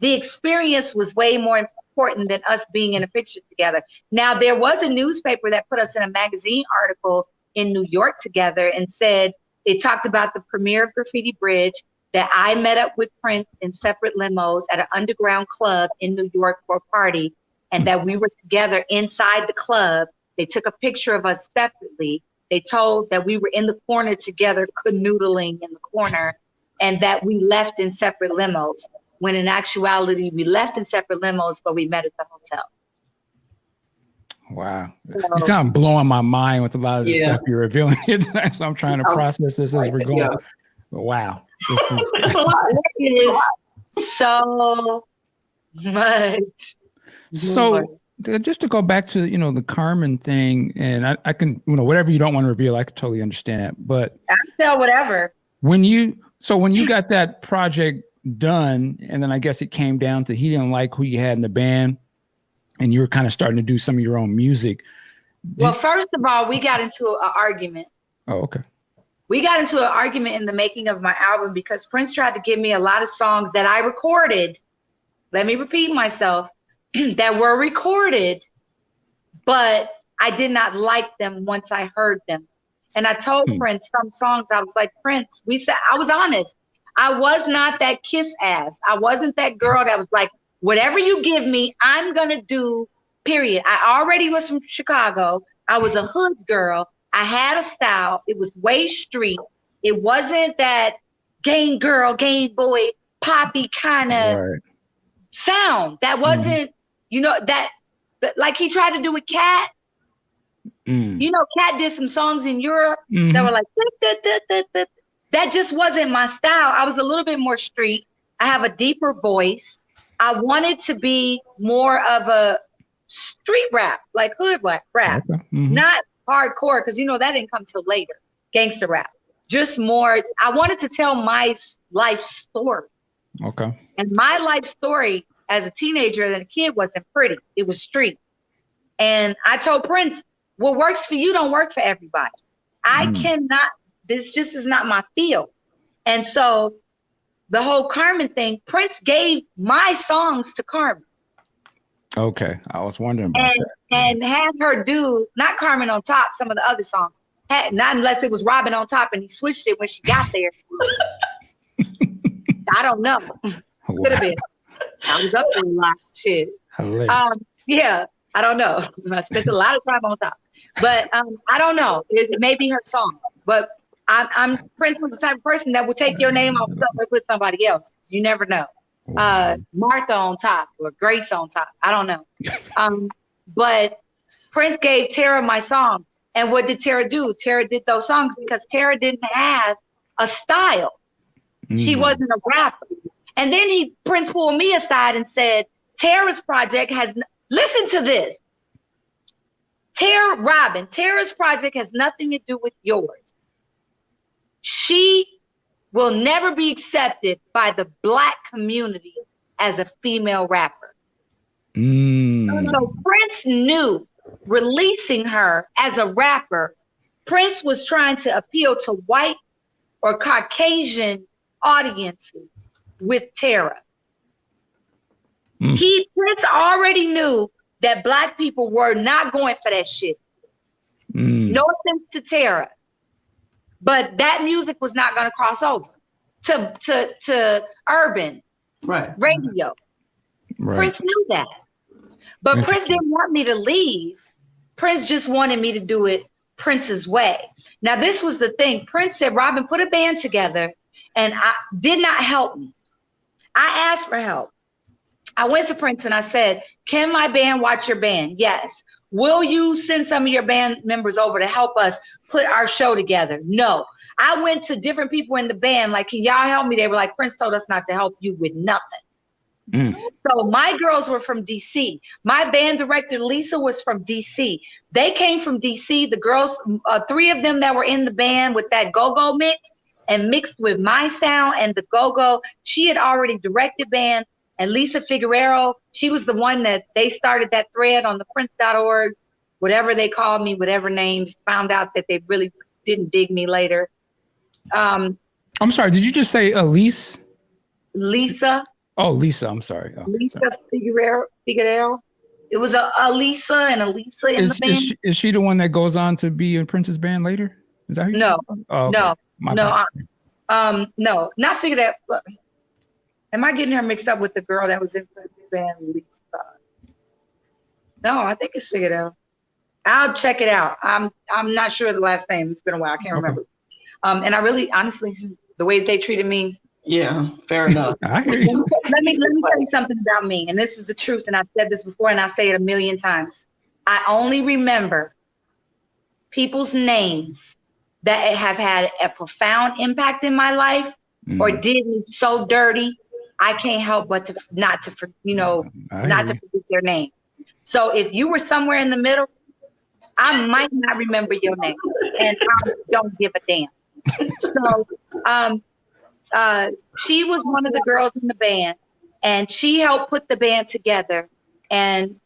The experience was way more important than us being in a picture together. Now, there was a newspaper that put us in a magazine article in New York together and said, it talked about the premiere of Graffiti Bridge, that I met up with Prince in separate limos at an underground club in New York for a party, and that we were together inside the club. They took a picture of us separately. They told that we were in the corner together, canoodling in the corner, and that we left in separate limos, when in actuality, we left in separate limos, but we met at the hotel. Wow. You're kind of blowing my mind with a lot of the stuff you're revealing here tonight. So I'm trying to process this as we're going. Yeah. Wow. This is it is so much. So just to go back to, the Carmen thing, and I can, whatever you don't want to reveal, I can totally understand that. But I can tell whatever. When you got that project done, and then I guess it came down to he didn't like who you had in the band, and you were kind of starting to do some of your own music. Well, first of all, we got into an argument. Oh, okay. We got into an argument in the making of my album because Prince tried to give me a lot of songs that I recorded. Let me repeat myself, that were recorded, but I did not like them once I heard them. And I told Prince some songs, I was like, Prince, I was honest. I was not that kiss ass. I wasn't that girl that was like, whatever you give me, I'm going to do, period. I already was from Chicago. I was a hood girl. I had a style. It was way street. It wasn't that game girl, game boy, poppy kind of sound. That wasn't, that like he tried to do with Cat. Cat did some songs in Europe that were like, that just wasn't my style. I was a little bit more street. I have a deeper voice. I wanted to be more of a street rap, like hood rap, not hardcore, because that didn't come till later. Gangster rap, just more. I wanted to tell my life story. Okay. And my life story as a teenager and a kid wasn't pretty. It was street. And I told Prince, what works for you don't work for everybody. I cannot. This just is not my field. And so the whole Carmen thing, Prince gave my songs to Carmen. Okay. I was wondering about that. And had her do, not Carmen on top, some of the other songs. Not unless it was Robin on top and he switched it when she got there. I don't know. Could have been. I was up there a lot. Shit. Yeah, I don't know. I spent a lot of time on top. But I don't know. It may be her song. But Prince was the type of person that would take your name off and put somebody else. You never know. Martha on top or Grace on top. I don't know. But Prince gave Tara my song. And what did Tara do? Tara did those songs because Tara didn't have a style. She wasn't a rapper. And then Prince pulled me aside and said, Tara's project listen to this. Tara's project has nothing to do with yours. She will never be accepted by the Black community as a female rapper. So Prince knew releasing her as a rapper, Prince was trying to appeal to white or Caucasian audiences with Tara. Prince already knew that Black people were not going for that shit. No offense to Tara, but that music was not going to cross over to urban radio. Right. Prince knew that. But Prince didn't want me to leave. Prince just wanted me to do it Prince's way. Now, this was the thing. Prince said, Robin, put a band together, and I did not help me. I asked for help. I went to Prince and I said, can my band watch your band? Yes. Will you send some of your band members over to help us put our show together? No. I went to different people in the band, like, can y'all help me? They were like, Prince told us not to help you with nothing. So my girls were from DC. My band director, Lisa, was from DC. They came from DC. The girls, 3 of them that were in the band with that go-go mix and mixed with my sound and the go-go, she had already directed band. And Lisa Figueroa, she was the one that they started that thread on the Prince.org, whatever they called me, whatever names, found out that they really didn't dig me later. I'm sorry, did you just say Elise? Lisa. Oh, Lisa, I'm sorry. Oh, Lisa Figueroa. It was a Lisa and a Lisa in the band. Is she the one that goes on to be in Prince's band later? Is that who? No, okay. No, not Figueroa. Am I getting her mixed up with the girl that was in Prince's band, Lisa? No, I think it's Figueroa. I'll check it out. I'm not sure of the last name. It's been a while. I can't remember. And I really, honestly, the way they treated me. Yeah, fair enough. I hear you. Let me tell you something about me. And this is the truth. And I've said this before and I'll say it a million times. I only remember people's names that have had a profound impact in my life or did me so dirty. I can't help but not to forget their name. So if you were somewhere in the middle, I might not remember your name and I don't give a damn. So, she was one of the girls in the band and she helped put the band together and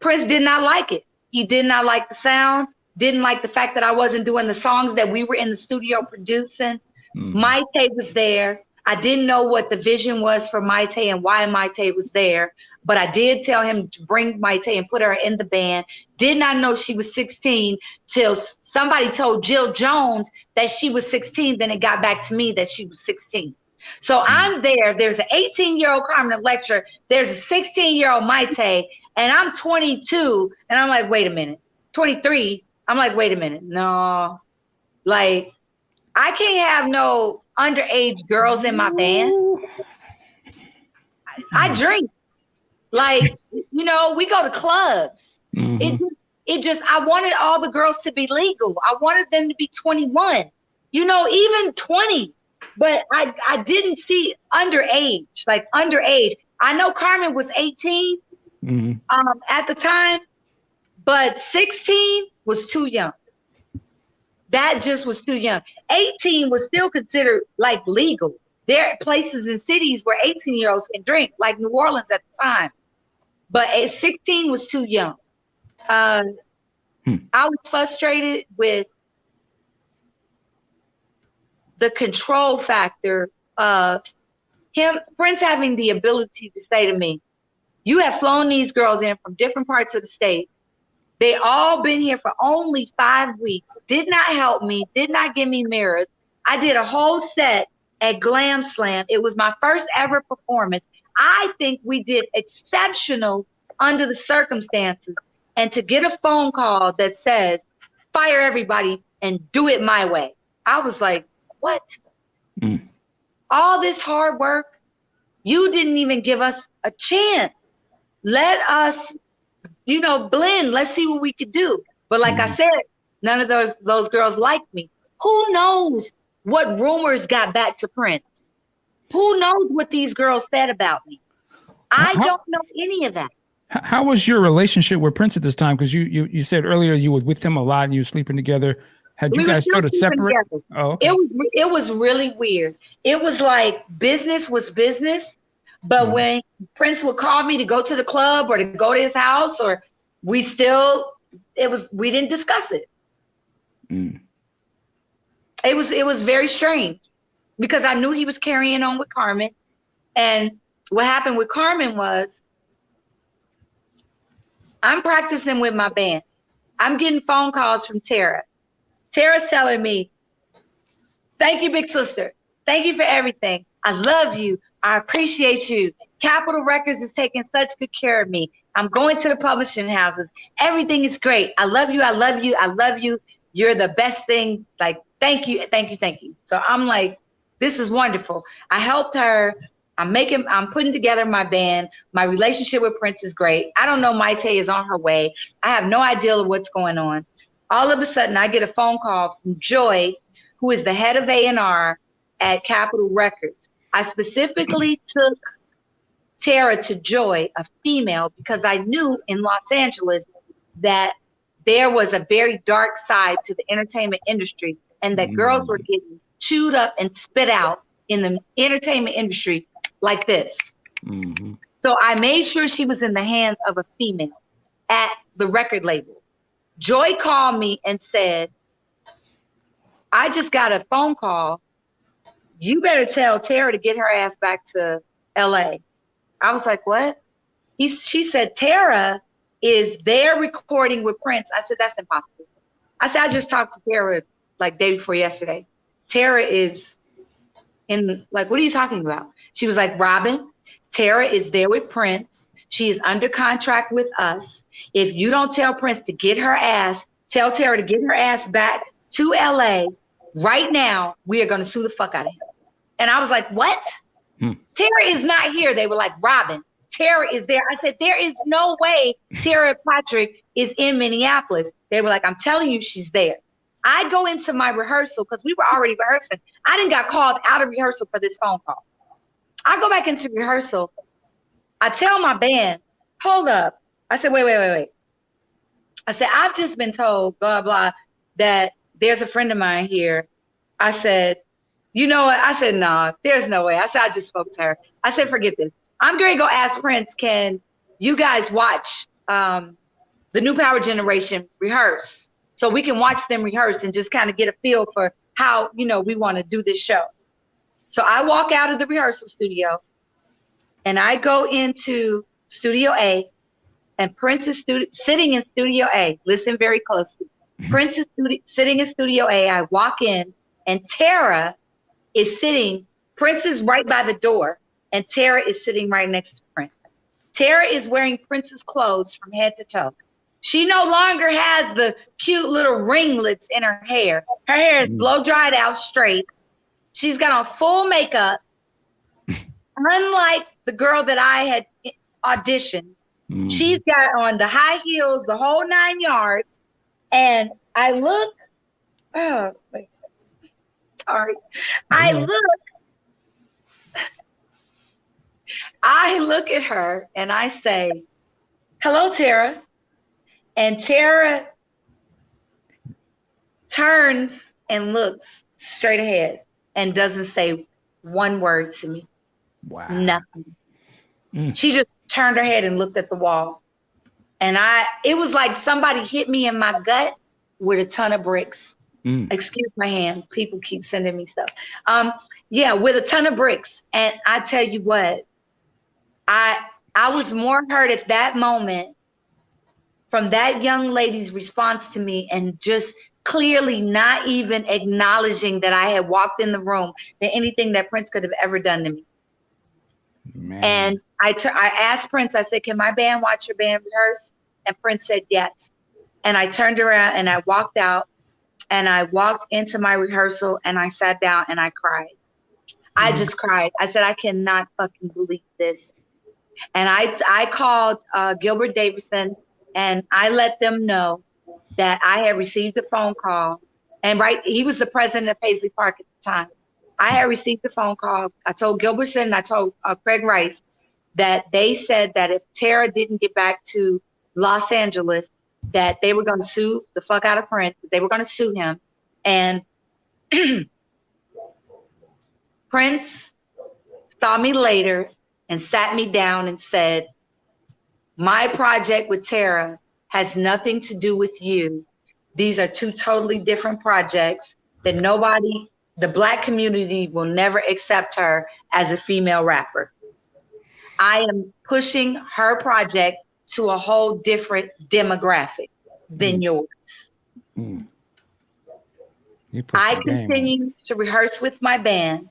Prince did not like it. He did not like the sound, didn't like the fact that I wasn't doing the songs that we were in the studio producing. Maite was there. I didn't know what the vision was for Maite and why Maite was there, but I did tell him to bring Maite and put her in the band. Did not know she was 16 till somebody told Jill Jones that she was 16. Then it got back to me that she was 16. So I'm there. There's an 18-year-old Carmen Electra. There's a 16-year-old Maite, and I'm 22. And I'm like, wait a minute. 23. I'm like, wait a minute. No, like I can't have no underage girls in my band. I drink. Like, we go to clubs. It just, I wanted all the girls to be legal. I wanted them to be 21, even 20, but I didn't see underage, like underage. I know Carmen was 18 at the time, but 16 was too young. That just was too young. 18 was still considered like legal. There are places in cities where 18-year-olds can drink, like New Orleans at the time. But 16 was too young. I was frustrated with the control factor of Prince having the ability to say to me, you have flown these girls in from different parts of the state. They all been here for only 5 weeks, did not help me, did not give me mirrors. I did a whole set at Glam Slam. It was my first ever performance. I think we did exceptional under the circumstances. And to get a phone call that says, fire everybody and do it my way. I was like, what? All this hard work, you didn't even give us a chance. Let us blend. Let's see what we could do. But like I said, none of those girls liked me. Who knows what rumors got back to Prince? Who knows what these girls said about me? I don't know any of that. How was your relationship with Prince at this time? Because you said earlier you were with him a lot and you were sleeping together. Had you guys started separate? Together. Oh, okay. It was really weird. It was like business was business, but when Prince would call me to go to the club or to go to his house, or we didn't discuss it. It was very strange because I knew he was carrying on with Carmen, and what happened with Carmen was I'm practicing with my band. I'm getting phone calls from Tara. Tara's telling me, thank you, big sister. Thank you for everything. I love you. I appreciate you. Capitol Records is taking such good care of me. I'm going to the publishing houses. Everything is great. I love you. I love you. I love you. You're the best thing. Like, thank you. Thank you. Thank you. So I'm like, this is wonderful. I helped her. I'm putting together my band. My relationship with Prince is great. I don't know, Maite is on her way. I have no idea of what's going on. All of a sudden, I get a phone call from Joy, who is the head of A&R at Capitol Records. I specifically took Tara to Joy, a female, because I knew in Los Angeles that there was a very dark side to the entertainment industry and that girls were getting chewed up and spit out in the entertainment industry like this. So I made sure she was in the hands of a female at the record label. Joy called me and said, I just got a phone call. You better tell Tara to get her ass back to LA. I was like, what? She said, Tara is there recording with Prince. I said, that's impossible. I said, I just talked to Tara like day before yesterday. Tara is in, like, what are you talking about? She was like, Robin, Tara is there with Prince. She is under contract with us. If you don't tell Prince to get her ass, tell Tara to get her ass back to LA right now, we are going to sue the fuck out of him. And I was like, what? Tara is not here. They were like, Robin, Tara is there. I said, there is no way Tara Patrick is in Minneapolis. They were like, I'm telling you, she's there. I go into my rehearsal because we were already rehearsing. I didn't got called out of rehearsal for this phone call. I go back into rehearsal. I tell my band, hold up. I said, wait. I said, I've just been told, blah, blah, that there's a friend of mine here. I said, you know what? I said, no, there's no way. I said, I just spoke to her. I said, forget this. I'm going to go ask Prince, can you guys watch the New Power Generation rehearse? So we can watch them rehearse and just kind of get a feel for how, we want to do this show. So I walk out of the rehearsal studio and I go into Studio A, and Prince is sitting in Studio A. Listen very closely. Prince is sitting in Studio A. I walk in and Tara is sitting, Prince is right by the door, and Tara is sitting right next to Prince. Tara is wearing Prince's clothes from head to toe. She no longer has the cute little ringlets in her hair. Her hair is blow dried out straight. She's got on full makeup. Unlike the girl that I had auditioned, she's got on the high heels, the whole 9 yards. And I look, I look at her and I say, hello, Tara. And Tara turns and looks straight ahead and doesn't say one word to me. Wow. Nothing. She just turned her head and looked at the wall. And it was like somebody hit me in my gut with a ton of bricks. Excuse my hand. People keep sending me stuff. With a ton of bricks. And I tell you what, I was more hurt at that moment from that young lady's response to me and just clearly not even acknowledging that I had walked in the room than anything that Prince could have ever done to me. Man. And I asked Prince, I said, can my band watch your band rehearse? And Prince said, yes. And I turned around and I walked out and I walked into my rehearsal and I sat down and I cried. I just cried. I said, I cannot fucking believe this. And I called Gilbert Davidson and I let them know that I had received a phone call. And he was the president of Paisley Park at the time. I had received a phone call. I told Gilbertson and I told Craig Rice that they said that if Tara didn't get back to Los Angeles, that they were going to sue the fuck out of Prince. They were going to sue him. And Prince saw me later and sat me down and said, my project with Tara has nothing to do with you. These are two totally different projects that nobody, the Black community will never accept her as a female rapper. I am pushing her project to a whole different demographic than yours. I continue to rehearse with my band.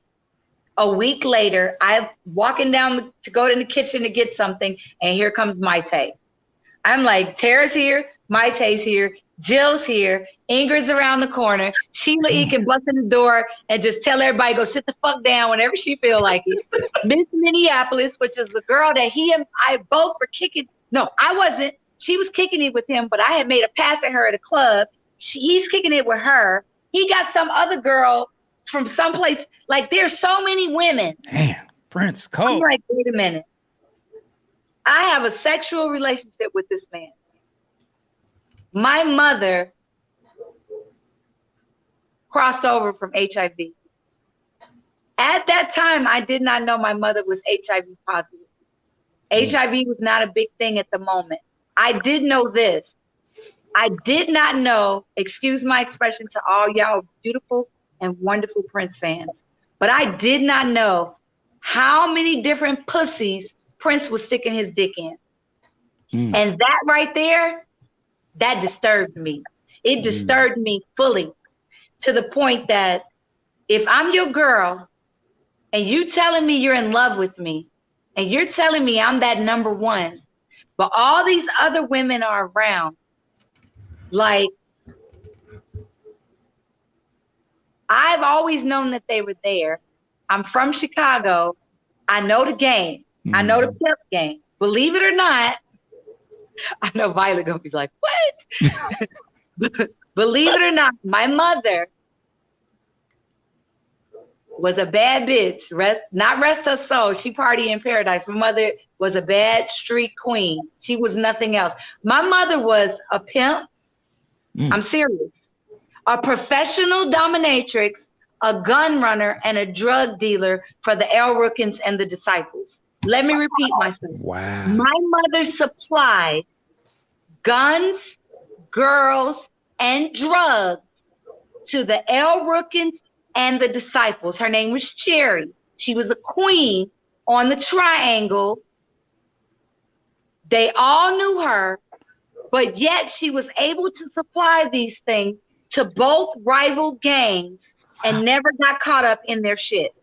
A week later, I'm walking down to go to the kitchen to get something, and here comes Maite. I'm like, Tara's here, Maite's here, Jill's here, Ingrid's around the corner. Sheila E. can bust in the door and just tell everybody, go sit the fuck down whenever she feel like it. Miss Minneapolis, which is the girl that he and I both were kicking. No, I wasn't. She was kicking it with him, but I had made a pass at her at a club. He's kicking it with her. He got some other girl from someplace. Like, there's so many women. Damn, Prince, cold. I'm like, wait a minute. I have a sexual relationship with this man. My mother crossed over from HIV. At that time, I did not know my mother was HIV positive. HIV was not a big thing at the moment. I did know this. I did not know, excuse my expression to all y'all beautiful and wonderful Prince fans, but I did not know how many different pussies Prince was sticking his dick in. And that right there, that disturbed me. It disturbed me fully, to the point that if I'm your girl and you telling me you're in love with me and you're telling me I'm that number one, but all these other women are around, like, I've always known that they were there. I'm from Chicago. I know the game. I know the pimp game. Believe it or not, I know Violet gonna be like, what? Believe it or not, my mother was a bad bitch. Not rest her soul. She partied in paradise. My mother was a bad street queen. She was nothing else. My mother was a pimp. I'm serious. A professional dominatrix, a gun runner, and a drug dealer for the El Rookins and the Disciples. Let me repeat myself. Wow. My mother supplied guns, girls, and drugs to the El Rookins and the Disciples. Her name was Cherry. She was a queen on the triangle. They all knew her, but yet she was able to supply these things to both rival gangs and never got caught up in their shit.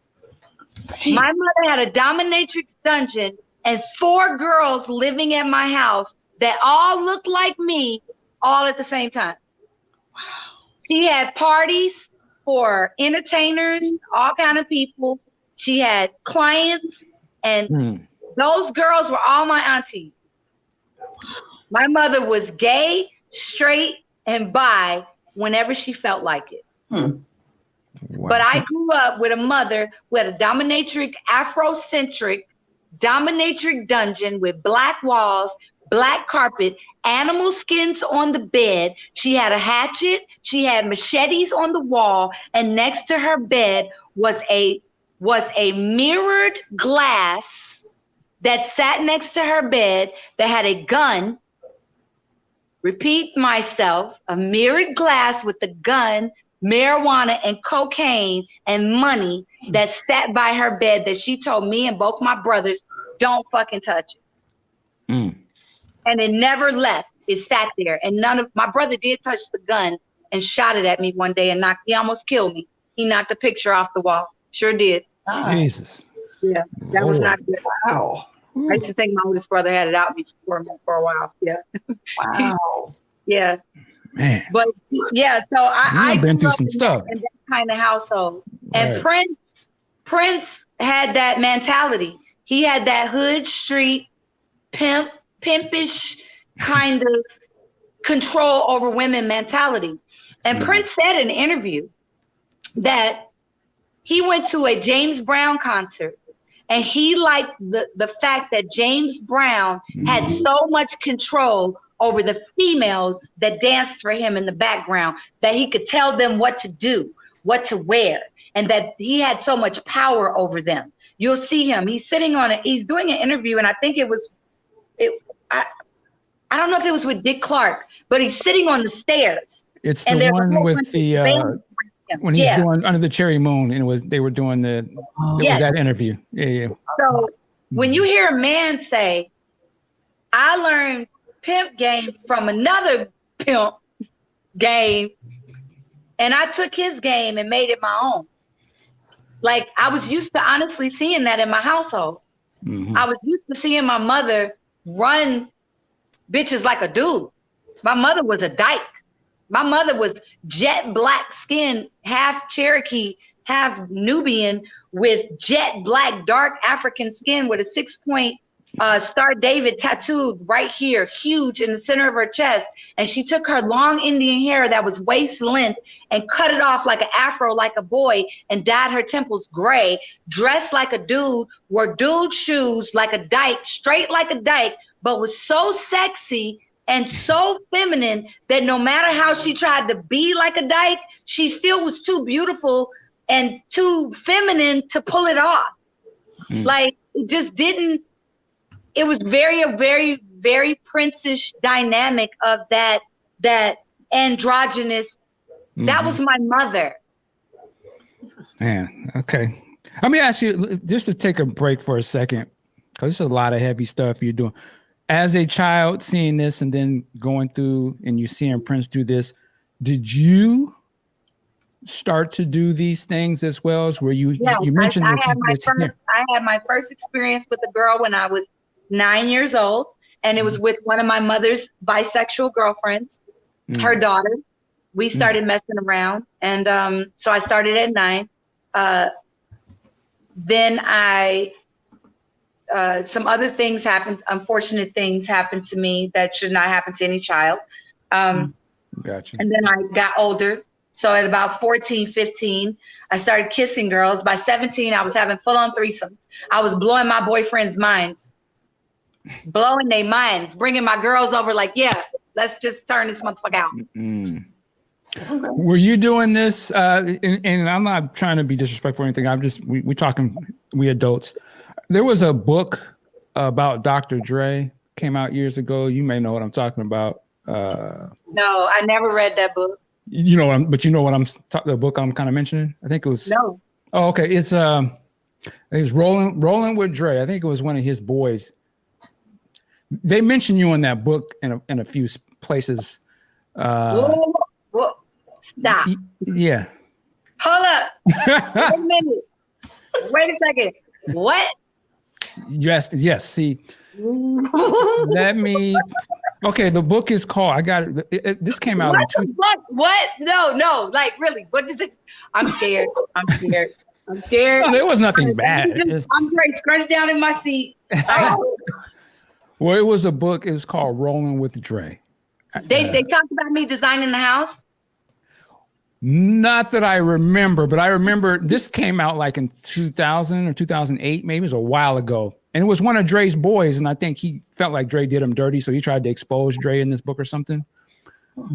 My mother had a dominatrix dungeon and 4 girls living at my house that all looked like me all at the same time. Wow. She had parties for entertainers, all kind of people. She had clients, and those girls were all my aunties. My mother was gay, straight, and bi whenever she felt like it. Wow. But I grew up with a mother who had a dominatrix, Afrocentric, dominatrix dungeon with black walls, black carpet, animal skins on the bed. She had a hatchet. She had machetes on the wall, and next to her bed was a mirrored glass that sat next to her bed that had a gun. Repeat myself, a mirrored glass with a gun, marijuana and cocaine and money that sat by her bed that she told me and both my brothers, don't fucking touch it. And it never left. It sat there. And my brother did touch the gun and shot it at me one day and he almost killed me. He knocked the picture off the wall. Sure did. Jesus. Yeah, that was not good. Wow. I used to think my oldest brother had it out for a while. Yeah. Wow. Yeah. Man. But yeah, so I've been through some stuff in that kind of household. Right. And Prince had that mentality. He had that hood street pimpish kind of control over women mentality. And Prince said in an interview that He went to a James Brown concert, and he liked the fact that James Brown had so much control over the females that danced for him in the background, that he could tell them what to do, what to wear, and that he had so much power over them. You'll see him. He's sitting on it. He's doing an interview, and I think I don't know if it was with Dick Clark, but he's sitting on the stairs. It's the one with the when he's doing Under the Cherry Moon, and they were doing was that interview. Yeah. So when you hear a man say, "I learned pimp game from another pimp game, and I took his game and made it my own." Like, I was used to honestly seeing that in my household. I was used to seeing my mother run bitches like a dude. My mother was a dyke. My mother was jet black skin, half Cherokee, half Nubian, with jet black, dark African skin with a 6-point Star David tattooed right here, huge in the center of her chest. And she took her long Indian hair that was waist length and cut it off like an afro, like a boy, and dyed her temples gray, dressed like a dude, wore dude shoes like a dyke, straight like a dyke, but was so sexy and so feminine that no matter how she tried to be like a dyke, she still was too beautiful and too feminine to pull it off. Like, it just didn't. It was a very, very princess dynamic of that androgynous. That was my mother. Man, okay. Let me ask you, just to take a break for a second, because there's a lot of heavy stuff you're doing. As a child, seeing this and then going through and you seeing Prince do this, did you start to do these things as well? As where you mentioned I had my first experience with a girl when I was 9 years old, and it was with one of my mother's bisexual girlfriends, her daughter. We started messing around, and so I started at 9. Then some other things happened, unfortunate things happened to me that should not happen to any child. Gotcha. And then I got older. So at about 14, 15, I started kissing girls. By 17, I was having full-on threesomes. I was blowing my boyfriend's minds. Blowing their minds, bringing my girls over like, yeah, let's just turn this motherfucker out. Were you doing this? And I'm not trying to be disrespectful or anything. I'm just, we talking, we adults. There was a book about Dr. Dre, came out years ago. You may know what I'm talking about. No, I never read that book. You know, but you know what the book I'm kind of mentioning? I think it was. No. Oh, okay. It's Rolling with Dre. I think it was one of his boys. They mention you in that book in a few places. Whoa, stop. Yeah. Hold up. Wait a minute. Wait a second. What? Yes. See, let me. Okay, the book is called. I got it. This came out. What? No. Like, really? What is this? I'm scared. No, there was nothing bad. I'm great. Scrunch down in my seat. Well, it was a book. It was called Rolling with Dre. They talked about me designing the house. Not that I remember, but I remember this came out like in 2000 or 2008, maybe. It was a while ago. And it was one of Dre's boys, and I think he felt like Dre did him dirty, so he tried to expose Dre in this book or something.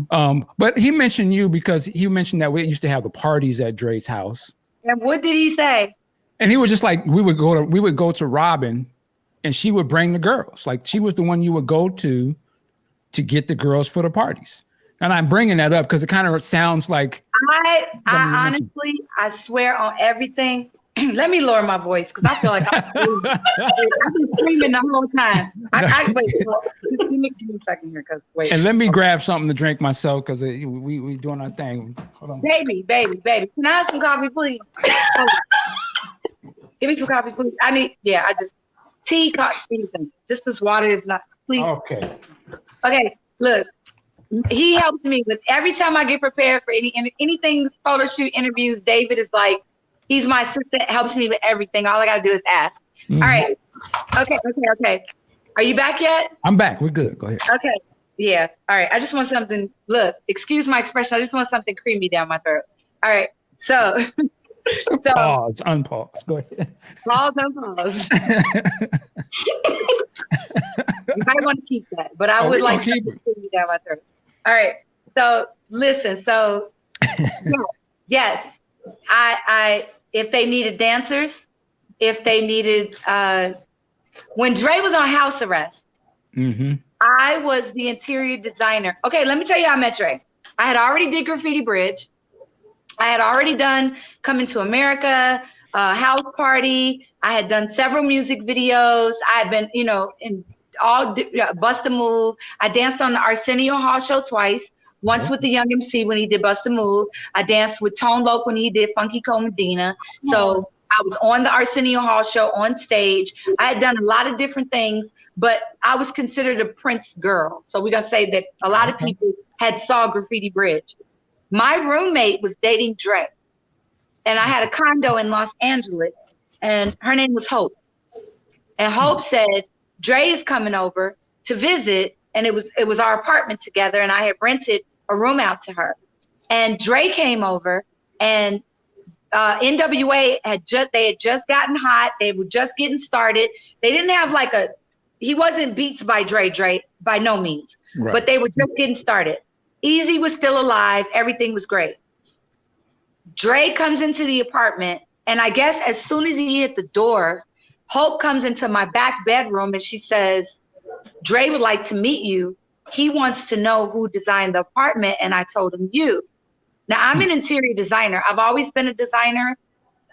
But he mentioned you because he mentioned that we used to have the parties at Dre's house. And what did he say? And he was just like, we would go to Robin, and she would bring the girls. Like, she was the one you would go to get the girls for the parties. And I'm bringing that up because it kind of sounds like. I honestly, I swear on everything. Let me lower my voice because I feel like I've been screaming the whole time. Wait, give me a second here, because wait. And let me grab something to drink myself because we doing our thing. Hold on. Baby. Can I have some coffee, please? Give me some coffee, please. I just tea, coffee, anything. Just this water is not, please. Okay, look. He helps me with every time I get prepared for anything photo shoot, interviews. David is like, he's my assistant, helps me with everything. All I gotta do is ask. All right. Okay. Are you back yet? I'm back. We're good. Go ahead. Okay. Yeah. All right. I just want something. Look, excuse my expression. I just want something creamy down my throat. All right. So So Pause, unpause. Go ahead. pause, unpause. You might want to keep that, but I would like to keep it down my throat. All right. So listen. So yes, I if they needed dancers, if they needed when Dre was on house arrest, I was the interior designer. Okay, let me tell you how I met Dre. I had already did Graffiti Bridge. I had already done Coming to America, House Party. I had done several music videos. I had been, in all Bust a Move. I danced on the Arsenio Hall show twice. Once with the Young MC when he did Bust a Move. I danced with Tone Loc when he did Funky Cole Medina. So I was on the Arsenio Hall show on stage. I had done a lot of different things, but I was considered a Prince girl. So we're going to say that a lot of people had saw Graffiti Bridge. My roommate was dating Dre, and I had a condo in Los Angeles, and her name was Hope. And Hope said, Dre is coming over to visit, and it was our apartment together, and I had rented a room out to her. And Dre came over, and NWA had just gotten hot. They were just getting started. They didn't have he wasn't Beats by Dre by no means, but they were just getting started. Easy was still alive. Everything was great. Dre comes into the apartment, and I guess as soon as he hit the door, Hope comes into my back bedroom, and she says, Dre would like to meet you. He wants to know who designed the apartment, and I told him you. Now, I'm an interior designer. I've always been a designer.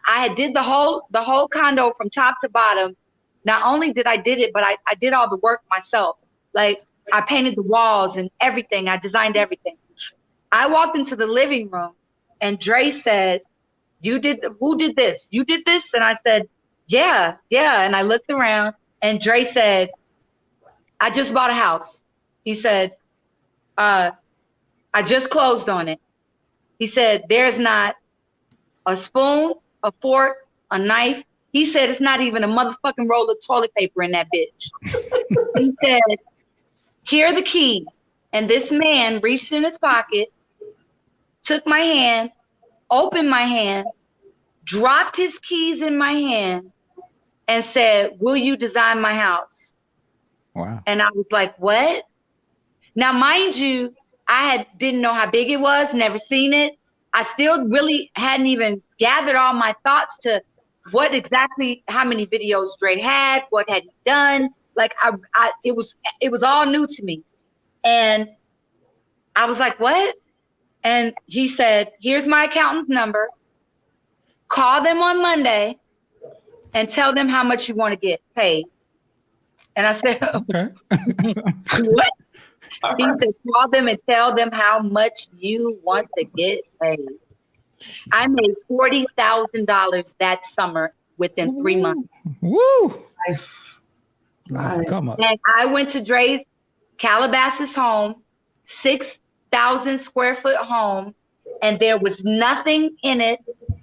I had did the whole condo from top to bottom. Not only did I did it, but I did all the work myself. Like, I painted the walls and everything. I designed everything. I walked into the living room, and Dre said, who did this? You did this? And I said, yeah. And I looked around, and Dre said, I just bought a house. He said, I just closed on it. He said, there's not a spoon, a fork, a knife. He said, it's not even a motherfucking roll of toilet paper in that bitch. He said, here are the keys. And this man reached in his pocket, took my hand, opened my hand, dropped his keys in my hand, and said, will you design my house? Wow. And I was like, what? Now, mind you, I didn't know how big it was, never seen it. I still really hadn't even gathered all my thoughts to what exactly, how many videos Dre had, what had he done. Like it was all new to me. And I was like, what? And he said, here's my accountant's number. Call them on Monday and tell them how much you want to get paid. And I said, okay. What? He said, call them and tell them how much you want to get paid. I made $40,000 that summer within 3 months. Woo! Nice. Come on. And I went to Dre's Calabasas home, 6,000 square foot home, and there was nothing in it.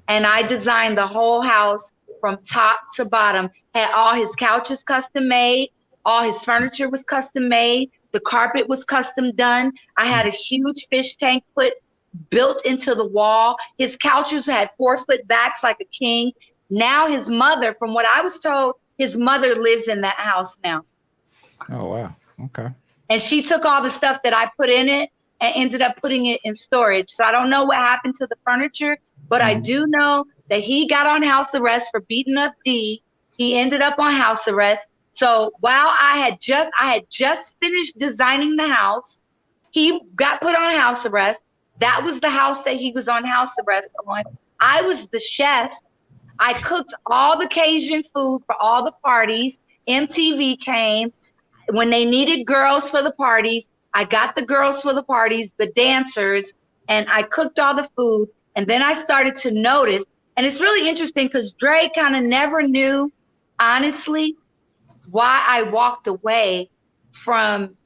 And I designed the whole house from top to bottom. Had all his couches custom made. All his furniture was custom made. The carpet was custom done. I had a huge fish tank built into the wall. His couches had 4-foot backs like a king. Now his mother, from what I was told, his mother lives in that house now. Oh, wow. Okay. And she took all the stuff that I put in it and ended up putting it in storage. So I don't know what happened to the furniture, but I do know that he got on house arrest for beating up D. He ended up on house arrest. So while I had just finished designing the house, he got put on house arrest. That was the house that he was on house arrest on. I was the chef. I cooked all the Cajun food for all the parties. MTV came. When they needed girls for the parties, I got the girls for the parties, the dancers, and I cooked all the food. And then I started to notice, and it's really interesting because Dre kind of never knew, honestly, why I walked away from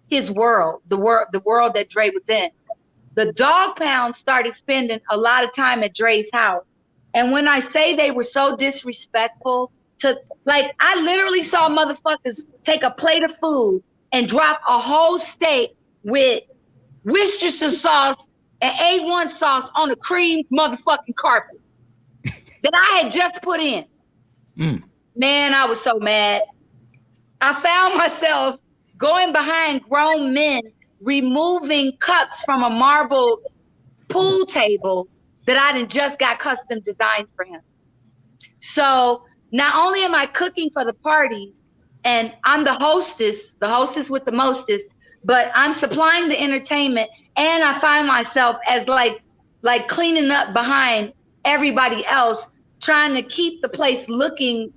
his world, the world that Dre was in. The dog pound started spending a lot of time at Dre's house. And when I say they were so disrespectful I literally saw motherfuckers take a plate of food and drop a whole steak with Worcestershire sauce and A1 sauce on a cream motherfucking carpet. that I had just put in. Man, I was so mad. I found myself going behind grown men, removing cups from a marble pool table that I done just got custom designed for him. So not only am I cooking for the parties, and I'm the hostess with the mostest, but I'm supplying the entertainment, and I find myself as like cleaning up behind everybody else, trying to keep the place looking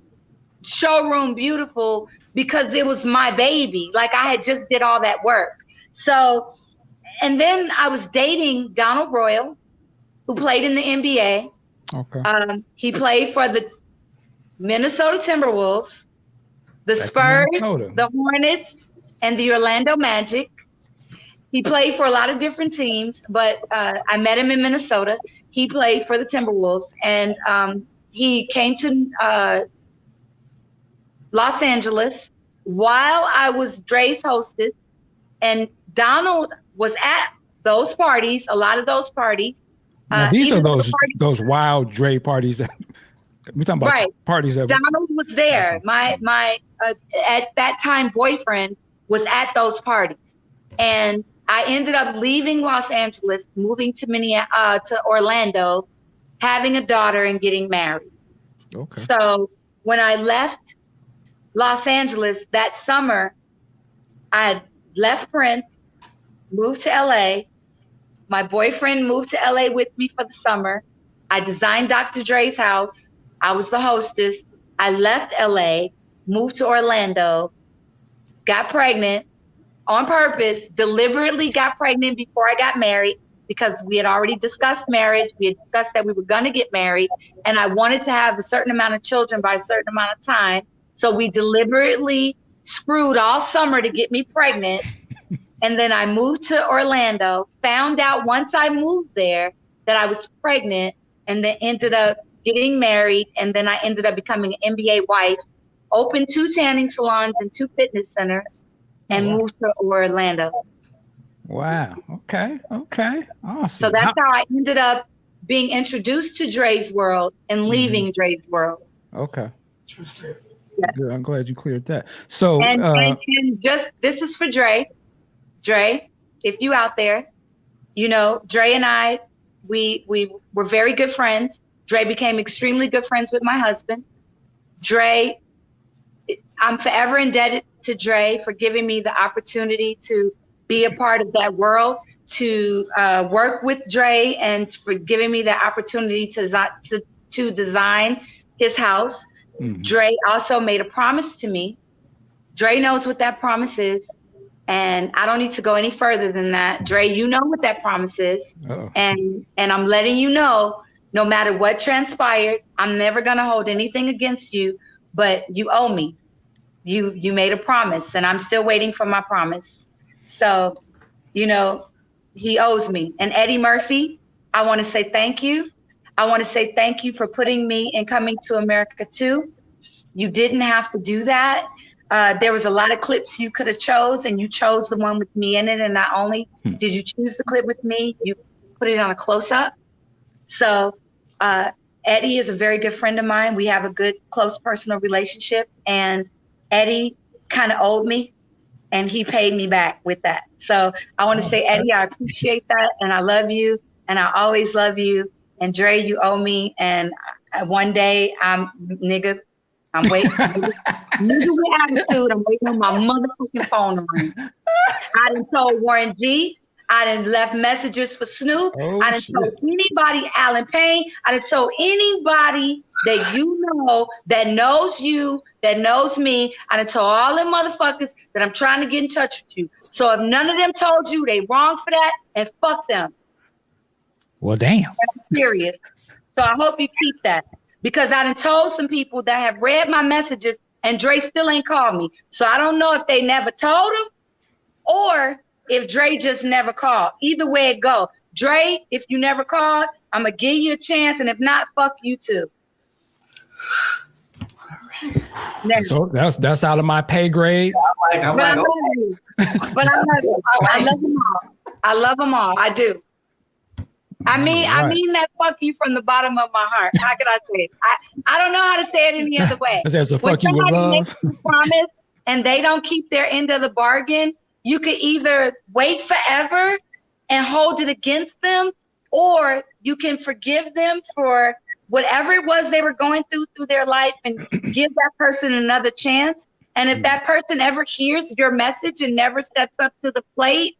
showroom beautiful because it was my baby. Like I had just did all that work. So, and then I was dating Donald Royal, who played in the NBA. Okay. He played for the Minnesota Timberwolves, the Spurs, the Hornets, and the Orlando Magic. He played for a lot of different teams, but I met him in Minnesota. He played for the Timberwolves, and he came to Los Angeles while I was Dre's hostess, and Donald was at those parties, a lot of those parties. Now, these are those wild Dre parties. We're talking about parties that Donald was there. My at that time boyfriend was at those parties, and I ended up leaving Los Angeles, moving to to Orlando, having a daughter, and getting married. Okay. So when I left Los Angeles that summer, I left Prince, moved to LA. My boyfriend moved to LA with me for the summer. I designed Dr. Dre's house. I was the hostess. I left LA, moved to Orlando, got pregnant on purpose, deliberately got pregnant before I got married because we had already discussed marriage. We had discussed that we were going to get married, and I wanted to have a certain amount of children by a certain amount of time. So we deliberately screwed all summer to get me pregnant. And then I moved to Orlando, found out once I moved there that I was pregnant, and then ended up getting married. And then I ended up becoming an NBA wife, opened 2 tanning salons and 2 fitness centers, and moved to Orlando. Wow. Okay. Awesome. So that's how I ended up being introduced to Dre's world and leaving Dre's world. Okay. Interesting. Yeah. Good. I'm glad you cleared that. So, and just this is for Dre. Dre, if you out there, you know, Dre and I, we were very good friends. Dre became extremely good friends with my husband. Dre, I'm forever indebted to Dre for giving me the opportunity to be a part of that world, to work with Dre, and for giving me the opportunity to design his house. Dre also made a promise to me. Dre knows what that promise is, and I don't need to go any further than that. Dre, you know what that promise is. And I'm letting you know, no matter what transpired, I'm never gonna hold anything against you, but you owe me. You made a promise, and I'm still waiting for my promise. So, you know, he owes me. And Eddie Murphy, I want to say thank you. I want to say thank you for putting me in Coming to America 2. You didn't have to do that. There was a lot of clips you could have chose, and you chose the one with me in it. And not only did you choose the clip with me, you put it on a close-up. So Eddie is a very good friend of mine. We have a good, close personal relationship. And Eddie kind of owed me, and he paid me back with that. So I want to say, Eddie, I appreciate that, and I love you, and I always love you. And Dre, you owe me. And one day, I'm waiting. Nigga with attitude, I'm waiting on my motherfucking phone to ring. I done told Warren G. I done left messages for Snoop. I done told anybody, Alan Payne. I done told anybody that you know, that knows you, that knows me. I done told all them motherfuckers that I'm trying to get in touch with you. So if none of them told you, they wrong for that, and fuck them. Well, damn. I'm serious. So I hope you keep that. Because I done told some people that have read my messages, and Dre still ain't called me. So I don't know if they never told him or if Dre just never called. Either way it go. Dre, if you never called, I'm going to give you a chance. And if not, fuck you too. So that's out of my pay grade. But I love you. I love them all. I love them all. I do. I mean, All right. I mean that fuck you from the bottom of my heart. How can I say it? I don't know how to say it any other way. It says, so When fuck you with somebody love. makes you a promise and they don't keep their end of the bargain, you could either wait forever and hold it against them, or you can forgive them for whatever it was they were going through their life and give that person another chance. And if that person ever hears your message and never steps up to the plate,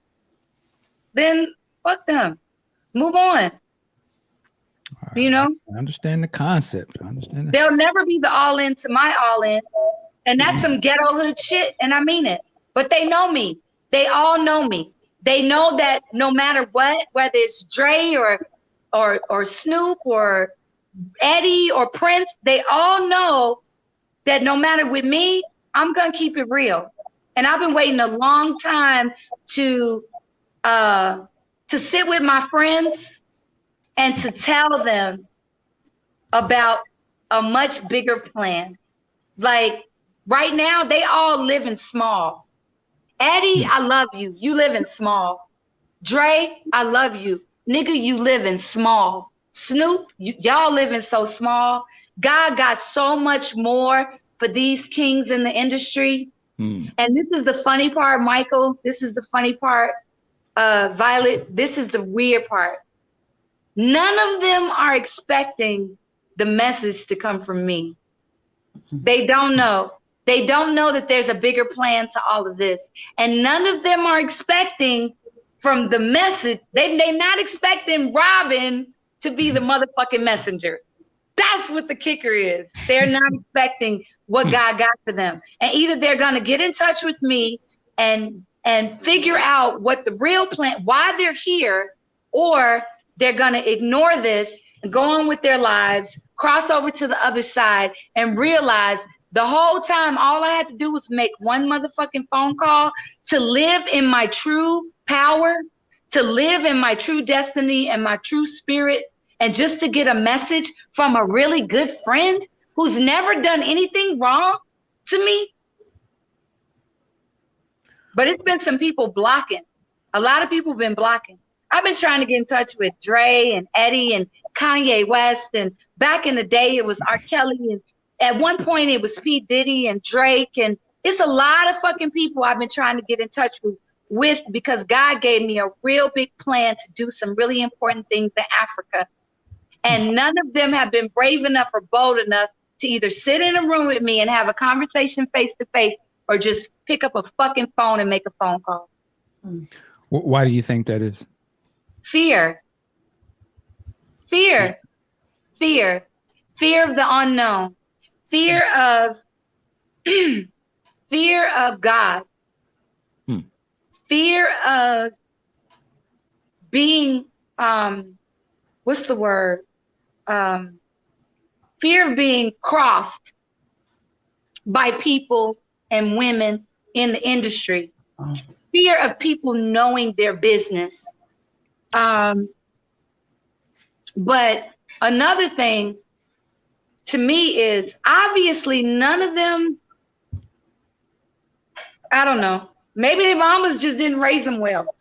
then fuck them. Move on. You know? I understand the concept. I understand that. They'll never be the all in to my all in. And that's some ghetto hood shit. And I mean it. But they know me. They all know me. They know that no matter what, whether it's Dre or Snoop or Eddie or Prince, they all know that no matter with me, I'm gonna keep it real. And I've been waiting a long time to sit with my friends and to tell them about a much bigger plan. Like right now, they all live in small. Eddie, I love you. You live in small. Dre, I love you. Nigga, you live in small. Snoop, y'all live in so small. God got so much more for these kings in the industry. And this is the funny part, Michael. This is the funny part, Violet. This is the weird part. None of them are expecting the message to come from me. They don't know. They don't know that there's a bigger plan to all of this. And none of them are expecting from the message. They're not expecting Robin to be the motherfucking messenger. That's what the kicker is. They're not expecting what God got for them. And either they're going to get in touch with me and figure out what the real plan, why they're here, or they're going to ignore this and go on with their lives, cross over to the other side, and realize the whole time all I had to do was make one motherfucking phone call to live in my true power, to live in my true destiny and my true spirit, and just to get a message from a really good friend who's never done anything wrong to me. But it's been some people blocking. A lot of people have been blocking. I've been trying to get in touch with Dre and Eddie and Kanye West. And back in the day, it was R. Kelly. And at one point, it was P. Diddy and Drake. And it's a lot of fucking people I've been trying to get in touch with because God gave me a real big plan to do some really important things in Africa. And none of them have been brave enough or bold enough to either sit in a room with me and have a conversation face to face or just pick up a fucking phone and make a phone call. Why do you think that is? Fear. Fear. Fear. Fear of the unknown. Fear of fear of God. Fear of being what's the word? Fear of being crossed by people and women in the industry. Fear of people knowing their business. But another thing to me is obviously none of them, I don't know, maybe their mamas just didn't raise them well.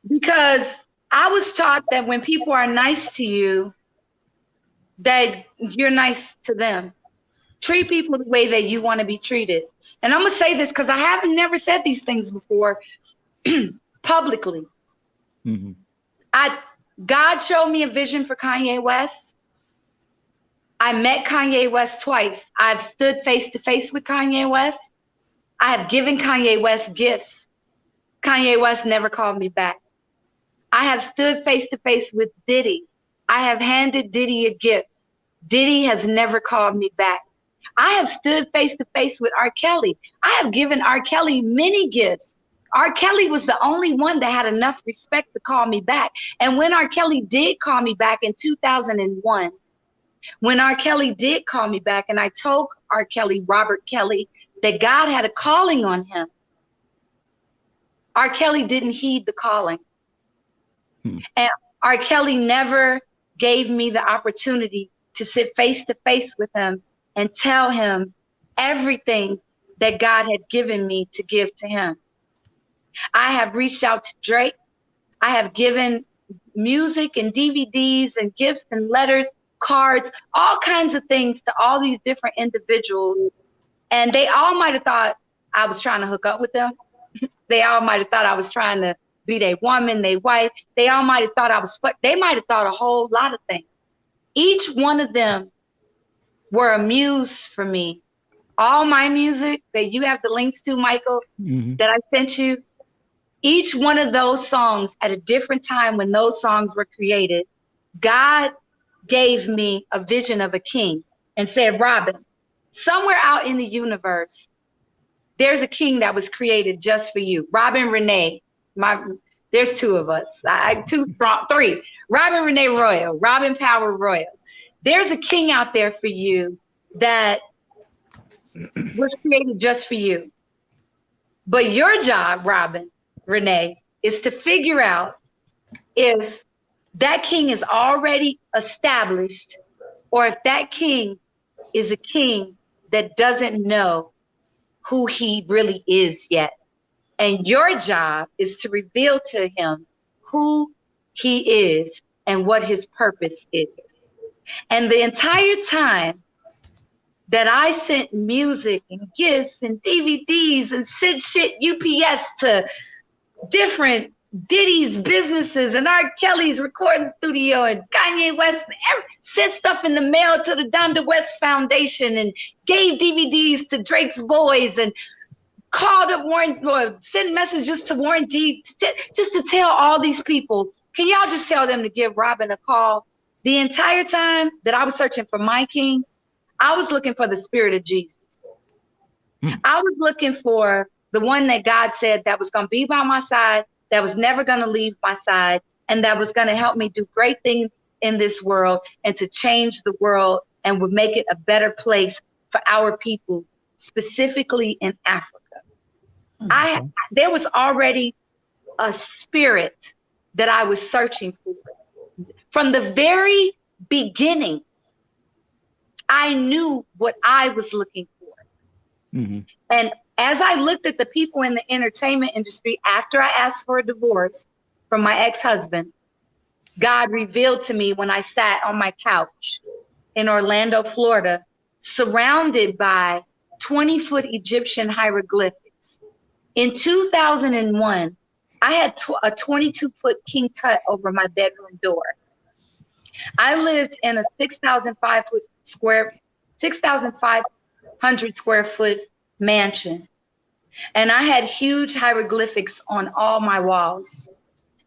Because I was taught that when people are nice to you, that you're nice to them. Treat people the way that you want to be treated. And I'm going to say this because I haven't never said these things before publicly. God showed me a vision for Kanye West. I met Kanye West twice. I've stood face to face with Kanye West. I have given Kanye West gifts. Kanye West never called me back. I have stood face to face with Diddy. I have handed Diddy a gift. Diddy has never called me back. I have stood face to face with R. Kelly. I have given R. Kelly many gifts. R. Kelly was the only one that had enough respect to call me back. And when R. Kelly did call me back in 2001, when R. Kelly did call me back and I told R. Kelly, Robert Kelly, that God had a calling on him, R. Kelly didn't heed the calling. And R. Kelly never gave me the opportunity to sit face to face with him and tell him everything that God had given me to give to him. I have reached out to Drake. I have given music and DVDs and gifts and letters, cards, all kinds of things to all these different individuals. And they all might have thought I was trying to hook up with them. They all might have thought I was trying to be their woman, their wife. They all might have thought they might have thought a whole lot of things. Each one of them were a muse for me. All my music that you have the links to, Michael, that I sent you, each one of those songs at a different time when those songs were created, God gave me a vision of a king and said, Robin, somewhere out in the universe, there's a king that was created just for you. Robin Renee, there's two of us, three. Robin Renee Royal, Robin Power Royal. There's a king out there for you that was created just for you. But your job, Robin Renee, is to figure out if that king is already established or if that king is a king that doesn't know who he really is yet. And your job is to reveal to him who he is and what his purpose is. And the entire time that I sent music and gifts and DVDs and sent shit UPS to different Diddy's businesses and R. Kelly's recording studio and Kanye West, sent stuff in the mail to the Donda West Foundation and gave DVDs to Drake's Boys and called up Warren, or sent messages to Warren G, just to tell all these people, can y'all just tell them to give Robin a call? The entire time that I was searching for my king, I was looking for the spirit of Jesus. I was looking for the one that God said that was going to be by my side, that was never going to leave my side, and that was going to help me do great things in this world and to change the world and would make it a better place for our people, specifically in Africa. There was already a spirit that I was searching for. From the very beginning, I knew what I was looking for. And as I looked at the people in the entertainment industry, after I asked for a divorce from my ex-husband, God revealed to me when I sat on my couch in Orlando, Florida, surrounded by 20-foot Egyptian hieroglyphics. In 2001, I had a 22-foot king tut over my bedroom door. I lived in a 6,500 square foot mansion. And I had huge hieroglyphics on all my walls.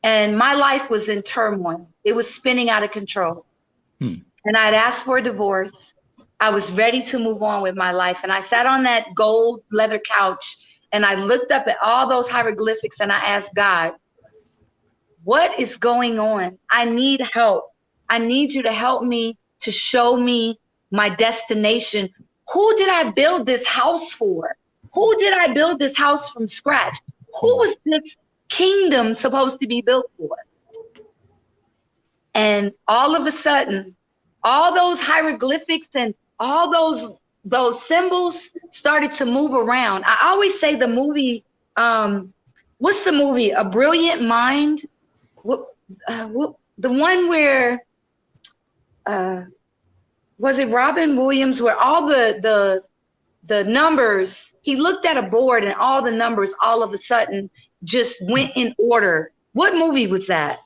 And my life was in turmoil. It was spinning out of control. And I'd asked for a divorce. I was ready to move on with my life. And I sat on that gold leather couch and I looked up at all those hieroglyphics and I asked God, what is going on? I need help. I need you to help me, to show me my destination. Who did I build this house for? Who did I build this house from scratch? Who was this kingdom supposed to be built for? And all of a sudden, all those hieroglyphics and all those symbols started to move around. I always say the movie, what's the movie? A Brilliant Mind? The one where, was it Robin Williams, where all the numbers, he looked at a board and all the numbers all of a sudden just went in order. What movie was that?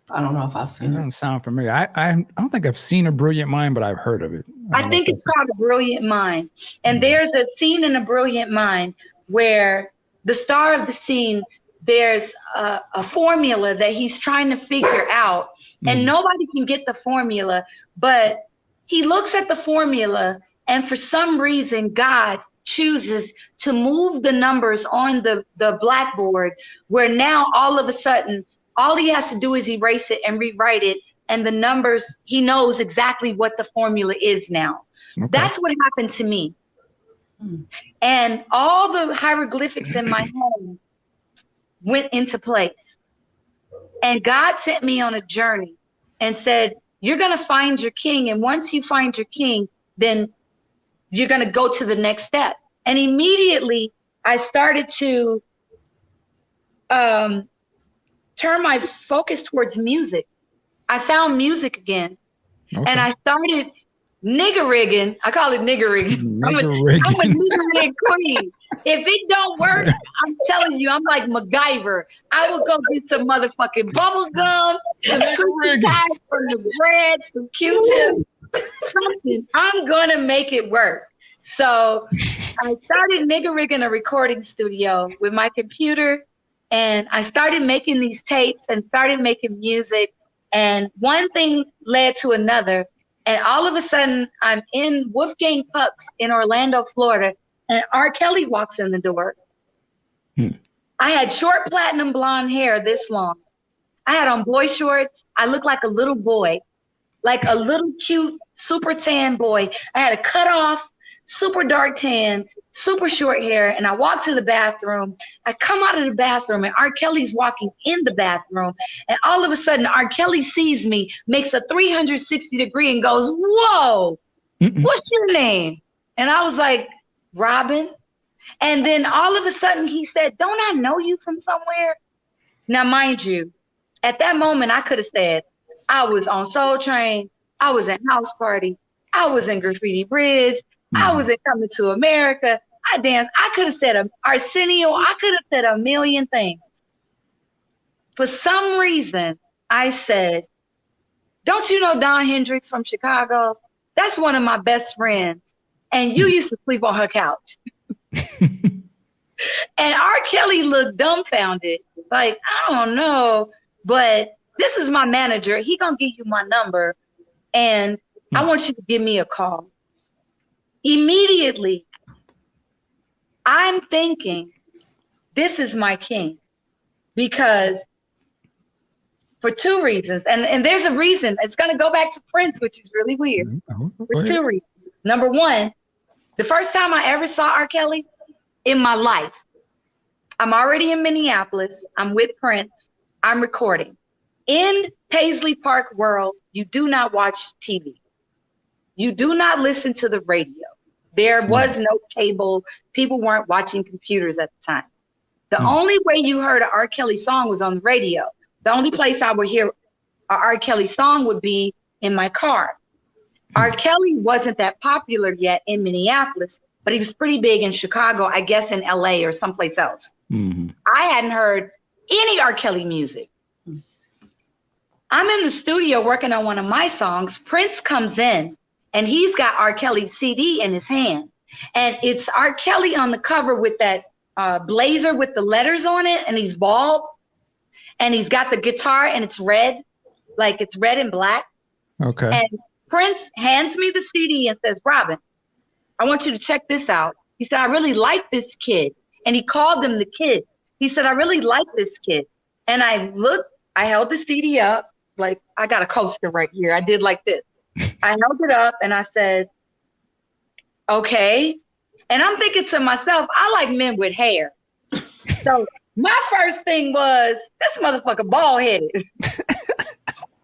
I don't know if I've seen it. Doesn't sound familiar. I don't think I've seen A Brilliant Mind, but I've heard of it. I think it's called A Brilliant Mind. And there's a scene in A Brilliant Mind where the star of the scene, there's a formula that he's trying to figure out, and nobody can get the formula, but he looks at the formula, and for some reason, God chooses to move the numbers on the blackboard, where now all of a sudden, all he has to do is erase it and rewrite it, and the numbers, he knows exactly what the formula is now. Okay. That's what happened to me. And all the hieroglyphics in my home went into place. And God sent me on a journey and said, you're going to find your king. And once you find your king, then you're going to go to the next step. And immediately I started to turn my focus towards music. I found music again. Okay. And I started nigger rigging. I call it nigger rigging. I'm a nigger rig queen. If it don't work, I'm telling you, I'm like MacGyver. I will go get some motherfucking bubble gum, some twisted ties from the bread, some Q-tips, something. I'm gonna make it work. So I started nigger rigging a recording studio with my computer, and I started making these tapes and started making music. And one thing led to another. And all of a sudden, I'm in Wolfgang Puck's in Orlando, Florida, and R. Kelly walks in the door. I had short platinum blonde hair this long. I had on boy shorts. I looked like a little boy, like a little cute, super tan boy. I had a cut off, super dark tan, super short hair, and I walked to the bathroom. I come out of the bathroom, and R. Kelly's walking in the bathroom, and all of a sudden, R. Kelly sees me, makes a 360 degree, and goes, "Whoa, what's your name?" And I was like, "Robin." And then all of a sudden, he said, "Don't I know you from somewhere?" Now, mind you, at that moment, I could have said, I was on Soul Train, I was in House Party, I was in Graffiti Bridge, I was in Coming to America. I danced. I could have said Arsenio. I could have said a million things. For some reason, I said, "Don't you know Don Hendricks from Chicago? That's one of my best friends. And you used to sleep on her couch." And R. Kelly looked dumbfounded. Like, "I don't know, but this is my manager. He gonna give you my number. And I want you to give me a call." Immediately, I'm thinking, this is my king, because for two reasons, and there's a reason. It's going to go back to Prince, which is really weird. For two reasons. Number one, the first time I ever saw R. Kelly in my life, I'm already in Minneapolis. I'm with Prince. I'm recording. In Paisley Park world, you do not watch TV. You do not listen to the radio. There was no cable. People weren't watching computers at the time. The only way you heard an R. Kelly song was on the radio. The only place I would hear an R. Kelly song would be in my car. R. Kelly wasn't that popular yet in Minneapolis, but he was pretty big in Chicago, I guess in LA or someplace else. I hadn't heard any R. Kelly music. I'm in the studio working on one of my songs. Prince comes in, and he's got R. Kelly's CD in his hand. And it's R. Kelly on the cover with that blazer with the letters on it, and he's bald. And he's got the guitar, and it's red, like it's red and black. Okay. And Prince hands me the CD and says, "Robin, I want you to check this out." He said, "I really like this kid." And he called him the kid. He said, "I really like this kid." And I looked, I held the CD up, like I got a coaster right here. I did like this. I held it up and I said, "Okay." And I'm thinking to myself, I like men with hair. So my first thing was, this motherfucker bald headed.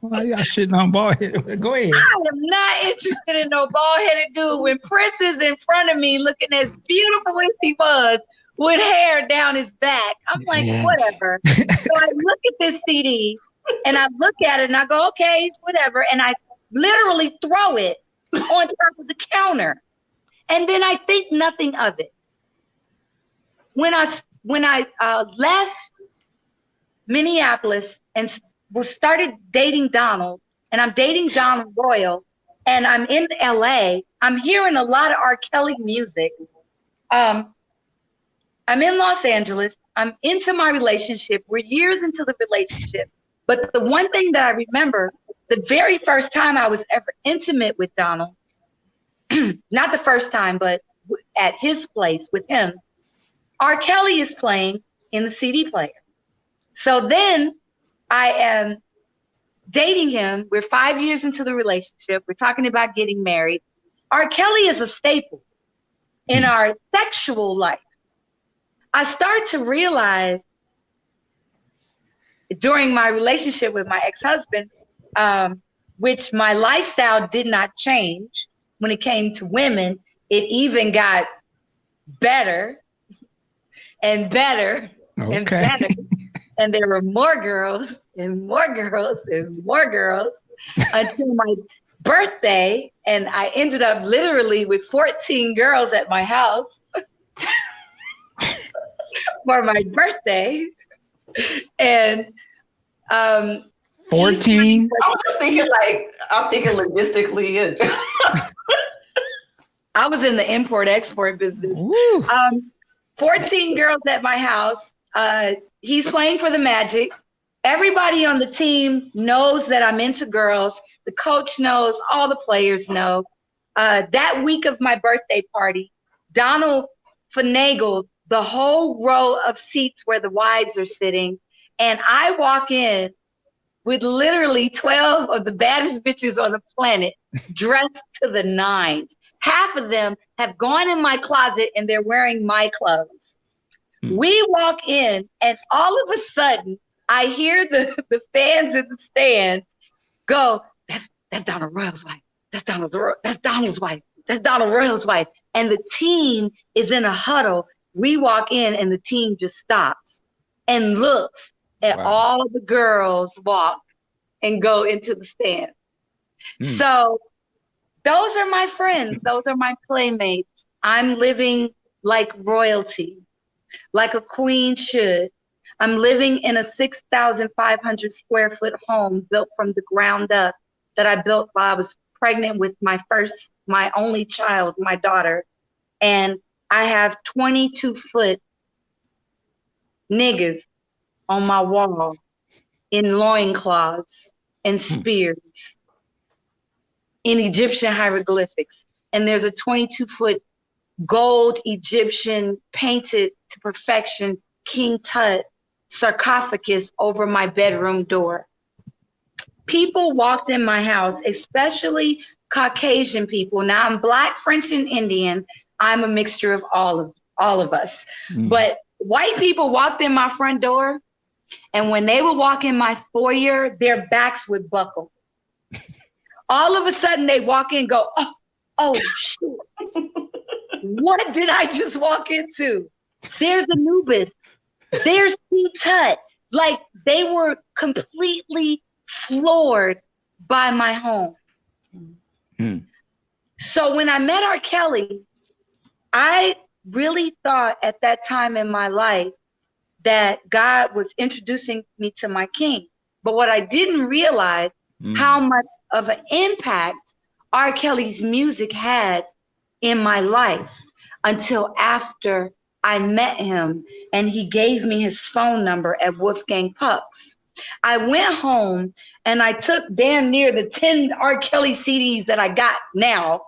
Why y'all shitting on bald headed? Go ahead. I am not interested in no bald headed dude when Prince is in front of me looking as beautiful as he was with hair down his back. I'm like, whatever. So I look at this CD and I look at it and I go, okay, whatever. And I literally throw it on top of the counter. And then I think nothing of it. When I left Minneapolis and started dating Donald, and I'm dating Donald Royal, and I'm in LA, I'm hearing a lot of R. Kelly music. I'm in Los Angeles. I'm into my relationship. We're years into the relationship. But the one thing that I remember, the very first time I was ever intimate with Donald, not the first time, but at his place with him, R. Kelly is playing in the CD player. So then I am dating him. We're 5 years into the relationship. We're talking about getting married. R. Kelly is a staple in our sexual life. I start to realize during my relationship with my ex-husband, which my lifestyle did not change when it came to women. It even got better and better and better. And there were more girls and more girls and more girls until my birthday. And I ended up literally with 14 girls at my house for my birthday. And 14. I'm just thinking I'm thinking logistically. I was in the import-export business. 14 girls at my house. He's playing for the Magic. Everybody on the team knows that I'm into girls. The coach knows, all the players know. That week of my birthday party, Donald finagled the whole row of seats where the wives are sitting. And I walk in with literally 12 of the baddest bitches on the planet dressed to the nines. Half of them have gone in my closet and they're wearing my clothes. We walk in and all of a sudden I hear the fans in the stands go, that's Donald Royal's wife. That's Donald's wife. That's Donald Royal's wife. And the team is in a huddle. We walk in and the team just stops and looks at all of the girls walk and go into the stand. So those are my friends. Those are my playmates. I'm living like royalty, like a queen should. I'm living in a 6,500 square foot home built from the ground up that I built while I was pregnant with my only child, my daughter. And I have 22-foot niggas on my wall in loincloths and spears in Egyptian hieroglyphics. And there's a 22-foot gold Egyptian painted to perfection King Tut sarcophagus over my bedroom door. People walked in my house, especially Caucasian people. Now I'm Black, French, and Indian. I'm a mixture of all of us. But white people walked in my front door, and when they would walk in my foyer, their backs would buckle. All of a sudden they walk in and go, oh shit. What did I just walk into? There's Anubis. There's King Tut. Like, they were completely floored by my home. So when I met R. Kelly, I really thought at that time in my life that God was introducing me to my king. But what I didn't realize how much of an impact R. Kelly's music had in my life until after I met him and he gave me his phone number at Wolfgang Puck's. I went home and I took damn near the 10 R. Kelly CDs that I got now,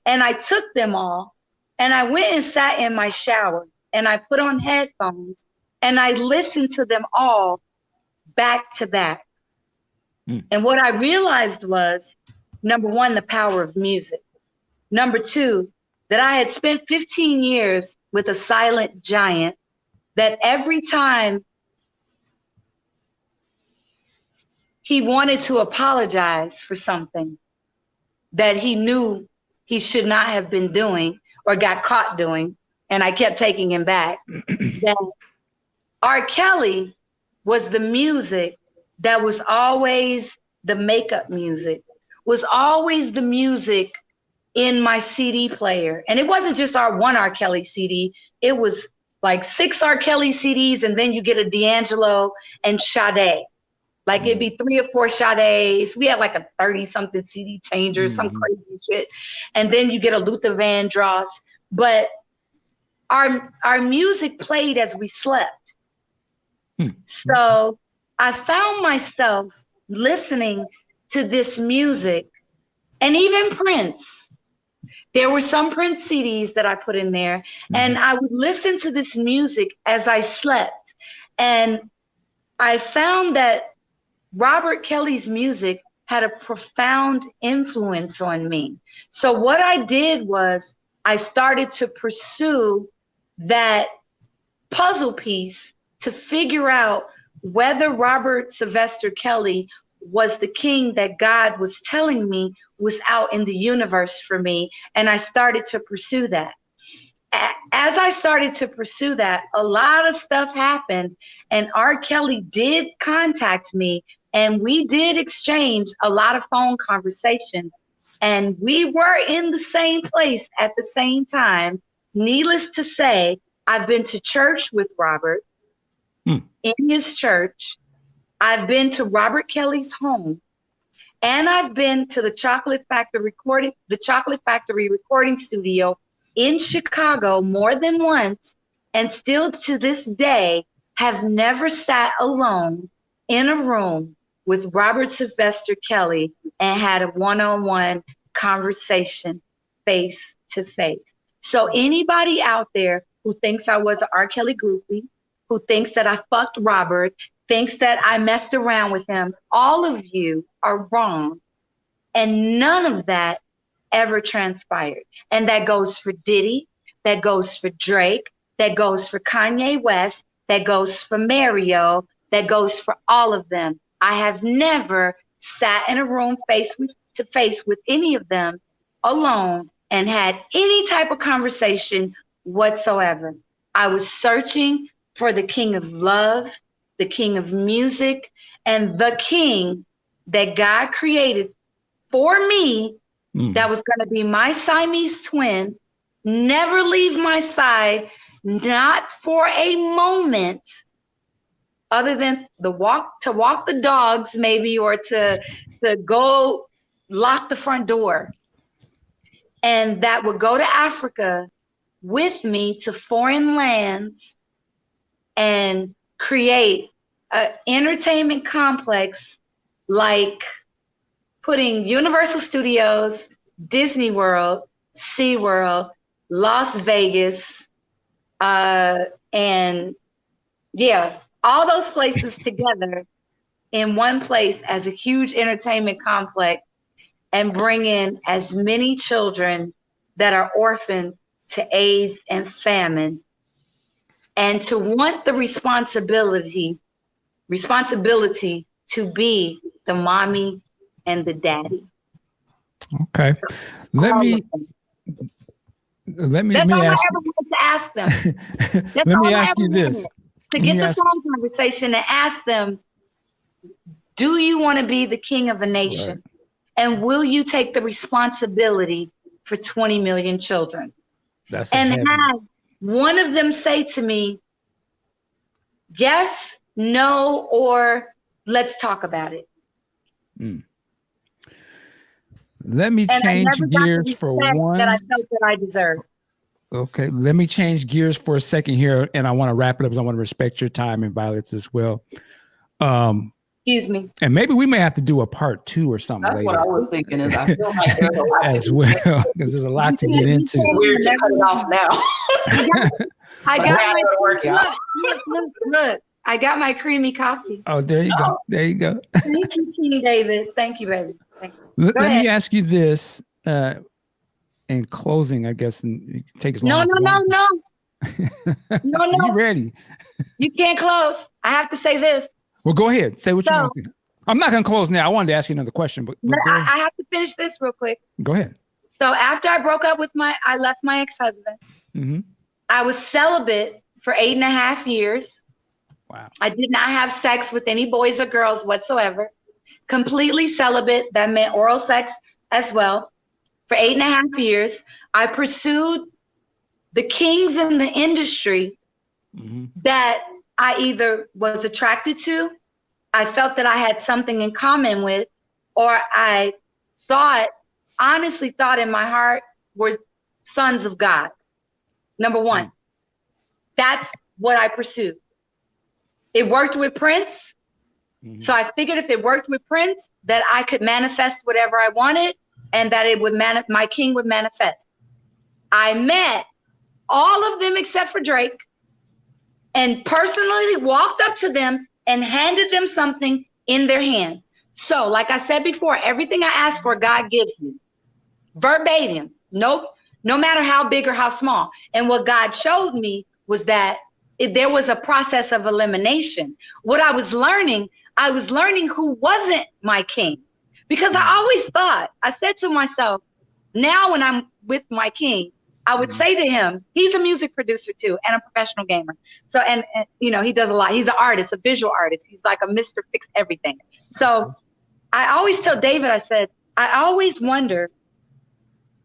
and I took them all and I went and sat in my shower and I put on headphones and I listened to them all back to back. And what I realized was, number one, the power of music. Number two, that I had spent 15 years with a silent giant, that every time he wanted to apologize for something that he knew he should not have been doing or got caught doing, and I kept taking him back, that R. Kelly was the music that was always the makeup music, was always the music in my CD player. And it wasn't just our one R. Kelly CD, it was like 6 R. Kelly CDs, and then you get a D'Angelo and Sade. Like it'd be 3 or 4 Sades. We had like a 30-something CD changer, some crazy shit. And then you get a Luther Vandross. But our music played as we slept. So I found myself listening to this music, and even Prince. There were some Prince CDs that I put in there, and I would listen to this music as I slept. And I found that Robert Kelly's music had a profound influence on me. So what I did was I started to pursue that puzzle piece to figure out whether Robert Sylvester Kelly was the king that God was telling me was out in the universe for me. And I started to pursue that. as I started to pursue that, a lot of stuff happened, and R. Kelly did contact me, and we did exchange a lot of phone conversations, and we were in the same place at the same time. Needless to say, I've been to church with Robert in his church. I've been to Robert Kelly's home, and I've been to the Chocolate Factory recording studio in Chicago more than once, and still to this day have never sat alone in a room with Robert Sylvester Kelly and had a one-on-one conversation face to face. So anybody out there who thinks I was an R. Kelly groupie, who thinks that I fucked Robert, thinks that I messed around with him, all of you are wrong. And none of that ever transpired. And that goes for Diddy, that goes for Drake, that goes for Kanye West, that goes for Mario, that goes for all of them. I have never sat in a room face to face with any of them alone and had any type of conversation whatsoever. I was searching for the king of love, the king of music, and the king that God created for me, that was going to be my Siamese twin, never leave my side, not for a moment, other than to walk the dogs maybe, or to go lock the front door. And that would go to Africa with me to foreign lands and create an entertainment complex like putting Universal Studios, Disney World, SeaWorld, Las Vegas, and yeah, all those places together in one place as a huge entertainment complex, and bring in as many children that are orphaned to AIDS and famine, and to want the responsibility to be the mommy and the daddy. Okay. Let me That's all I ever wanted to ask them. Let me ask you this. To get the phone conversation and ask them, do you want to be the king of a nation? Right. And will you take the responsibility for 20 million children? And have one of them say to me, yes, no, or let's talk about it. Let me change gears for one. That I felt that I deserved. Okay, let me change gears for a second here, and I want to wrap it up because I want to respect your time and Violet's as well. Excuse me. And maybe we may have to do a part 2 or something. That's later. What I was thinking. Is I feel like there's a lot as well, because there's a lot to get into. Weird to cut it off now. Look. I got my creamy coffee. Oh, there you go. There you go. Thank you, King David. Thank you, baby. Thank you. Let me ask you this. In closing, I guess, and you can take as long. No. You ready? You can't close. I have to say this. Well, go ahead. Say what you want to. I'm not going to close now. I wanted to ask you another question, but I have to finish this real quick. Go ahead. So after I broke up with I left my ex-husband. Mm-hmm. I was celibate for 8.5 years. Wow. I did not have sex with any boys or girls whatsoever. Completely celibate. That meant oral sex as well. For 8.5 years, I pursued the kings in the industry that I either was attracted to, I felt that I had something in common with, or I honestly thought in my heart were sons of God. Number one, that's what I pursued. It worked with Prince. So I figured if it worked with Prince, that I could manifest whatever I wanted, and that it would my king would manifest. I met all of them except for Drake, and personally walked up to them and handed them something in their hand. So like I said before, everything I ask for, God gives me. Verbatim, no matter how big or how small. And what God showed me was that there was a process of elimination. What I was learning who wasn't my king. Because I always thought, I said to myself, now when I'm with my king, I would say to him, he's a music producer too, and a professional gamer. So, and you know, he does a lot. He's an artist, a visual artist. He's like a Mr. Fix Everything. So I always tell David, I said, I always wonder,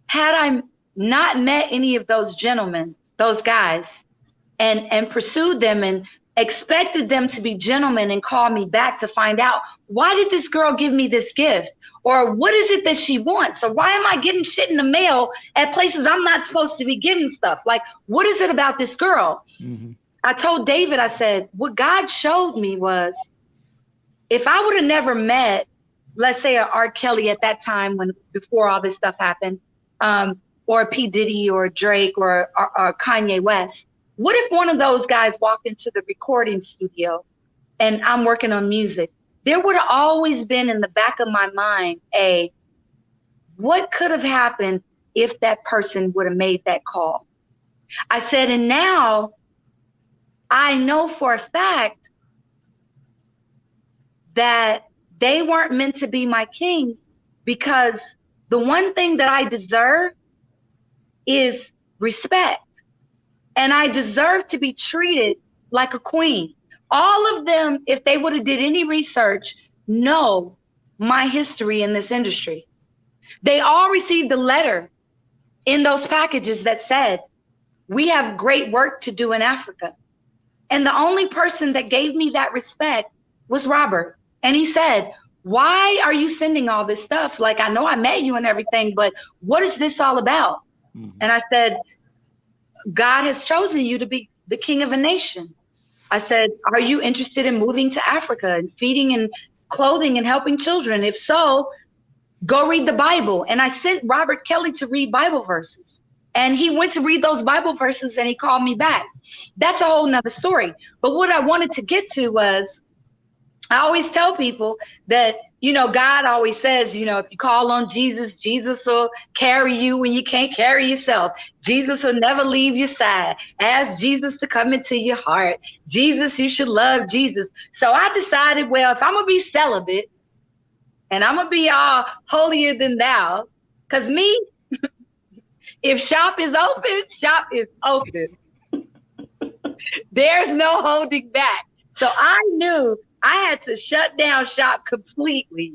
had I not met any of those gentlemen, those guys, and pursued them and expected them to be gentlemen and call me back to find out, why did this girl give me this gift? Or what is it that she wants? Or why am I getting shit in the mail at places I'm not supposed to be getting stuff? Like, what is it about this girl? Mm-hmm. I told David, I said, what God showed me was, if I would have never met, let's say, a R. Kelly at that time, before all this stuff happened, or P. Diddy or Drake or Kanye West, what if one of those guys walked into the recording studio and I'm working on music? There would have always been in the back of my mind what could have happened if that person would have made that call? I said, and now I know for a fact that they weren't meant to be my king, because the one thing that I deserve is respect. And I deserve to be treated like a queen. All of them, if they would have did any research, know my history in this industry. They all received a letter in those packages that said, we have great work to do in Africa. And the only person that gave me that respect was Robert. And he said, why are you sending all this stuff? Like, I know I met you and everything, but what is this all about? Mm-hmm. And I said, God has chosen you to be the king of a nation. I said, are you interested in moving to Africa and feeding and clothing and helping children? If so, go read the Bible. And I sent Robert Kelly to read Bible verses. And he went to read those Bible verses and he called me back. That's a whole nother story. But what I wanted to get to was, I always tell people that, you know, God always says, you know, if you call on Jesus, Jesus will carry you when you can't carry yourself. Jesus will never leave your side. Ask Jesus to come into your heart. Jesus, you should love Jesus. So I decided, well, if I'm going to be celibate and I'm going to be all holier than thou, because me, if shop is open, shop is open. There's no holding back. So I knew I had to shut down shop completely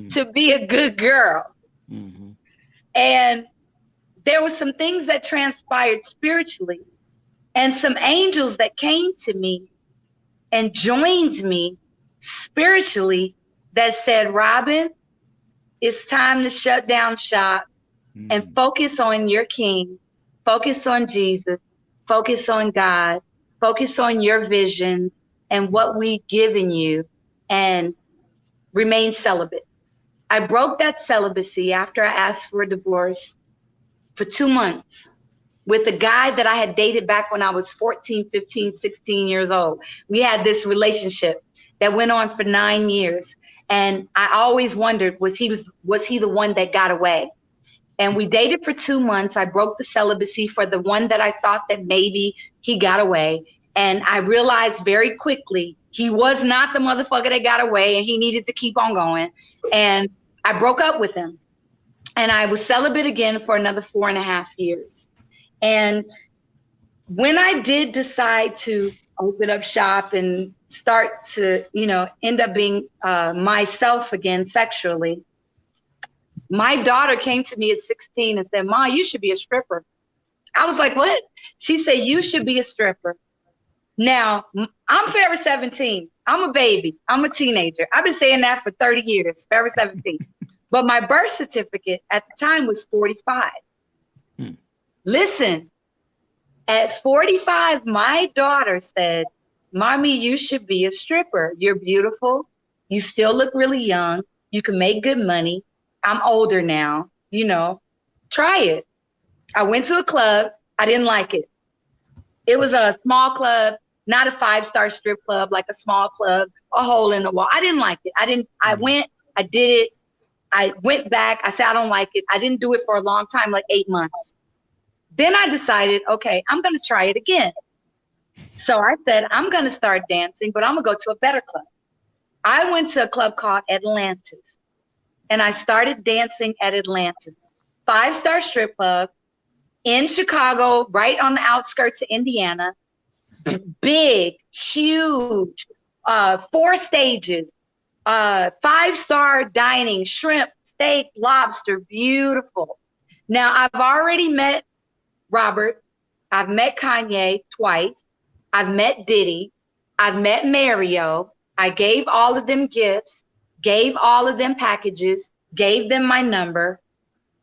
to be a good girl. Mm-hmm. And there were some things that transpired spiritually and some angels that came to me and joined me spiritually that said, Robin, it's time to shut down shop and focus on your king, focus on Jesus, focus on God, focus on your vision and what we've given you, and remain celibate. I broke that celibacy after I asked for a divorce for 2 months with a guy that I had dated back when I was 14, 15, 16 years old. We had this relationship that went on for 9 years. And I always wondered, was he the one that got away? And we dated for 2 months. I broke the celibacy for the one that I thought that maybe he got away. And I realized very quickly he was not the motherfucker that got away, and he needed to keep on going. And I broke up with him. And I was celibate again for another 4.5 years. And when I did decide to open up shop and start to, you know, end up being myself again sexually, my daughter came to me at 16 and said, Ma, you should be a stripper. I was like, what? She said, you should be a stripper. Now, I'm forever 17. I'm a baby. I'm a teenager. I've been saying that for 30 years, forever 17. But my birth certificate at the time was 45. Listen, at 45, my daughter said, Mommy, you should be a stripper. You're beautiful. You still look really young. You can make good money. I'm older now, you know, try it. I went to a club. I didn't like it. It was a small club, not a 5-star strip club, like a small club, a hole in the wall. I didn't like it. I went, I did it. I went back. I said, I don't like it. I didn't do it for a long time, like 8 months. Then I decided, okay, I'm going to try it again. So I said, I'm going to start dancing, but I'm going to go to a better club. I went to a club called Atlantis, and I started dancing at Atlantis, 5-star strip club in Chicago, right on the outskirts of Indiana. Big, huge, 4 stages, 5-star dining, shrimp, steak, lobster, beautiful. Now, I've already met Robert. I've met Kanye twice. I've met Diddy. I've met Mario. I gave all of them gifts, gave all of them packages, gave them my number.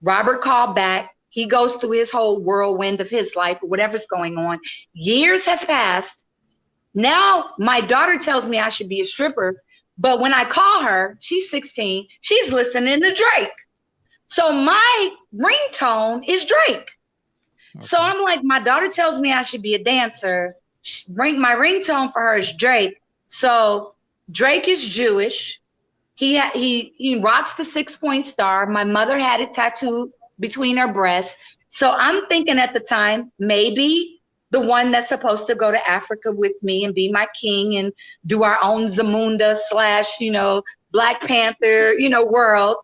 Robert called back. He goes through his whole whirlwind of his life, or whatever's going on. Years have passed. Now my daughter tells me I should be a stripper, but when I call her, she's 16, she's listening to Drake. So my ringtone is Drake. Okay. So I'm like, my daughter tells me I should be a dancer. My ringtone for her is Drake. So Drake is Jewish. He rocks the 6-point star. My mother had it tattooed between her breasts. So I'm thinking at the time, maybe the one that's supposed to go to Africa with me and be my king and do our own Zamunda / Black Panther, world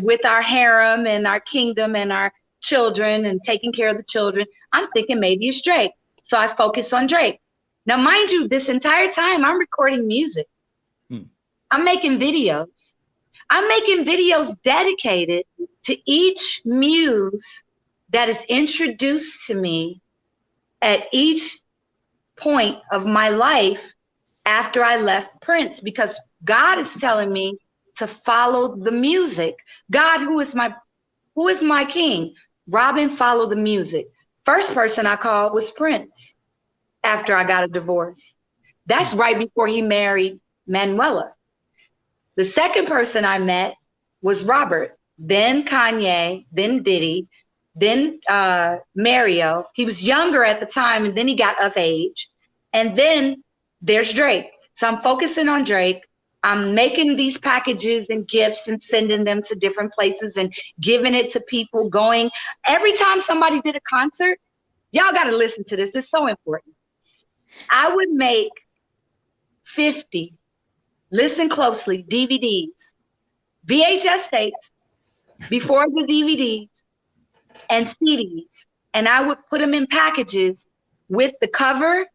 with our harem and our kingdom and our children and taking care of the children. I'm thinking maybe it's Drake. So I focus on Drake. Now, mind you, this entire time I'm recording music. I'm making videos. I'm making videos dedicated to each muse that is introduced to me at each point of my life after I left Prince, because God is telling me to follow the music. God, who is my king? Robin, follow the music. First person I called was Prince after I got a divorce. That's right before he married Manuela. The second person I met was Robert, then Kanye, then Diddy, then Mario. He was younger at the time, and then he got of age. And then there's Drake. So I'm focusing on Drake. I'm making these packages and gifts and sending them to different places and giving it to people going. Every time somebody did a concert, y'all got to listen to this. It's so important. I would make 50, listen closely, DVDs, VHS tapes before the DVDs and CDs. And I would put them in packages with the cover,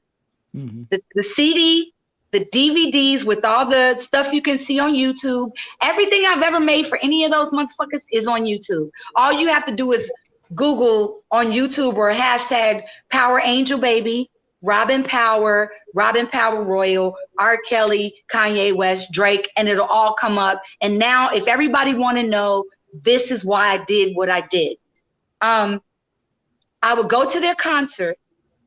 the CD, the DVDs with all the stuff you can see on YouTube. Everything I've ever made for any of those motherfuckers is on YouTube. All you have to do is Google on YouTube or hashtag Power Angel Baby, Robin Power Royal, R. Kelly, Kanye West, Drake, and it'll all come up. And now if everybody want to know, this is why I did what I did. I would go to their concert.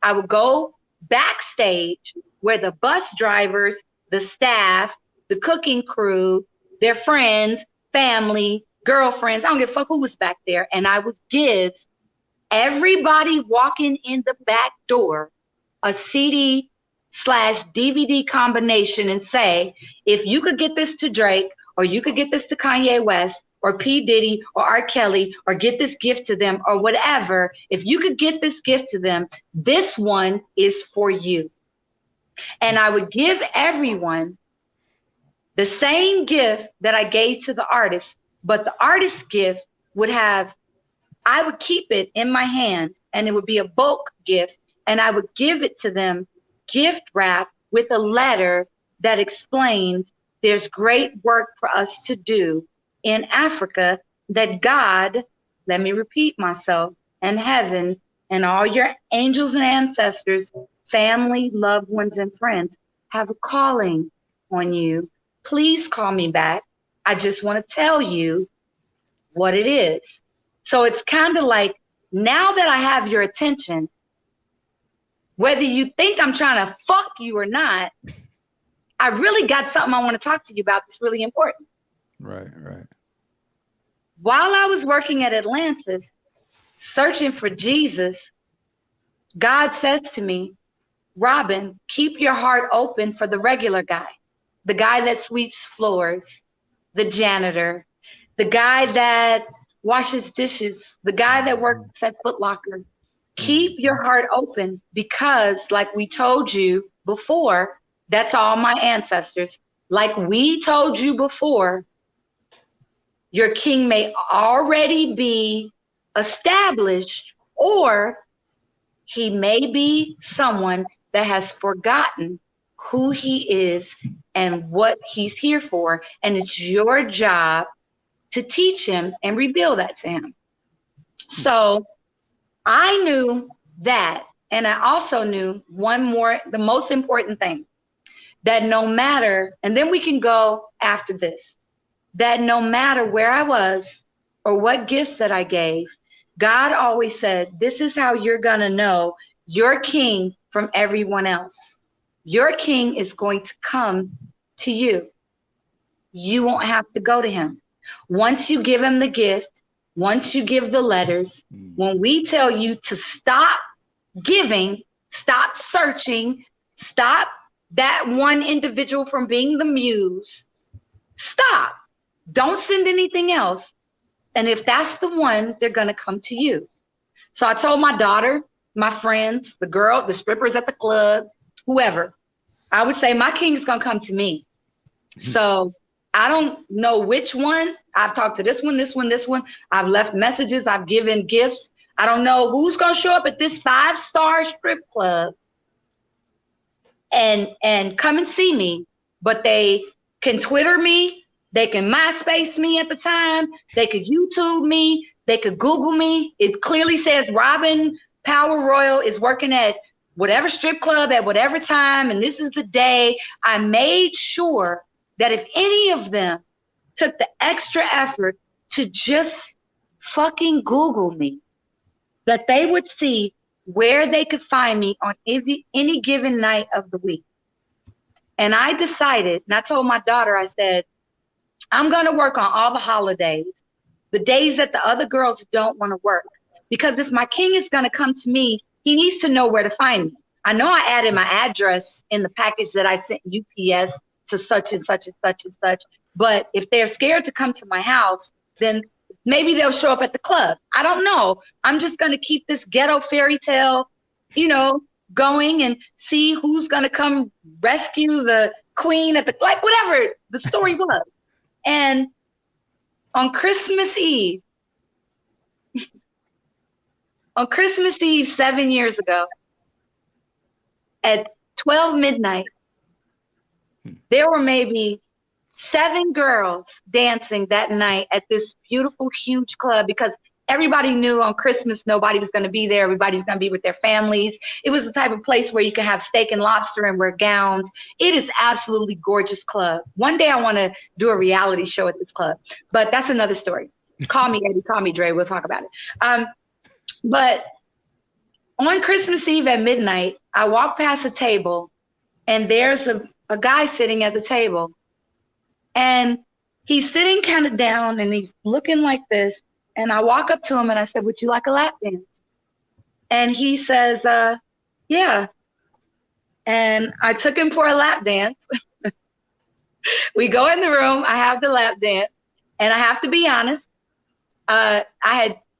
I would go backstage where the bus drivers, the staff, the cooking crew, their friends, family, girlfriends, I don't give a fuck who was back there. And I would give everybody walking in the back door a CD/DVD combination and say, if you could get this to Drake, or you could get this to Kanye West, or P. Diddy, or R. Kelly, or get this gift to them, or whatever, if you could get this gift to them, this one is for you. And I would give everyone the same gift that I gave to the artist, but the artist's gift would have, I would keep it in my hand, and it would be a bulk gift, and I would give it to them gift wrap with a letter that explained there's great work for us to do in Africa, that God, let me repeat myself, and heaven, and all your angels and ancestors, family, loved ones, and friends have a calling on you. Please call me back. I just want to tell you what it is. So it's kind of like, now that I have your attention, whether you think I'm trying to fuck you or not, I really got something I want to talk to you about that's really important. Right. While I was working at Atlantis, searching for Jesus, God says to me, Robin, keep your heart open for the regular guy, the guy that sweeps floors, the janitor, the guy that washes dishes, the guy that works at Foot Locker. Keep your heart open, because like we told you before, that's all my ancestors. Like we told you before, your king may already be established, or He may be someone that has forgotten who he is and what he's here for. And it's your job to teach him and reveal that to him. So I knew that. And I also knew one more, the most important thing, that no matter, and then we can go after this, that no matter where I was or what gifts that I gave, God always said, this is how you're going to know your king from everyone else. Your king is going to come to you. You won't have to go to him. Once you give him the gift, once you give the letters, when we tell you to stop giving, stop searching, stop that one individual from being the muse, stop. Don't send anything else. And if that's the one, they're going to come to you. So I told my daughter, my friends, the girl, the strippers at the club, whoever, I would say my king's going to come to me. So I don't know which one. I've talked to this one, this one, this one. I've left messages. I've given gifts. I don't know who's going to show up at this 5-star strip club and come and see me, but they can Twitter me. They can MySpace me at the time. They could YouTube me. They could Google me. It clearly says Robin Power Royal is working at whatever strip club at whatever time, and this is the day. I made sure that if any of them took the extra effort to just fucking Google me, that they would see where they could find me on any given night of the week. And I decided, and I told my daughter, I said, I'm going to work on all the holidays, the days that the other girls don't want to work. Because if my king is going to come to me, he needs to know where to find me. I know I added my address in the package that I sent UPS to such and such and such and such. But if they're scared to come to my house, then maybe they'll show up at the club. I don't know. I'm just going to keep this ghetto fairy tale, going and see who's going to come rescue the queen at the, like, whatever the story was. And on Christmas Eve, 7 years ago, at 12 midnight, there were maybe 7 girls dancing that night at this beautiful, huge club, because everybody knew on Christmas nobody was going to be there. Everybody's going to be with their families. It was the type of place where you can have steak and lobster and wear gowns. It is absolutely gorgeous club. One day I want to do a reality show at this club, but that's another story. Call me, Eddie. Call me, Dre. We'll talk about it. But on Christmas Eve at midnight, I walk past a table and there's a guy sitting at the table, and he's sitting kind of down and he's looking like this. And I walk up to him and I said, would you like a lap dance? And he says, yeah. And I took him for a lap dance. We go in the room, I have the lap dance, and I have to be honest,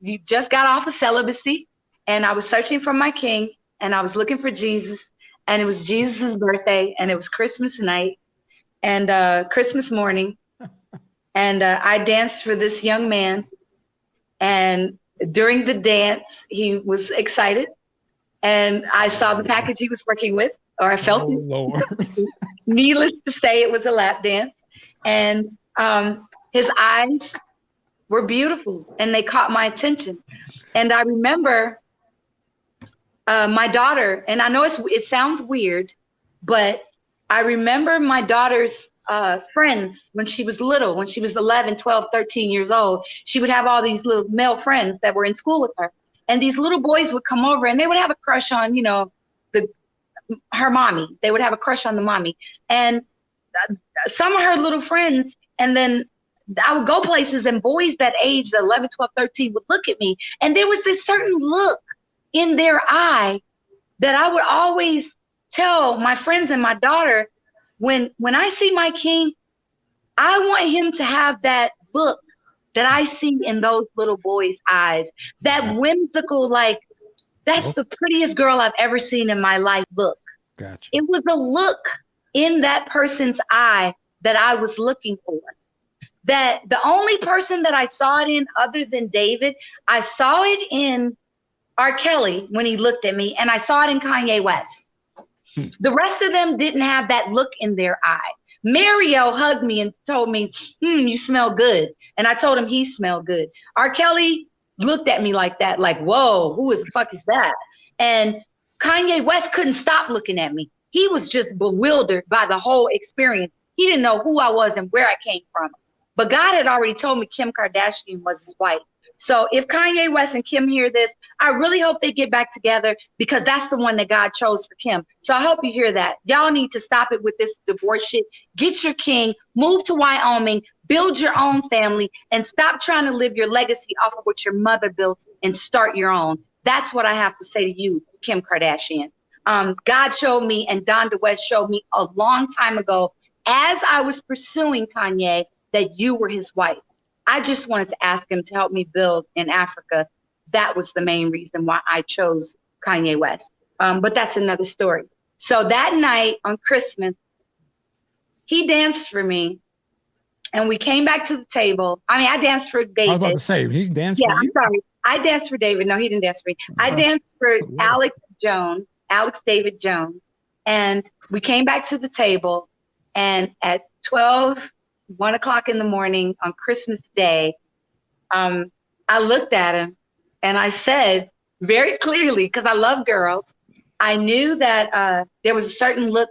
you just got off of celibacy, and I was searching for my king, and I was looking for Jesus, and it was Jesus's birthday, and it was Christmas night, and Christmas morning, and I danced for this young man. And during the dance, he was excited, and I saw the package he was working with, or I felt it. Lord. Needless to say, it was a lap dance, and his eyes were beautiful, and they caught my attention. And I remember my daughter, and I know it sounds weird, but I remember my daughter's friends when she was little, when she was 11, 12, 13 years old. She would have all these little male friends that were in school with her. And these little boys would come over and they would have a crush on, her mommy. They would have a crush on the mommy. And some of her little friends, and then I would go places and boys that age, 11, 12, 13 would look at me. And there was this certain look in their eye that I would always tell my friends and my daughter, when I see my king, I want him to have that look that I see in those little boys' eyes, that whimsical, like, that's the prettiest girl I've ever seen in my life look. Gotcha. It was a look in that person's eye that I was looking for. That the only person that I saw it in other than David, I saw it in R. Kelly when he looked at me, and I saw it in Kanye West. The rest of them didn't have that look in their eye. Mario hugged me and told me, you smell good. And I told him he smelled good. R. Kelly looked at me like that, like, whoa, who the fuck is that? And Kanye West couldn't stop looking at me. He was just bewildered by the whole experience. He didn't know who I was and where I came from. But God had already told me Kim Kardashian was his wife. So if Kanye West and Kim hear this, I really hope they get back together, because that's the one that God chose for Kim. So I hope you hear that. Y'all need to stop it with this divorce shit. Get your king, move to Wyoming, build your own family, and stop trying to live your legacy off of what your mother built and start your own. That's what I have to say to you, Kim Kardashian. God showed me, and Donda West showed me a long time ago, as I was pursuing Kanye, that you were his wife. I just wanted to ask him to help me build in Africa. That was the main reason why I chose Kanye West. But that's another story. So that night on Christmas, he danced for me, and we came back to the table. I mean, I danced for David. I was about to say, he danced for you? I'm sorry. I danced for David. No, he didn't dance for me. I danced for Alex David Jones. And we came back to the table, and at 1 o'clock in the morning on Christmas Day, I looked at him and I said very clearly, because I love girls, I knew that there was a certain look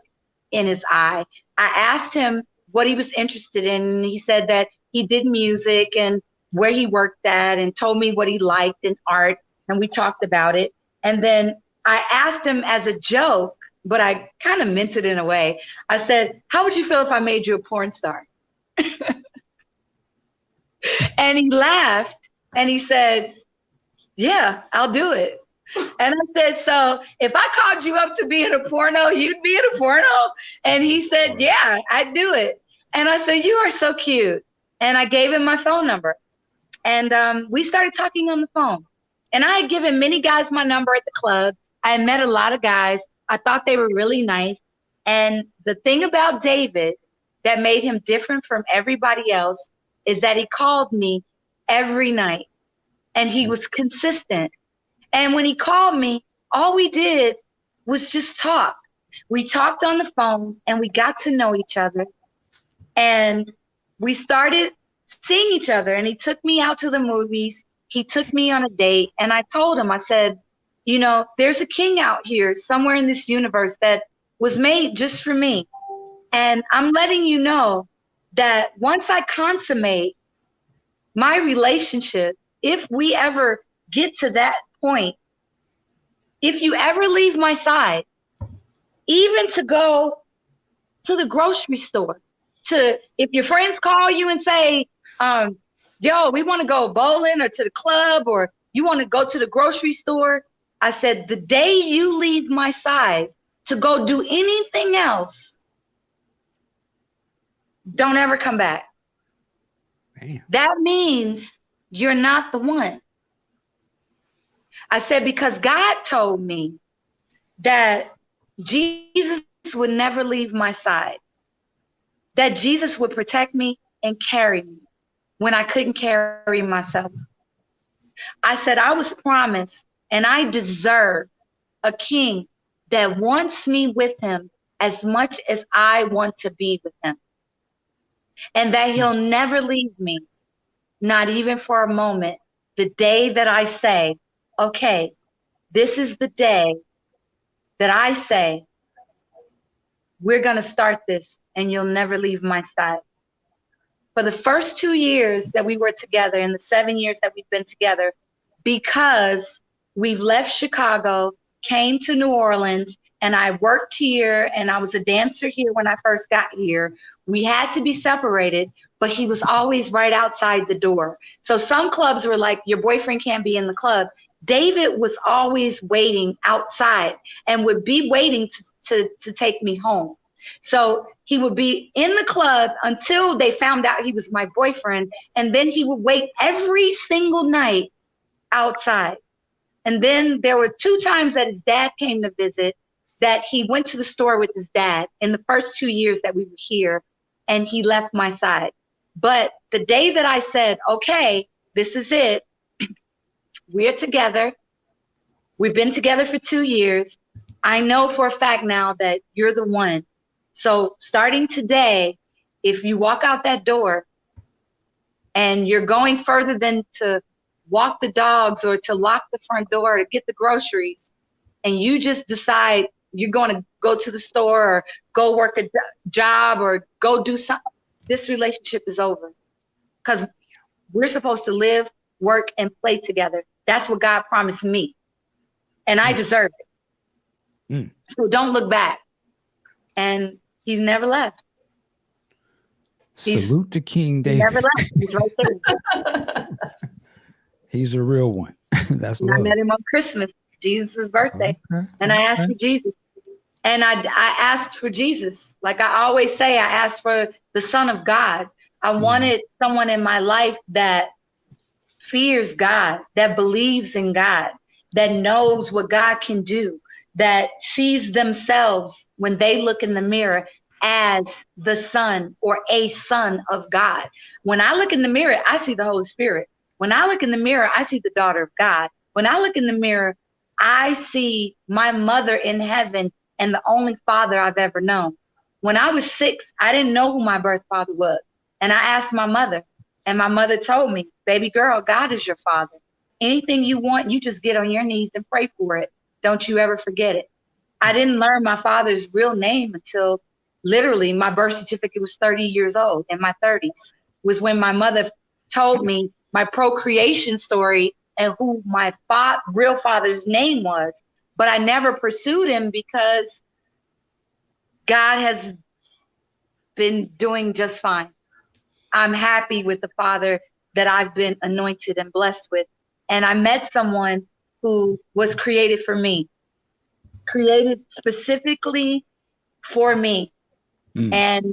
in his eye. I asked him what he was interested in, and he said that he did music and where he worked at, and told me what he liked in art, and we talked about it. And then I asked him as a joke, but I kind of meant it in a way. I said, how would you feel if I made you a porn star? And he laughed and he said, yeah, I'll do it. And I said, so if I called you up to be in a porno, you'd be in a porno? And he said, yeah, I'd do it. And I said, you are so cute. And I gave him my phone number. And we started talking on the phone. And I had given many guys my number at the club. I had met a lot of guys. I thought they were really nice. And the thing about David that made him different from everybody else is that he called me every night, and he was consistent. And when he called me, all we did was just talk. We talked on the phone, and we got to know each other, and we started seeing each other. And he took me out to the movies. He took me on a date, and I told him, I said, you know, there's a king out here somewhere in this universe that was made just for me. And I'm letting you know that once I consummate my relationship, if we ever get to that point, if you ever leave my side, even to go to the grocery store, if your friends call you and say, yo, we want to go bowling or to the club, or you want to go to the grocery store, I said, the day you leave my side to go do anything else, don't ever come back. Damn. That means you're not the one. I said, because God told me that Jesus would never leave my side, that Jesus would protect me and carry me when I couldn't carry myself. I said, I was promised, and I deserve a king that wants me with him as much as I want to be with him. And that he'll never leave me, not even for a moment, the day that I say, okay, this is the day that I say, we're going to start this, and you'll never leave my side. For the first 2 years that we were together, and the 7 years that we've been together, because we've left Chicago, came to New Orleans, and I worked here, and I was a dancer here when I first got here. We had to be separated, but he was always right outside the door. So some clubs were like, your boyfriend can't be in the club. David was always waiting outside and would be waiting to take me home. So he would be in the club until they found out he was my boyfriend, and then he would wait every single night outside. And then there were 2 times that his dad came to visit, that he went to the store with his dad in the first 2 years that we were here, and he left my side. But the day that I said, okay, this is it, we're together, We've been together for 2 years. I know for a fact now that you're the one. So starting today, if you walk out that door and you're going further than to walk the dogs or to lock the front door to get the groceries, and you just decide you're going to go to the store or go work a job or go do something, this relationship is over. Because we're supposed to live, work, and play together. That's what God promised me. And I deserve it. So don't look back. And he's never left. Salute to King David. He never left. He's right there. He's a real one. That's love. I met him on Christmas, Jesus' birthday. Okay. And I asked for Jesus. And I asked for Jesus. Like I always say, I asked for the Son of God. I wanted someone in my life that fears God, that believes in God, that knows what God can do, that sees themselves when they look in the mirror as the son or a son of God. When I look in the mirror, I see the Holy Spirit. When I look in the mirror, I see the daughter of God. When I look in the mirror, I see my mother in heaven and the only father I've ever known. When I was 6, I didn't know who my birth father was. And I asked my mother, and my mother told me, baby girl, God is your father. Anything you want, you just get on your knees and pray for it. Don't you ever forget it. I didn't learn my father's real name until literally my birth certificate was 30 years old. In my 30s was when my mother told me my procreation story and who my real father's name was. But I never pursued him because God has been doing just fine. I'm happy with the father that I've been anointed and blessed with. And I met someone who was created for me, created specifically for me. And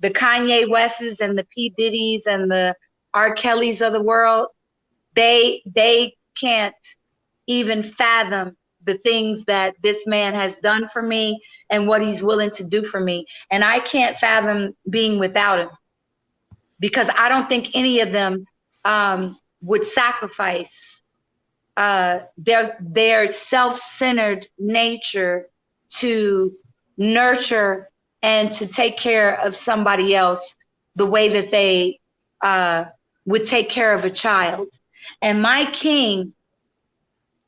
the Kanye Wests and the P. Diddy's and the R. Kellys of the world, they can't even fathom the things that this man has done for me and what he's willing to do for me. And I can't fathom being without him, because I don't think any of them would sacrifice their self-centered nature to nurture and to take care of somebody else the way that they would take care of a child. And my king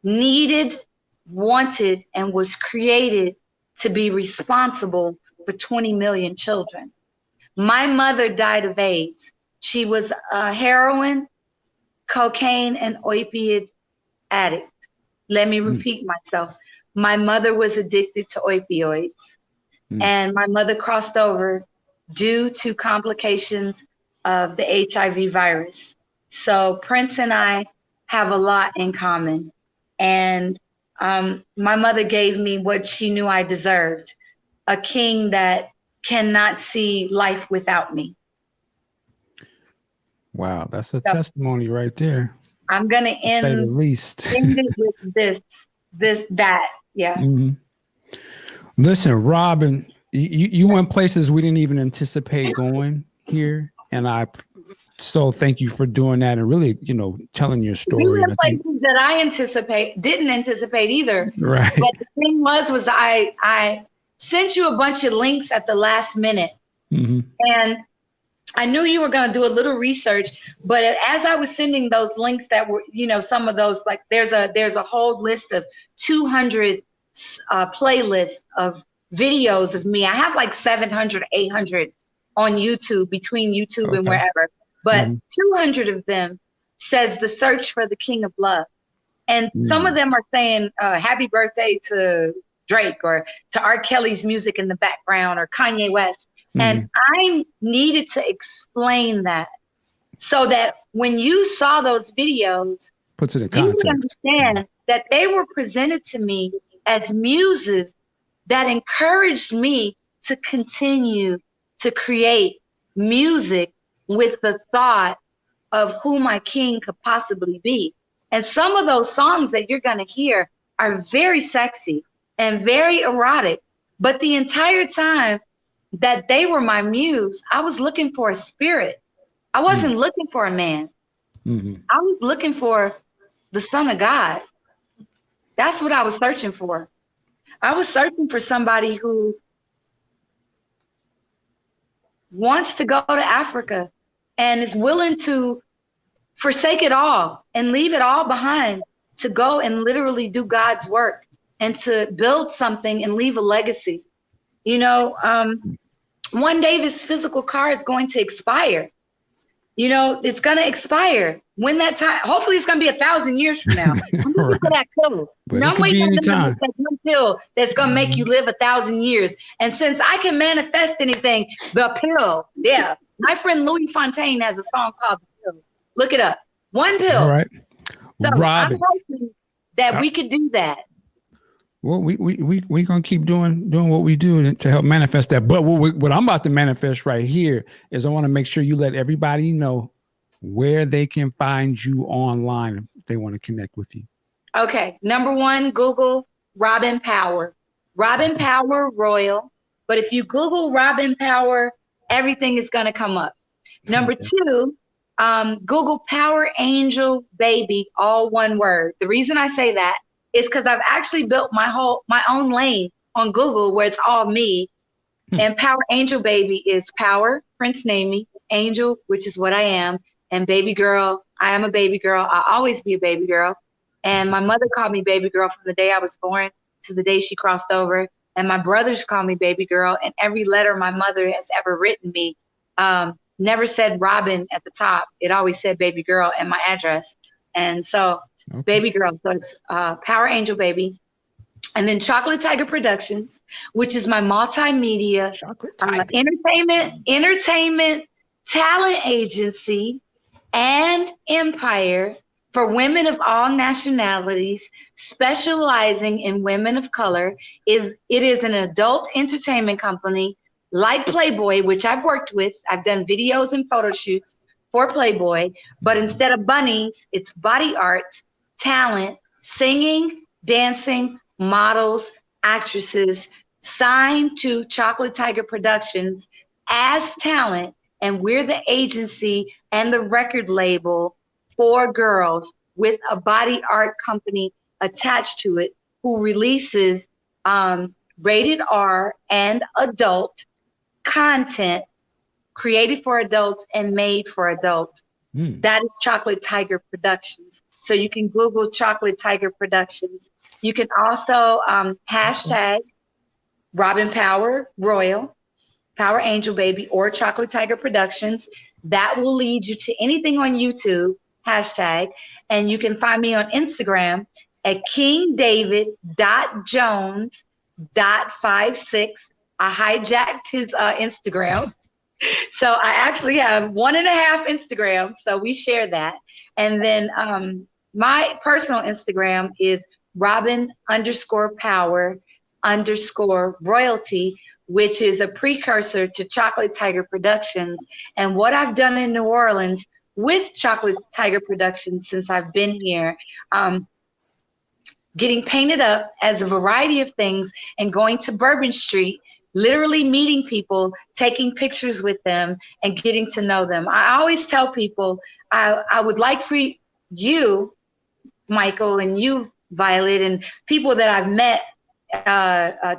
needed, wanted, and was created to be responsible for 20 million children. My mother died of AIDS. She was a heroin, cocaine, and opiate addict. Let me repeat myself. My mother was addicted to opioids, and my mother crossed over due to complications of the HIV virus. So Prince and I have a lot in common. And my mother gave me what she knew I deserved, a king that cannot see life without me. Wow, that's a testimony right there. I'm gonna end the least. end it with that. Yeah. Listen, Robin, you went places we didn't even anticipate going here, and I so thank you for doing that and really, telling your story. We went places that I didn't anticipate either. Right. But the thing was I sent you a bunch of links at the last minute, and I knew you were going to do a little research, but as I was sending those links that were, some of those, like there's a whole list of 200 playlists of videos of me. I have like 700, 800 on YouTube, between YouTube and wherever, but 200 of them says the search for the King of Love. And some of them are saying happy birthday to Drake or to R. Kelly's music in the background or Kanye West. And I needed to explain that so that when you saw those videos, puts it in context. You would understand that they were presented to me as muses that encouraged me to continue to create music with the thought of who my king could possibly be. And some of those songs that you're going to hear are very sexy and very erotic, but the entire time that they were my muse, I was looking for a spirit. I wasn't looking for a man. I was looking for the Son of God. That's what I was searching for. I was searching for somebody who wants to go to Africa and is willing to forsake it all and leave it all behind to go and literally do God's work and to build something and leave a legacy. You know, one day this physical car is going to expire. You know, it's going to expire. When that time, hopefully it's going to be 1,000 years from now. I'm looking for that pill. But it could be any time. One pill that's going to make you live 1,000 years. And since I can manifest anything, the pill, yeah. My friend Louis Fontaine has a song called The Pill. Look it up. One pill. All right. So Robin. I'm hoping that we could do that. Well, we gonna keep doing what we do to help manifest that. But what I'm about to manifest right here is I want to make sure you let everybody know where they can find you online if they want to connect with you. Okay, number one, Google Robin Power, Robin Power Royal. But if you Google Robin Power, everything is gonna come up. Number two, Google Power Angel Baby, all one word. The reason I say that is because I've actually built my own lane on Google where it's all me. And Power Angel Baby is Power, Prince named me, Angel, which is what I am, and baby girl, I am a baby girl. I'll always be a baby girl. And my mother called me baby girl from the day I was born to the day she crossed over. And my brothers call me baby girl. And every letter my mother has ever written me never said Robin at the top. It always said baby girl and my address. And so baby girl, so it's Power Angel Baby. And then Chocolate Tiger Productions, which is my multimedia entertainment talent agency and empire for women of all nationalities, specializing in women of color. It is an adult entertainment company like Playboy, which I've worked with. I've done videos and photo shoots for Playboy, but instead of bunnies, it's body art, talent, singing, dancing, models, actresses, signed to Chocolate Tiger Productions as talent, and we're the agency and the record label for girls with a body art company attached to it who releases rated R and adult content created for adults and made for adults. That is Chocolate Tiger Productions. So you can Google Chocolate Tiger Productions. You can also hashtag Robin Power Royal, Power Angel Baby, or Chocolate Tiger Productions. That will lead you to anything on YouTube, hashtag. And you can find me on Instagram at kingdavid.jones.56. I hijacked his Instagram. So I actually have 1.5 Instagrams. So we share that. And then my personal Instagram is Robin_Power_royalty, which is a precursor to Chocolate Tiger Productions. And what I've done in New Orleans with Chocolate Tiger Productions since I've been here, getting painted up as a variety of things and going to Bourbon Street, literally meeting people, taking pictures with them and getting to know them. I always tell people, I would like for you, Michael, and you, Violet, and people that I've met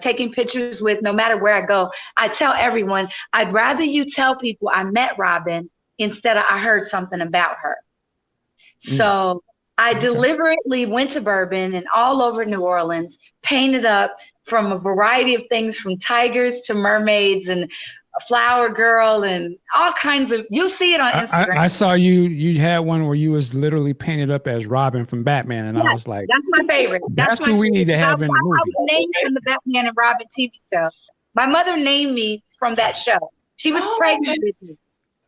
taking pictures with, no matter where I go, I tell everyone, I'd rather you tell people I met Robin instead of I heard something about her. So I deliberately went to Bourbon and all over New Orleans, painted up from a variety of things, from tigers to mermaids and a flower girl and all kinds of, you'll see it on Instagram. I saw you had one where you was literally painted up as Robin from Batman, and I was like, that's my favorite. That's who we need to have in the movie. I was named from the Batman and Robin TV show. My mother named me from that show. She was pregnant with me.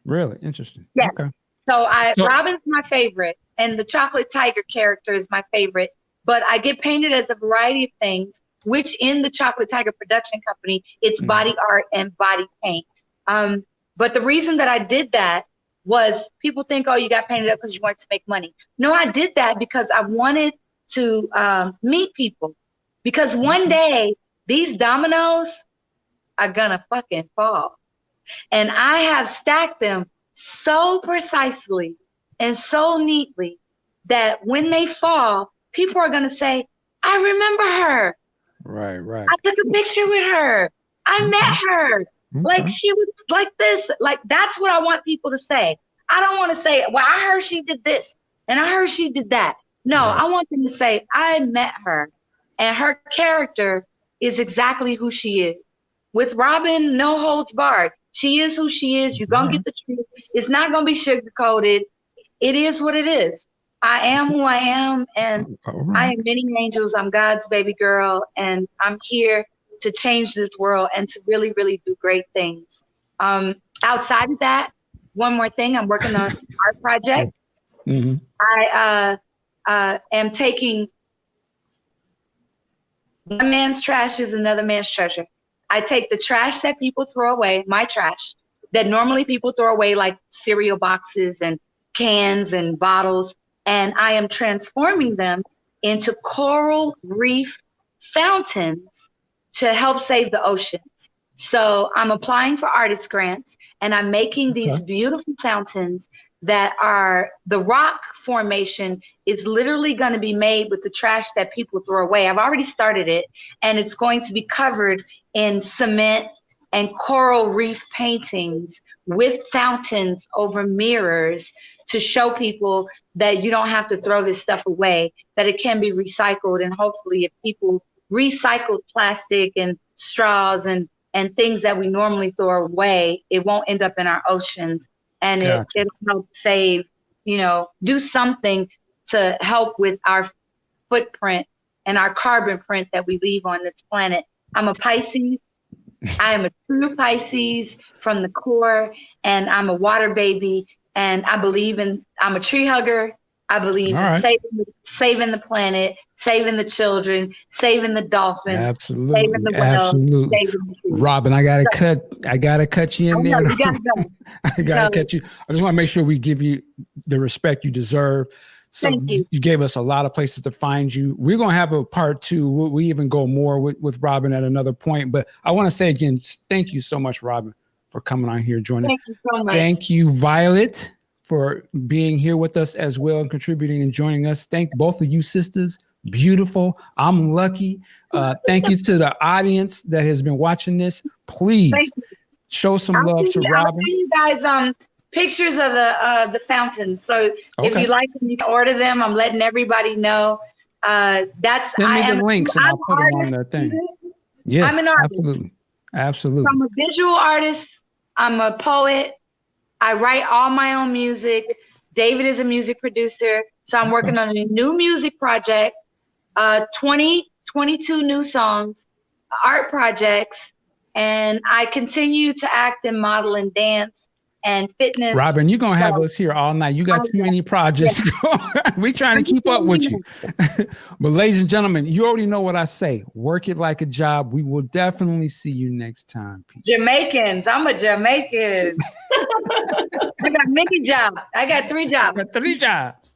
Really? Interesting. Yeah. Okay. So Robin's my favorite, and the Chocolate Tiger character is my favorite, but I get painted as a variety of things, which in the Chocolate Tiger Production Company, it's body art and body paint. But the reason that I did that was people think, oh, you got painted up because you wanted to make money. No, I did that because I wanted to meet people. Because one day, these dominoes are gonna fucking fall. And I have stacked them so precisely and so neatly that when they fall, people are gonna say, I remember her. Right. I took a picture with her. I met her. Like Okay. she was like this. Like that's what I want people to say. I don't want to say, well, I heard she did this and I heard she did that. No, Right. I want them to say, I met her and her character is exactly who she is. With Robin, no holds barred. She is who she is. You're going to get the truth. It's not going to be sugar coated. It is what it is. I am who I am, and I am many angels. I'm God's baby girl, and I'm here to change this world and to really, really do great things. Outside of that, one more thing, I'm working on an art project. Mm-hmm. I am taking one man's trash is another man's treasure. I take the trash that people throw away, my trash, that normally people throw away, like cereal boxes and cans and bottles, and I am transforming them into coral reef fountains to help save the oceans. So I'm applying for artist grants, and I'm making these beautiful fountains that are, the rock formation is literally going to be made with the trash that people throw away. I've already started it, and it's going to be covered in cement and coral reef paintings with fountains over mirrors to show people that you don't have to throw this stuff away, that it can be recycled. And hopefully if people recycle plastic and straws and things that we normally throw away, it won't end up in our oceans. And it'll help save, do something to help with our footprint and our carbon print that we leave on this planet. I'm a Pisces. I am a true Pisces from the core, and I'm a water baby, and I'm a tree hugger. I believe in saving the planet, saving the children, saving the dolphins, absolutely, saving the whales, saving the trees. Robin, I gotta cut you in there. You gotta go. I gotta cut you. I just want to make sure we give you the respect you deserve. So Thank you. You gave us a lot of places to find you. We're gonna have a part 2. We even go more with Robin at another point. But I want to say again, thank you so much, Robin, for coming on here, joining. Thank you so much. Thank you, Violet, for being here with us as well and contributing and joining us. Thank both of you sisters. Beautiful. I'm lucky. Thank you to the audience that has been watching this. Please show some love to Robin. I'll you guys pictures of the fountains. So if you like them, you can order them. I'm letting everybody know. Send me the links and I'll put them on the thing. Yes, I'm an artist. Absolutely. I'm a visual artist. I'm a poet. I write all my own music. David is a music producer. So I'm working on a new music project, 22 new songs, art projects, and I continue to act and model and dance and fitness. Robin, you're going to have us here all night. You got too many projects. We're trying to keep up with you. But ladies and gentlemen, you already know what I say. Work it like a job. We will definitely see you next time. Peace. Jamaicans. I'm a Jamaican. I got many jobs. I got 3 jobs. 3 jobs.